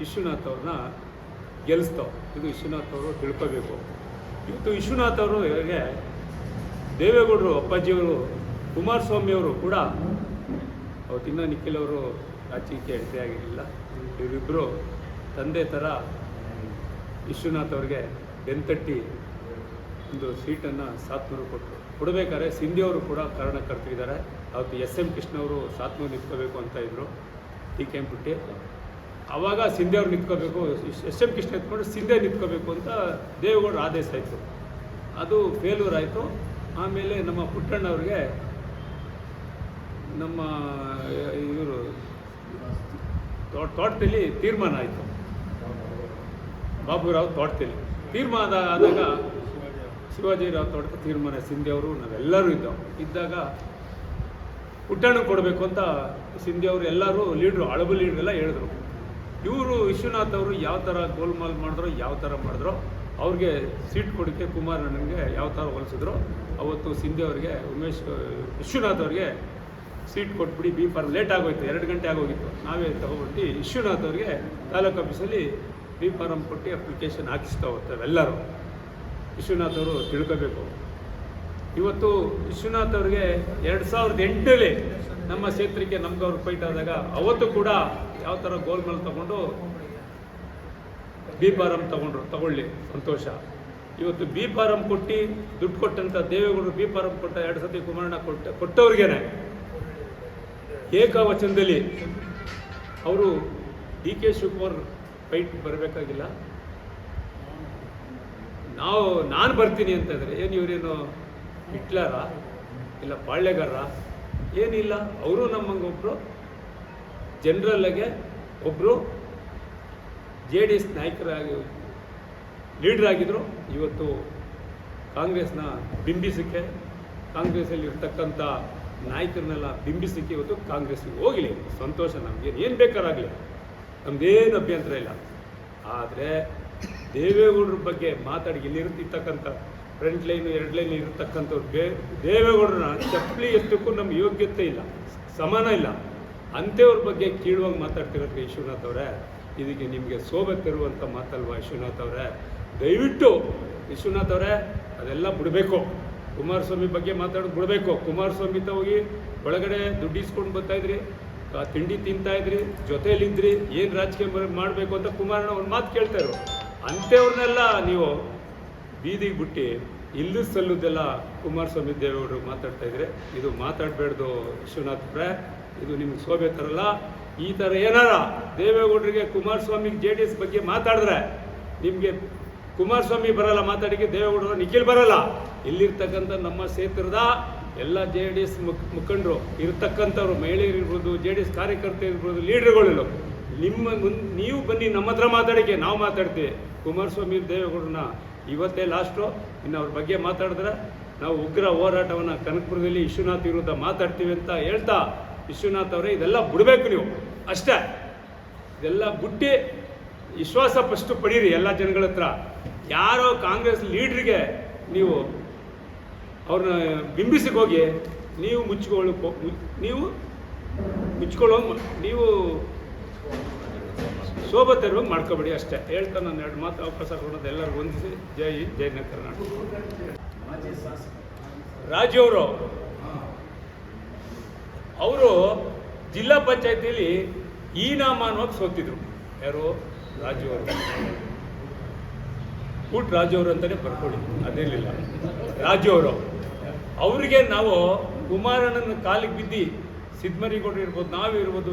ವಿಶ್ವನಾಥ್ ಅವ್ರನ್ನ ಗೆಲ್ಲಿಸ್ತಾವೆ. ಇದು ವಿಶ್ವನಾಥ್ ಅವರು ತಿಳ್ಕೋಬೇಕು. ಇವತ್ತು ವಿಶ್ವನಾಥ್ ಅವರು ಹೇಗೆ ದೇವೇಗೌಡರು ಅಪ್ಪಾಜಿಯವರು, ಕುಮಾರಸ್ವಾಮಿ ಅವರು ಕೂಡ ಅವತ್ತಿನ ನಿಖಿಲ್ ಅವರು ರಾಜಕೀಯಕ್ಕೆ ಎಂಟ್ರಿ ಆಗಿರಲಿಲ್ಲ. ಇವರಿಬ್ಬರು ತಂದೆ ಥರ ವಿಶ್ವನಾಥ್ ಅವ್ರಿಗೆ ಬೆನ್ತಟ್ಟಿ ಒಂದು ಸೀಟನ್ನು ಸಾತ್ನೂರು ಕೊಡಬೇಕಾದ್ರೆ ಸಿಂಧಿಯವರು ಕೂಡ ಕಾರಣಕರ್ತರಿದ್ದಾರೆ. ಅವತ್ತು SM ಕೃಷ್ಣ ಅವರು ಸಾತ್ನೂರು ನಿಂತ್ಕೋಬೇಕು ಅಂತ ಇದ್ದರು, DKM ಪುಟ್ಟಿ. ಆವಾಗ ಸಿಂಧಿಯವ್ರು ನಿಂತ್ಕೋಬೇಕು, SM ಕೃಷ್ಣ ಎತ್ಕೊಂಡು ಸಿಂಧೆ ನಿಂತ್ಕೋಬೇಕು ಅಂತ ದೇವೇಗೌಡರು ಆದೇಶ ಆಯಿತು. ಅದು ಫೇಲ್ಯೂರ್ ಆಯಿತು. ಆಮೇಲೆ ನಮ್ಮ ಪುಟ್ಟಣ್ಣವ್ರಿಗೆ ನಮ್ಮ ಇವರು ತೋಟದಲ್ಲಿ ತೀರ್ಮಾನ ಆಯಿತು. ಬಾಬುರಾವ್ ತೋಟದಲ್ಲಿ ತೀರ್ಮಾನ ಆದಾಗ ಶಿವಾಜಿರಾವ್ ತೋಟದ ತೀರ್ಮಾನ ಸಿಂಧಿಯವರು ನಾವೆಲ್ಲರೂ ಇದ್ದಾಗ ಪುಟ್ಟಣ್ಣ ಕೊಡಬೇಕು ಅಂತ ಸಿಂಧಿಯವರು ಎಲ್ಲರೂ ಲೀಡ್ರು, ಹಳಬು ಲೀಡ್ರು ಎಲ್ಲ ಹೇಳಿದ್ರು. ಇವರು ವಿಶ್ವನಾಥ್ ಅವರು ಯಾವ ಥರ ಗೋಲ್ಮಾಲ್ ಮಾಡಿದ್ರು, ಯಾವ ಥರ ಮಾಡಿದ್ರು, ಅವ್ರಿಗೆ ಸೀಟ್ ಕೊಡೋಕ್ಕೆ ಕುಮಾರಣ್ಣನಿಗೆ ಯಾವ ಥರ ಹೋಲಿಸಿದ್ರು. ಅವತ್ತು ಸಿಂಧಿಯವ್ರಿಗೆ ವಿಶ್ವನಾಥ್ ಅವ್ರಿಗೆ ಸೀಟ್ ಕೊಟ್ಬಿಡಿ, B ಫಾರ್ಮ್ ಲೇಟ್ ಆಗೋಯ್ತು, 2 ಗಂಟೆ ಆಗೋಗಿತ್ತು. ನಾವೇ ತಗೊಬಿಟ್ಟು ವಿಶ್ವನಾಥ್ ಅವ್ರಿಗೆ ತಾಲೂಕು ಆಫೀಸಲ್ಲಿ B ಫಾರಮ್ ಕೊಟ್ಟು ಅಪ್ಲಿಕೇಶನ್ ಹಾಕಿಸ್ತಾ ಹೋಗ್ತೇವೆ ಎಲ್ಲರೂ. ವಿಶ್ವನಾಥ್ ಅವರು ತಿಳ್ಕೋಬೇಕು. ಇವತ್ತು ವಿಶ್ವನಾಥ್ ಅವ್ರಿಗೆ 2008ರಲ್ಲಿ ನಮ್ಮ ಕ್ಷೇತ್ರಕ್ಕೆ ನಮ್ಗೆ ಅವ್ರು ಫೈಟ್ ಆದಾಗ ಅವತ್ತು ಕೂಡ ಯಾವ ಥರ ಗೋಲ್ಮಾಲ್ ತೊಗೊಂಡು B ಫಾರಮ್ ತಗೊಳ್ಳಿ ಸಂತೋಷ. ಇವತ್ತು B ಫಾರಮ್ ಕೊಟ್ಟು ದುಡ್ಡು ಕೊಟ್ಟಂಥ ದೇವೇಗೌಡರು B ಫಾರಮ್ ಕೊಟ್ಟ 2 ಸತಿ ಕುಮಾರಣ್ಣ ಕೊಟ್ಟವ್ರಿಗೇನೆ ಏಕವಚನದಲ್ಲಿ ಅವರು DK ಶಿವಕುಮಾರ್ ಫೈಟ್ ಬರಬೇಕಾಗಿಲ್ಲ, ನಾನು ಬರ್ತೀನಿ ಅಂತ ಇದ್ದಾರೆ. ಏನು ಇವರೇನು ಹಿಟ್ಲರ ಇಲ್ಲ ಪಾಳ್ಯಗಾರ ಏನಿಲ್ಲ. ಅವರು ನಮ್ಮಂಗೊಬ್ಬರು ಜನರಲ್ಲಾಗೆ ಒಬ್ಬರು JDS ನಾಯಕರಾಗಿ ಲೀಡರ್ ಆಗಿದ್ದರು. ಇವತ್ತು ಕಾಂಗ್ರೆಸ್ನ ಬಿಂಬಿಸಕ್ಕೆ ಕಾಂಗ್ರೆಸ್ಸಲ್ಲಿ ಇರ್ತಕ್ಕಂಥ ನಾಯಕರನ್ನೆಲ್ಲ ಬಿಂಬಿಸಲಿಕ್ಕೆ ಇವತ್ತು ಕಾಂಗ್ರೆಸ್ಗೆ ಹೋಗಲಿ, ಸಂತೋಷ, ನಮಗೆ ಏನು ಬೇಕಾರಾಗಲಿ, ನಮ್ದೇನು ಅಭ್ಯಂತರ ಇಲ್ಲ. ಆದರೆ ದೇವೇಗೌಡರ ಬಗ್ಗೆ ಮಾತಾಡಿ ಇಲ್ಲಿರ್ತಕ್ಕಂಥ ಫ್ರಂಟ್ ಲೈನು 2 ಲೈನ್ ಇರತಕ್ಕಂಥವ್ರು ದೇವೇಗೌಡರನ್ನ ಚಪ್ಪಲಿ ಎತ್ತಕ್ಕೂ ನಮ್ಗೆ ಯೋಗ್ಯತೆ ಇಲ್ಲ, ಸಮಾನ ಇಲ್ಲ. ಅಂಥವ್ರ ಬಗ್ಗೆ ಕೀಳುವಾಗಿ ಮಾತಾಡ್ತಿರೋದು ವಿಶ್ವನಾಥ್ ಅವರೇ, ಇದಕ್ಕೆ ನಿಮಗೆ ಶೋಭೆ ತರುವಂಥ ಮಾತಲ್ವಾ ವಿಶ್ವನಾಥ್ ಅವರೇ? ದಯವಿಟ್ಟು ವಿಶ್ವನಾಥ್ ಅವರೇ ಅದೆಲ್ಲ ಬಿಡಬೇಕು. ಕುಮಾರಸ್ವಾಮಿ ಬಗ್ಗೆ ಮಾತಾಡೋದು ಬಿಡಬೇಕು. ಕುಮಾರಸ್ವಾಮಿ ಹೋಗಿ ಒಳಗಡೆ ದುಡ್ಡು ಇಸ್ಕೊಂಡು ಬರ್ತಾಯಿದ್ರಿ, ತಿಂಡಿ ತಿಂತಾಯಿದ್ರಿ, ಜೊತೆಯಲ್ಲಿದ್ರಿ, ಏನು ರಾಜಕೀಯ ಮಾಡಬೇಕು ಅಂತ ಕುಮಾರಣ್ಣ ಒಂದು ಮಾತು ಕೇಳ್ತಾಯಿದ್ರು. ಅಂಥವ್ರನ್ನೆಲ್ಲ ನೀವು ಬೀದಿಗೆ ಬಿಟ್ಟು ಇಲ್ಲೂ ಸಲ್ಲುದೆಲ್ಲ ಕುಮಾರಸ್ವಾಮಿ ದೇವೇಗೌಡರು ಮಾತಾಡ್ತಾಯಿದ್ರೆ ಇದು ಮಾತಾಡಬೇಡ್ದು ವಿಶ್ವನಾಥ್ ಅವರೇ, ಇದು ನಿಮ್ಗೆ ಶೋಭೆ ತರಲ್ಲ. ಈ ಥರ ಏನಾರ ದೇವೇಗೌಡರಿಗೆ ಕುಮಾರಸ್ವಾಮಿಗೆ JDS ಬಗ್ಗೆ ಮಾತಾಡಿದ್ರೆ ನಿಮಗೆ ಕುಮಾರಸ್ವಾಮಿ ಬರಲ್ಲ, ಮಾತಾಡಿಗೆ ದೇವೇಗೌಡರ ನಿಖಿಲ್ ಬರಲ್ಲ. ಇಲ್ಲಿರ್ತಕ್ಕಂಥ ನಮ್ಮ ಕ್ಷೇತ್ರದ ಎಲ್ಲ JDS ಮುಖಂಡರು ಇರ್ತಕ್ಕಂಥವ್ರು, ಮಹಿಳೆಯರು ಇರ್ಬೋದು, JDS ಕಾರ್ಯಕರ್ತರು ಇರ್ಬೋದು, ಲೀಡರ್ಗಳು, ನೀವು ಬನ್ನಿ ನಮ್ಮ ಹತ್ರ ಮಾತಾಡಿಕೆ, ನಾವು ಮಾತಾಡ್ತೀವಿ. ಕುಮಾರಸ್ವಾಮಿ ದೇವೇಗೌಡರನ್ನ ಇವತ್ತೇ ಲಾಸ್ಟು, ಇನ್ನು ಅವ್ರ ಬಗ್ಗೆ ಮಾತಾಡಿದ್ರೆ ನಾವು ಉಗ್ರ ಹೋರಾಟವನ್ನು ಕನಕಪುರದಲ್ಲಿ ವಿಶ್ವನಾಥ್ ವಿರುದ್ಧ ಮಾತಾಡ್ತೀವಿ ಅಂತ ಹೇಳ್ತಾ, ವಿಶ್ವನಾಥ್ ಅವರೇ ಇದೆಲ್ಲ ಬಿಡಬೇಕು ನೀವು ಅಷ್ಟೇ. ಇದೆಲ್ಲ ಬಿಟ್ಟು ವಿಶ್ವಾಸ ಫಸ್ಟು ಪಡೀರಿ ಎಲ್ಲ ಜನಗಳ ಹತ್ರ. ಯಾರೋ ಕಾಂಗ್ರೆಸ್ ಲೀಡ್ರಿಗೆ ನೀವು ಅವ್ರನ್ನ ಬಿಂಬಿಸಕ್ಕೆ ಹೋಗಿ ನೀವು ನೀವು ಶೋಭೆ ತರುವಂಗೆ ಮಾಡ್ಕೋಬೇಡಿ ಅಷ್ಟೇ ಹೇಳ್ತಾ ನಾನು 2 ಮಾತು ಅವಕಾಶ ಕೊಡೋದು ಎಲ್ಲರಿಗೂ ಹೊಂದಿಸಿ. ಜೈ ಹಿಂದ್, ಜೈ ಕರ್ನಾಟಕ. ರಾಜು ಅವರು ಜಿಲ್ಲಾ ಪಂಚಾಯತಿಯಲ್ಲಿ ಈನಾಮಾನವಾಗಿ ಸೋತಿದ್ರು. ಯಾರು? ರಾಜು ಅವರು. ರಾಜು ಅವರು ಅಂತಲೇ ಬರ್ಕೊಳ್ಳಿ, ಅದೇನಿಲ್ಲ. ರಾಜು ಅವರಿಗೆ ನಾವು ಕುಮಾರಣ್ಣನ ಕಾಲಿಗೆ ಬಿದ್ದು, ಸಿದ್ದಮರಿಗೌಡರು ಇರ್ಬೋದು, ನಾವಿರ್ಬೋದು,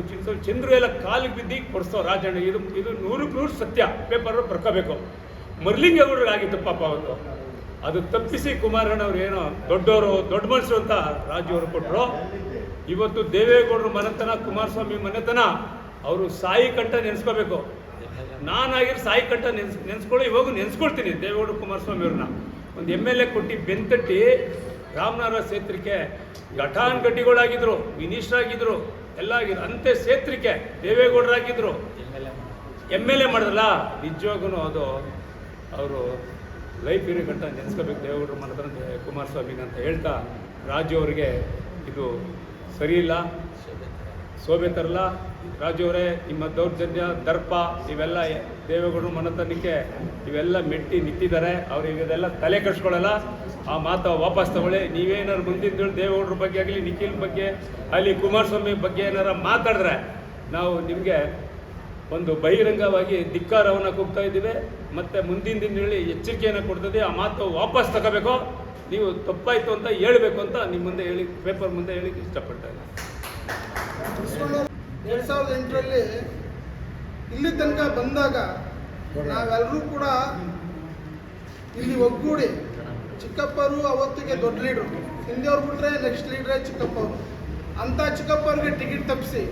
ಚಂದ್ರು ಎಲ್ಲ ಕಾಲಿಗೆ ಬಿದ್ದು ಕೊಡಿಸ್ತೋ ರಾಜಣ್ಣ. ಇದು 100% ಸತ್ಯ. ಪೇಪರ್ ಬರ್ಕೋಬೇಕು. ಮರ್ಲಿಂಗೇಗೌಡರಿಗೆ ಆಗಿತ್ತು ಪಾಪ ಅವತ್ತು. ಅದು ತಪ್ಪಿಸಿ ಕುಮಾರಣ್ಣವ್ರು ಏನೋ ದೊಡ್ಡವರು, ದೊಡ್ಡ ಮನುಷ್ಯರು ಅಂತ ರಾಜು ಅವರು ಕೊಟ್ಟರು. ಇವತ್ತು ದೇವೇಗೌಡರು ಮನೆತನ, ಕುಮಾರಸ್ವಾಮಿ ಮನೆತನ, ಅವರು ಸಾಯಿ ಕಂಠ ನೆನೆಸ್ಕೋಬೇಕು. ನಾನಾಗಿರೋ ಸಾಯಿ ಕಂಠ ನೆನೆಸ್ಕೊಳ್ಳೋ, ಇವಾಗ ನೆನೆಸ್ಕೊಳ್ತೀನಿ ದೇವೇಗೌಡರು ಕುಮಾರಸ್ವಾಮಿ ಅವ್ರನ್ನ. ಒಂದು MLA ಕೊಟ್ಟು ಬೆಂತಟ್ಟಿ ರಾಮನಗರ ಕ್ಷೇತ್ರಕ್ಕೆ ಘಟಾನುಘಟಿಗಳಾಗಿದ್ರು, ಮಿನಿಸ್ಟರ್ ಆಗಿದ್ರು, ಎಲ್ಲ ಆಗಿದ್ರು. ಅಂತೆ ಕ್ಷೇತ್ರಕ್ಕೆ ದೇವೇಗೌಡರಾಗಿದ್ರು, MLA ಮಾಡಿದ್ರಲ್ಲ. ನಿಜವಾಗೂ ಅದು ಅವರು ಲೈಫ್ ಇರೋ ಗಂಟ ನೆನೆಸ್ಕೋಬೇಕು ದೇವೇಗೌಡರು ಮನೆತನ ಕುಮಾರಸ್ವಾಮಿಗೆ ಅಂತ ಹೇಳ್ತಾ, ರಾಜು ಅವರಿಗೆ ಇದು ಸರಿಯಿಲ್ಲ, ಶೋಭೆ ತರಲ್ಲ. ರಾಜು ಅವರೇ, ನಿಮ್ಮ ದೌರ್ಜನ್ಯ, ದರ್ಪ ಇವೆಲ್ಲ ದೇವೇಗೌಡರು ಮನೆತನಕ್ಕೆ ಇವೆಲ್ಲ ಮೆಟ್ಟಿ ನಿಂತಿದ್ದಾರೆ. ಅವ್ರಿಗೆ ಇದೆಲ್ಲ ತಲೆ ಕಟ್ಸ್ಕೊಳ್ಳಲ್ಲ. ಆ ಮಾತು ವಾಪಸ್ ತಗೊಳ್ಳಿ. ನೀವೇನಾದ್ರು ಮುಂದಿನ ದೇವೇಗೌಡರ ಬಗ್ಗೆ ಆಗಲಿ, ನಿಖಿಲ್ ಬಗ್ಗೆ ಅಲ್ಲಿ ಕುಮಾರಸ್ವಾಮಿ ಬಗ್ಗೆ ಏನಾರ ಮಾತಾಡಿದ್ರೆ ನಾವು ನಿಮಗೆ ಒಂದು ಬಹಿರಂಗವಾಗಿ ಧಿಕ್ಕಾರವನ್ನು ಕೂಗ್ತಾ ಇದ್ದೀವಿ. ಮತ್ತು ಮುಂದಿನ ದಿನಗಳಲ್ಲಿ ಎಚ್ಚರಿಕೆಯನ್ನು ಕೊಡ್ತದೆ. ಆ ಮಾತು ವಾಪಸ್ ತಗೋಬೇಕು. ನೀವು ತಪ್ಪಾಯಿತು ಅಂತ ಹೇಳಬೇಕು ಅಂತ ನಿಮ್ಮ ಮುಂದೆ ಹೇಳಿ, ಪೇಪರ್ ಮುಂದೆ ಹೇಳಿ ಇಷ್ಟಪಡ್ತಾ ಇದ್ದೀನಿ. 2008ರಲ್ಲಿ ಇಲ್ಲಿ ತನಕ ಬಂದಾಗ ನಾವೆಲ್ಲರೂ ಕೂಡ ಇಲ್ಲಿ ಒಗ್ಗೂಡಿ, ಚಿಕ್ಕಪ್ಪರು ಅವತ್ತಿಗೆ ದೊಡ್ಡ ಲೀಡ್ರು, ಹಿಂದಿಯವ್ರು ಬಿಟ್ಟರೆ ನೆಕ್ಸ್ಟ್ ಲೀಡ್ರೇ ಚಿಕ್ಕಪ್ಪವರು. ಅಂಥ ಚಿಕ್ಕಪ್ಪವ್ರಿಗೆ ಟಿಕೆಟ್ ತಪ್ಪಿಸಿ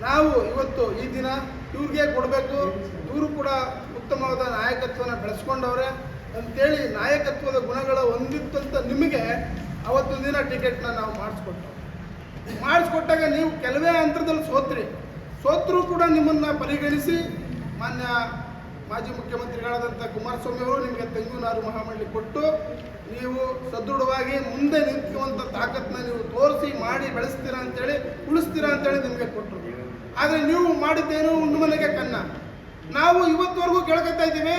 ನಾವು ಇವತ್ತು ಈ ದಿನ ಇವ್ರಿಗೆ ಕೊಡಬೇಕು, ಇವರು ಕೂಡ ಉತ್ತಮವಾದ ನಾಯಕತ್ವನ ಬೆಳೆಸ್ಕೊಂಡವ್ರೆ ಅಂತೇಳಿ ನಾಯಕತ್ವದ ಗುಣಗಳ ಹೊಂದಿತ್ತಂತ ನಿಮಗೆ ಅವತ್ತೊಂದು ದಿನ ಟಿಕೆಟ್ನ ನಾವು ಮಾಡಿಸ್ಕೊಟ್ಟಾಗ ನೀವು ಕೆಲವೇ ಅಂತರದಲ್ಲಿ ಸೋತರೂ ಕೂಡ ನಿಮ್ಮನ್ನು ಪರಿಗಣಿಸಿ ಮಾನ್ಯ ಮಾಜಿ ಮುಖ್ಯಮಂತ್ರಿಗಳಾದಂಥ ಕುಮಾರಸ್ವಾಮಿ ಅವರು ನಿಮಗೆ ತೆಂಗುನಾರು ಮಹಾಮಂಡಳಿ ಕೊಟ್ಟು ನೀವು ಸದೃಢವಾಗಿ ಮುಂದೆ ನಿಂತ್ಕೊಳ್ಳುವಂಥ ತಾಕತ್ತನ್ನ ನೀವು ತೋರಿಸಿ ಮಾಡಿ ಬೆಳೆಸ್ತೀರಾ ಅಂತೇಳಿ, ಉಳಿಸ್ತೀರಾ ಅಂತೇಳಿ ನಿಮಗೆ ಕೊಟ್ಟರು. ಆದರೆ ನೀವು ಮಾಡಿದ್ದೇನು ಉಂಡು ಮನೆಗೆ ಕನ್ನ. ನಾವು ಇವತ್ತುವರೆಗೂ ಕೇಳ್ಕೊತಾ ಇದ್ದೀವಿ,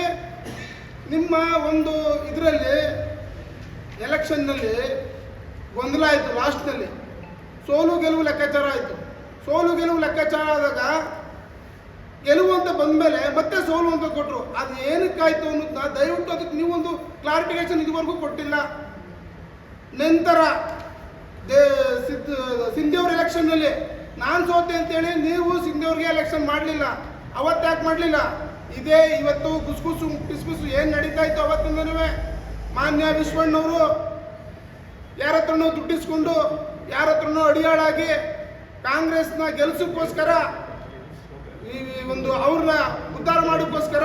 ನಿಮ್ಮ ಒಂದು ಇದರಲ್ಲಿ ಎಲೆಕ್ಷನ್ನಲ್ಲಿ ಗೊಂದಲ ಆಯಿತು, ಲಾಸ್ಟ್ನಲ್ಲಿ ಸೋಲು ಗೆಲುವು ಲೆಕ್ಕಾಚಾರ ಆಯಿತು. ಸೋಲು ಗೆಲುವು ಲೆಕ್ಕಾಚಾರ ಆದಾಗ ಗೆಲುವು ಅಂತ ಬಂದಮೇಲೆ ಮತ್ತೆ ಸೋಲು ಅಂತ ಕೊಟ್ಟರು. ಅದು ಏನಕ್ಕಾಯ್ತು ಅನ್ನೋದನ್ನ ದಯವಿಟ್ಟು ಅದಕ್ಕೆ ನೀವೊಂದು ಕ್ಲಾರಿಫಿಕೇಶನ್ ಇದುವರೆಗೂ ಕೊಟ್ಟಿಲ್ಲ. ನಂತರ ಸಿಂಧಿಯವ್ರ ಎಲೆಕ್ಷನ್ನಲ್ಲಿ ನಾನು ಸೋತೆ ಅಂತೇಳಿ ನೀವು ಸಿಂಧಿಯವ್ರಿಗೆ ಎಲೆಕ್ಷನ್ ಮಾಡಲಿಲ್ಲ. ಅವತ್ತಾಕೆ ಮಾಡಲಿಲ್ಲ? ಇದೇ ಇವತ್ತು ಗುಸ್ಗುಸು ಪಿಸ್ಗುಸು ಏನು ನಡೀತಾ ಇತ್ತು ಅವತ್ತಿಂದನೂ ಮಾನ್ಯ ವಿಶ್ವಣ್ಣವರು ಯಾರ ಹತ್ರನೋ ದುಡ್ಡಿಸ್ಕೊಂಡು, ಯಾರ ಹತ್ರನೋ ಅಡಿಯಾಳಾಗಿ ಕಾಂಗ್ರೆಸ್ನ ಗೆಲ್ಸೋಕ್ಕೋಸ್ಕರ, ಈ ಒಂದು ಅವ್ರನ್ನ ಉದ್ಧಾರ ಮಾಡೋಕ್ಕೋಸ್ಕರ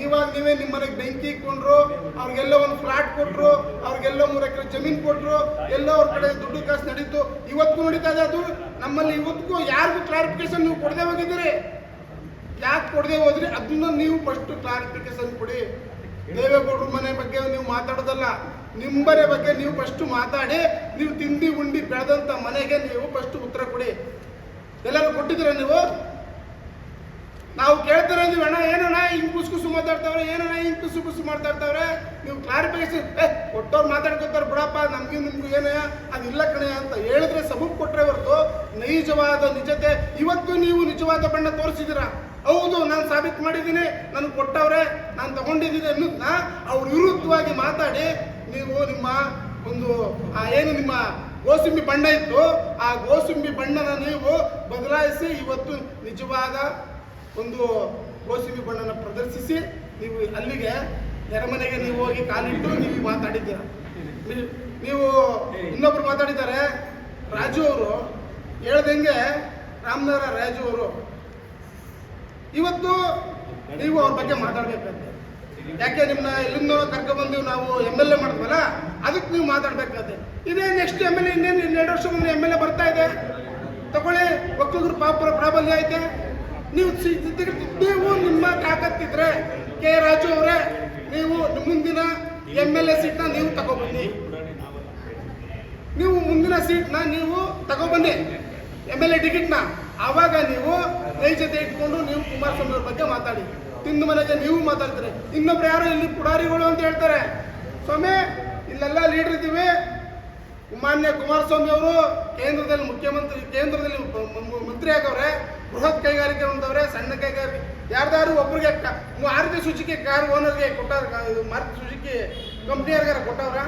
ಇವಾಗ ನೀವೇ ನಿಮ್ಮ ಮನೆಗೆ ಬೆಂಕಿ ಇಟ್ಕೊಂಡ್ರು, ಅವ್ರಿಗೆಲ್ಲ ಒಂದು ಫ್ಲಾಟ್ ಕೊಟ್ರು, ಅವ್ರಿಗೆಲ್ಲ 3 ಎಕರೆ ಜಮೀನು ಕೊಟ್ರು, ಎಲ್ಲ ಅವ್ರ ಕಡೆ ದುಡ್ಡು ಕಾಸು ನಡೀತು. ಇವತ್ತು ನಡೀತಾ ಇದೆ ಅದು. ನಮ್ಮಲ್ಲಿ ಇವತ್ತಿಗೂ ಯಾರಿಗೂ ಕ್ಲಾರಿಫಿಕೇಶನ್ ನೀವು ಕೊಡದೆ ಹೋಗಿದ್ದೀರಿ. ಯಾಕೆ ಕೊಡದೆ ಹೋದ್ರಿ ಅದನ್ನ ನೀವು ಫಸ್ಟ್ ಕ್ಲಾರಿಫಿಕೇಶನ್ ಕೊಡಿ. ದೇವೇಗೌಡರ ಮನೆ ಬಗ್ಗೆ ನೀವು ಮಾತಾಡೋದಲ್ಲ, ನಿಮ್ಮ ಮನೆ ಬಗ್ಗೆ ನೀವು ಫಸ್ಟ್ ಮಾತಾಡಿ. ನೀವು ತಿಂಡಿ ಉಂಡಿ ಬೆಳೆದಂತ ಮನೆಗೆ ನೀವು ಫಸ್ಟ್ ಉತ್ತರ ಕೊಡಿ. ಎಲ್ಲರೂ ಕೊಟ್ಟಿದ್ದೀರ ನೀವು? ನಾವು ಕೇಳ್ತಾರೆ ನೀವು ಅಣ್ಣ ಏನಣ್ಣ ಹಿಂಗ್ ಕುಸು ಮಾತಾಡ್ತಾವ್ರೆ, ಏನಣ್ಣ ಹಿಂಗ್ ಕುಸು ಮಾತಾಡ್ತಾವ್ರೆ. ನೀವು ಕ್ಲಾರಿಫಿಕೇಶನ್ ಕೊಟ್ಟವ್ರು ಮಾತಾಡ್ಕೊತಾರೆ ಬಿಡಪ್ಪ, ನಮ್ಗೂ ನಿಮ್ಗೂ ಏನೇ ಅದಿಲ್ಲ ಕಣೆ ಅಂತ ಹೇಳಿದ್ರೆ ಸಬೂಬ್ ಕೊಟ್ರೆ ಹೊರತು ನೈಜವಾದ ನಿಜತೆ ಇವತ್ತು ನೀವು ನಿಜವಾದ ಬಣ್ಣ ತೋರಿಸಿದ್ದೀರಾ. ಹೌದು ನಾನು ಸಾಬೀತು ಮಾಡಿದ್ದೀನಿ, ನನಗೆ ಕೊಟ್ಟವ್ರೆ, ನಾನು ತಗೊಂಡಿದ್ದೀನಿ ಅನ್ನೋದನ್ನ ಅವ್ರ ವಿರುದ್ಧವಾಗಿ ಮಾತಾಡಿ ನೀವು ನಿಮ್ಮ ಒಂದು ಏನು ನಿಮ್ಮ ಗೋಸುಂಬಿ ಬಣ್ಣ ಇತ್ತು ಆ ಗೋಸುಂಬಿ ಬಣ್ಣನ ನೀವು ಬದಲಾಯಿಸಿ ಇವತ್ತು ನಿಜವಾದ ಒಂದು ಗೋಸುಂಬಿ ಬಣ್ಣನ ಪ್ರದರ್ಶಿಸಿ ನೀವು ಅಲ್ಲಿಗೆ ನೆರೆಮನೆಗೆ ನೀವು ಹೋಗಿ ಕಾಲಿಟ್ಟು ನೀವು ಮಾತಾಡಿದ್ದೀರ. ನೀವು ಇನ್ನೊಬ್ರು ಮಾತಾಡಿದ್ದಾರೆ ರಾಜು ಅವರು ಹೇಳ್ದಂಗೆ, ರಾಮನಗರ ರಾಜು ಅವರು. ಇವತ್ತು ನೀವು ಅವ್ರ ಬಗ್ಗೆ ಮಾತಾಡ್ಬೇಕಂತೆ. ಯಾಕೆ ನಿಮ್ಮನ್ನ ಎಲ್ಲಿಂದ ಕರ್ಕೊಂಡ್ಬಂದು ನಾವು MLA ಮಾಡಿದ್ವಲ್ಲ ಅದಕ್ಕೆ ನೀವು ಮಾತಾಡ್ಬೇಕಾದ್ರೆ ಇದೇ ನೆಕ್ಸ್ಟ್ MLA ಇನ್ನೇನು 2 ವರ್ಷ ಮುಂದೆ MLA ಬರ್ತಾ ಇದೆ ತಗೊಳ್ಳಿ. ಒಕ್ಕಲಿಗರು ಪ್ರಾಬಲ್ಯ ಐತೆ. ನೀವು ನಿಮ್ಮ ತಾಕತ್ತಿದ್ರೆ ಕೆ ರಾಜು ಅವರೇ ನೀವು ಮುಂದಿನ MLA ಸೀಟ್ನ ನೀವು ತಗೊಬನ್ನಿ. ನೀವು ಮುಂದಿನ ಸೀಟ್ನ ನೀವು ತಗೊಬನ್ನಿ, MLA ಟಿಕೆಟ್ನ. ಆವಾಗ ನೀವು ನೈಜತೆ ಇಟ್ಕೊಂಡು ನೀವು ಕುಮಾರಸ್ವಾಮಿ ಅವ್ರ ಬಗ್ಗೆ ಮಾತಾಡಿ. ತಿಂದು ಮನೆಗೆ ನೀವು ಮಾತಾಡ್ತಾರೆ. ಇನ್ನೊಬ್ರು ಯಾರು ಇಲ್ಲಿ ಪುಡಾರಿಗಳು ಅಂತ ಹೇಳ್ತಾರೆ. ಸ್ವಾಮಿ ಇಲ್ಲೆಲ್ಲ ಲೀಡರ್ ಇದ್ದೀವಿ. ಮಾನ್ಯ ಕುಮಾರಸ್ವಾಮಿ ಅವರು ಕೇಂದ್ರದಲ್ಲಿ ಮಂತ್ರಿ ಆಗವ್ರೆ. ಬೃಹತ್ ಕೈಗಾರಿಕೆ ಹೊಂದವ್ರೆ, ಸಣ್ಣ ಕೈಗಾರಿಕೆ ಯಾರ್ದಾರು ಒಬ್ರಿಗೆ ಮಾರುತಿ ಸುಜುಕಿ ಕಾರ್ ಓನರ್ಗೆ ಕೊಟ್ಟಾರ, ಮಾರುತಿ ಸುಜುಕಿ ಕಂಪ್ನಿಯವ್ರಿಗಾರ ಕೊಟ್ಟವ್ರ.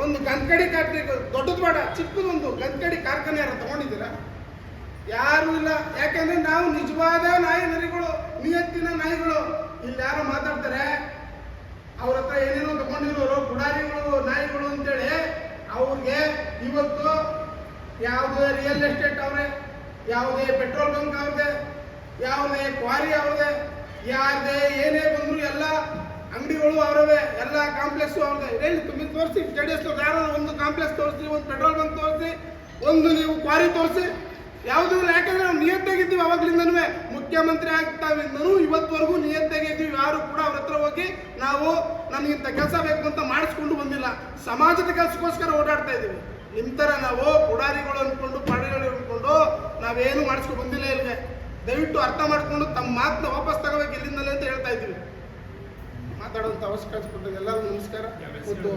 ಒಂದು ಗಂಕಡಿ ಕಾರ್ಖಾನೆ ದೊಡ್ಡದು ಬೇಡ, ಚಿಕ್ಕದೊಂದು ಗಂಕಡಿ ಕಾರ್ಖಾನೆ ಯಾರು ತಗೊಂಡಿದ್ದೀರಾ? ಯಾರು ಇಲ್ಲ. ಯಾಕಂದ್ರೆ ನಾವು ನಿಜವಾದ ನಾಯಿ ನರಿಗಳು, ನಿಯತ್ತಿನ ನಾಯಿಗಳು. ಇಲ್ಲಿ ಯಾರು ಮಾತಾಡ್ತಾರೆ ಅವ್ರ ಹತ್ರ ಏನೇನೋ ತಗೊಂಡಿರೋರು ಪುಡಾರಿಗಳು ನಾಯಿಗಳು ಅಂತೇಳಿ ಅವ್ರಿಗೆ ಇವತ್ತು ಯಾವುದೇ ರಿಯಲ್ ಎಸ್ಟೇಟ್ ಅವ್ರೆ, ಯಾವುದೇ ಪೆಟ್ರೋಲ್ ಬಂಕ್ ಅವ್ರದೆ, ಯಾವುದೇ ಕ್ವಾರಿ ಅವ್ರದೆ, ಯಾರದೇ ಏನೇ ಬಂದ್ರು ಎಲ್ಲ ಅಂಗಡಿಗಳು ಅವರವೇ, ಎಲ್ಲ ಕಾಂಪ್ಲೆಕ್ಸು ಅವ್ರದೆ. ಹೇಳಿ तुम्हें ತೋರಿಸಿ. JDS ಯಾರು ಒಂದು ಕಾಂಪ್ಲೆಕ್ಸ್ ತೋರಿಸಿ, ಒಂದು ಪೆಟ್ರೋಲ್ ಬಂಕ್ ತೋರಿಸಿ, ಒಂದು ನೀವು ಕ್ವಾರಿ ತೋರಿಸಿ. ಯಾವುದೂ ಇಲ್ಲ. ಯಾಕಂದ್ರೆ ನಾವು ನಿಯತ್ತಾಗಿದ್ದೀವಿ ಅವಾಗ್ಲಿಂದನೂ. ಮುಖ್ಯಮಂತ್ರಿ ಆಗ್ತಾವಿಂದನೂ ಇವತ್ತವರೆಗೂ ನಿಯತ್ತಾಗಿದ್ದೀವಿ. ಯಾರು ಕೂಡ ಅವ್ರ ಹತ್ರ ಹೋಗಿ ನಾವು ನನಗಿಂತ ಕೆಲಸ ಬೇಕು ಅಂತ ಮಾಡಿಸ್ಕೊಂಡು ಬಂದಿಲ್ಲ. ಸಮಾಜದ ಕೆಲಸಕ್ಕೋಸ್ಕರ ಓಡಾಡ್ತಾ ಇದ್ದೀವಿ. ನಿಮ್ಮ ಥರ ನಾವು ಪುಡಾರಿಗಳು ಅಂದ್ಕೊಂಡು ಪಾಡಿಗಳು ಅಂದ್ಕೊಂಡು ನಾವೇನು ಮಾಡಿಸ್ಕೊಂಡು ಬಂದಿಲ್ಲ ಇಲ್ಲಿಗೆ. ದಯವಿಟ್ಟು ಅರ್ಥ ಮಾಡಿಕೊಂಡು ತಮ್ಮ ಮಾತನ್ನ ವಾಪಸ್ ತಗೋಬೇಕು ಇಲ್ಲಿಂದಲೇ ಅಂತ ಹೇಳ್ತಾ ಇದ್ದೀವಿ. ಮಾತಾಡುವಂಥ ಅವಶ್ಯಕತೆ ಕೊಟ್ಟಿದ್ದು ಎಲ್ಲರಿಗೂ ನಮಸ್ಕಾರ. ಮತ್ತು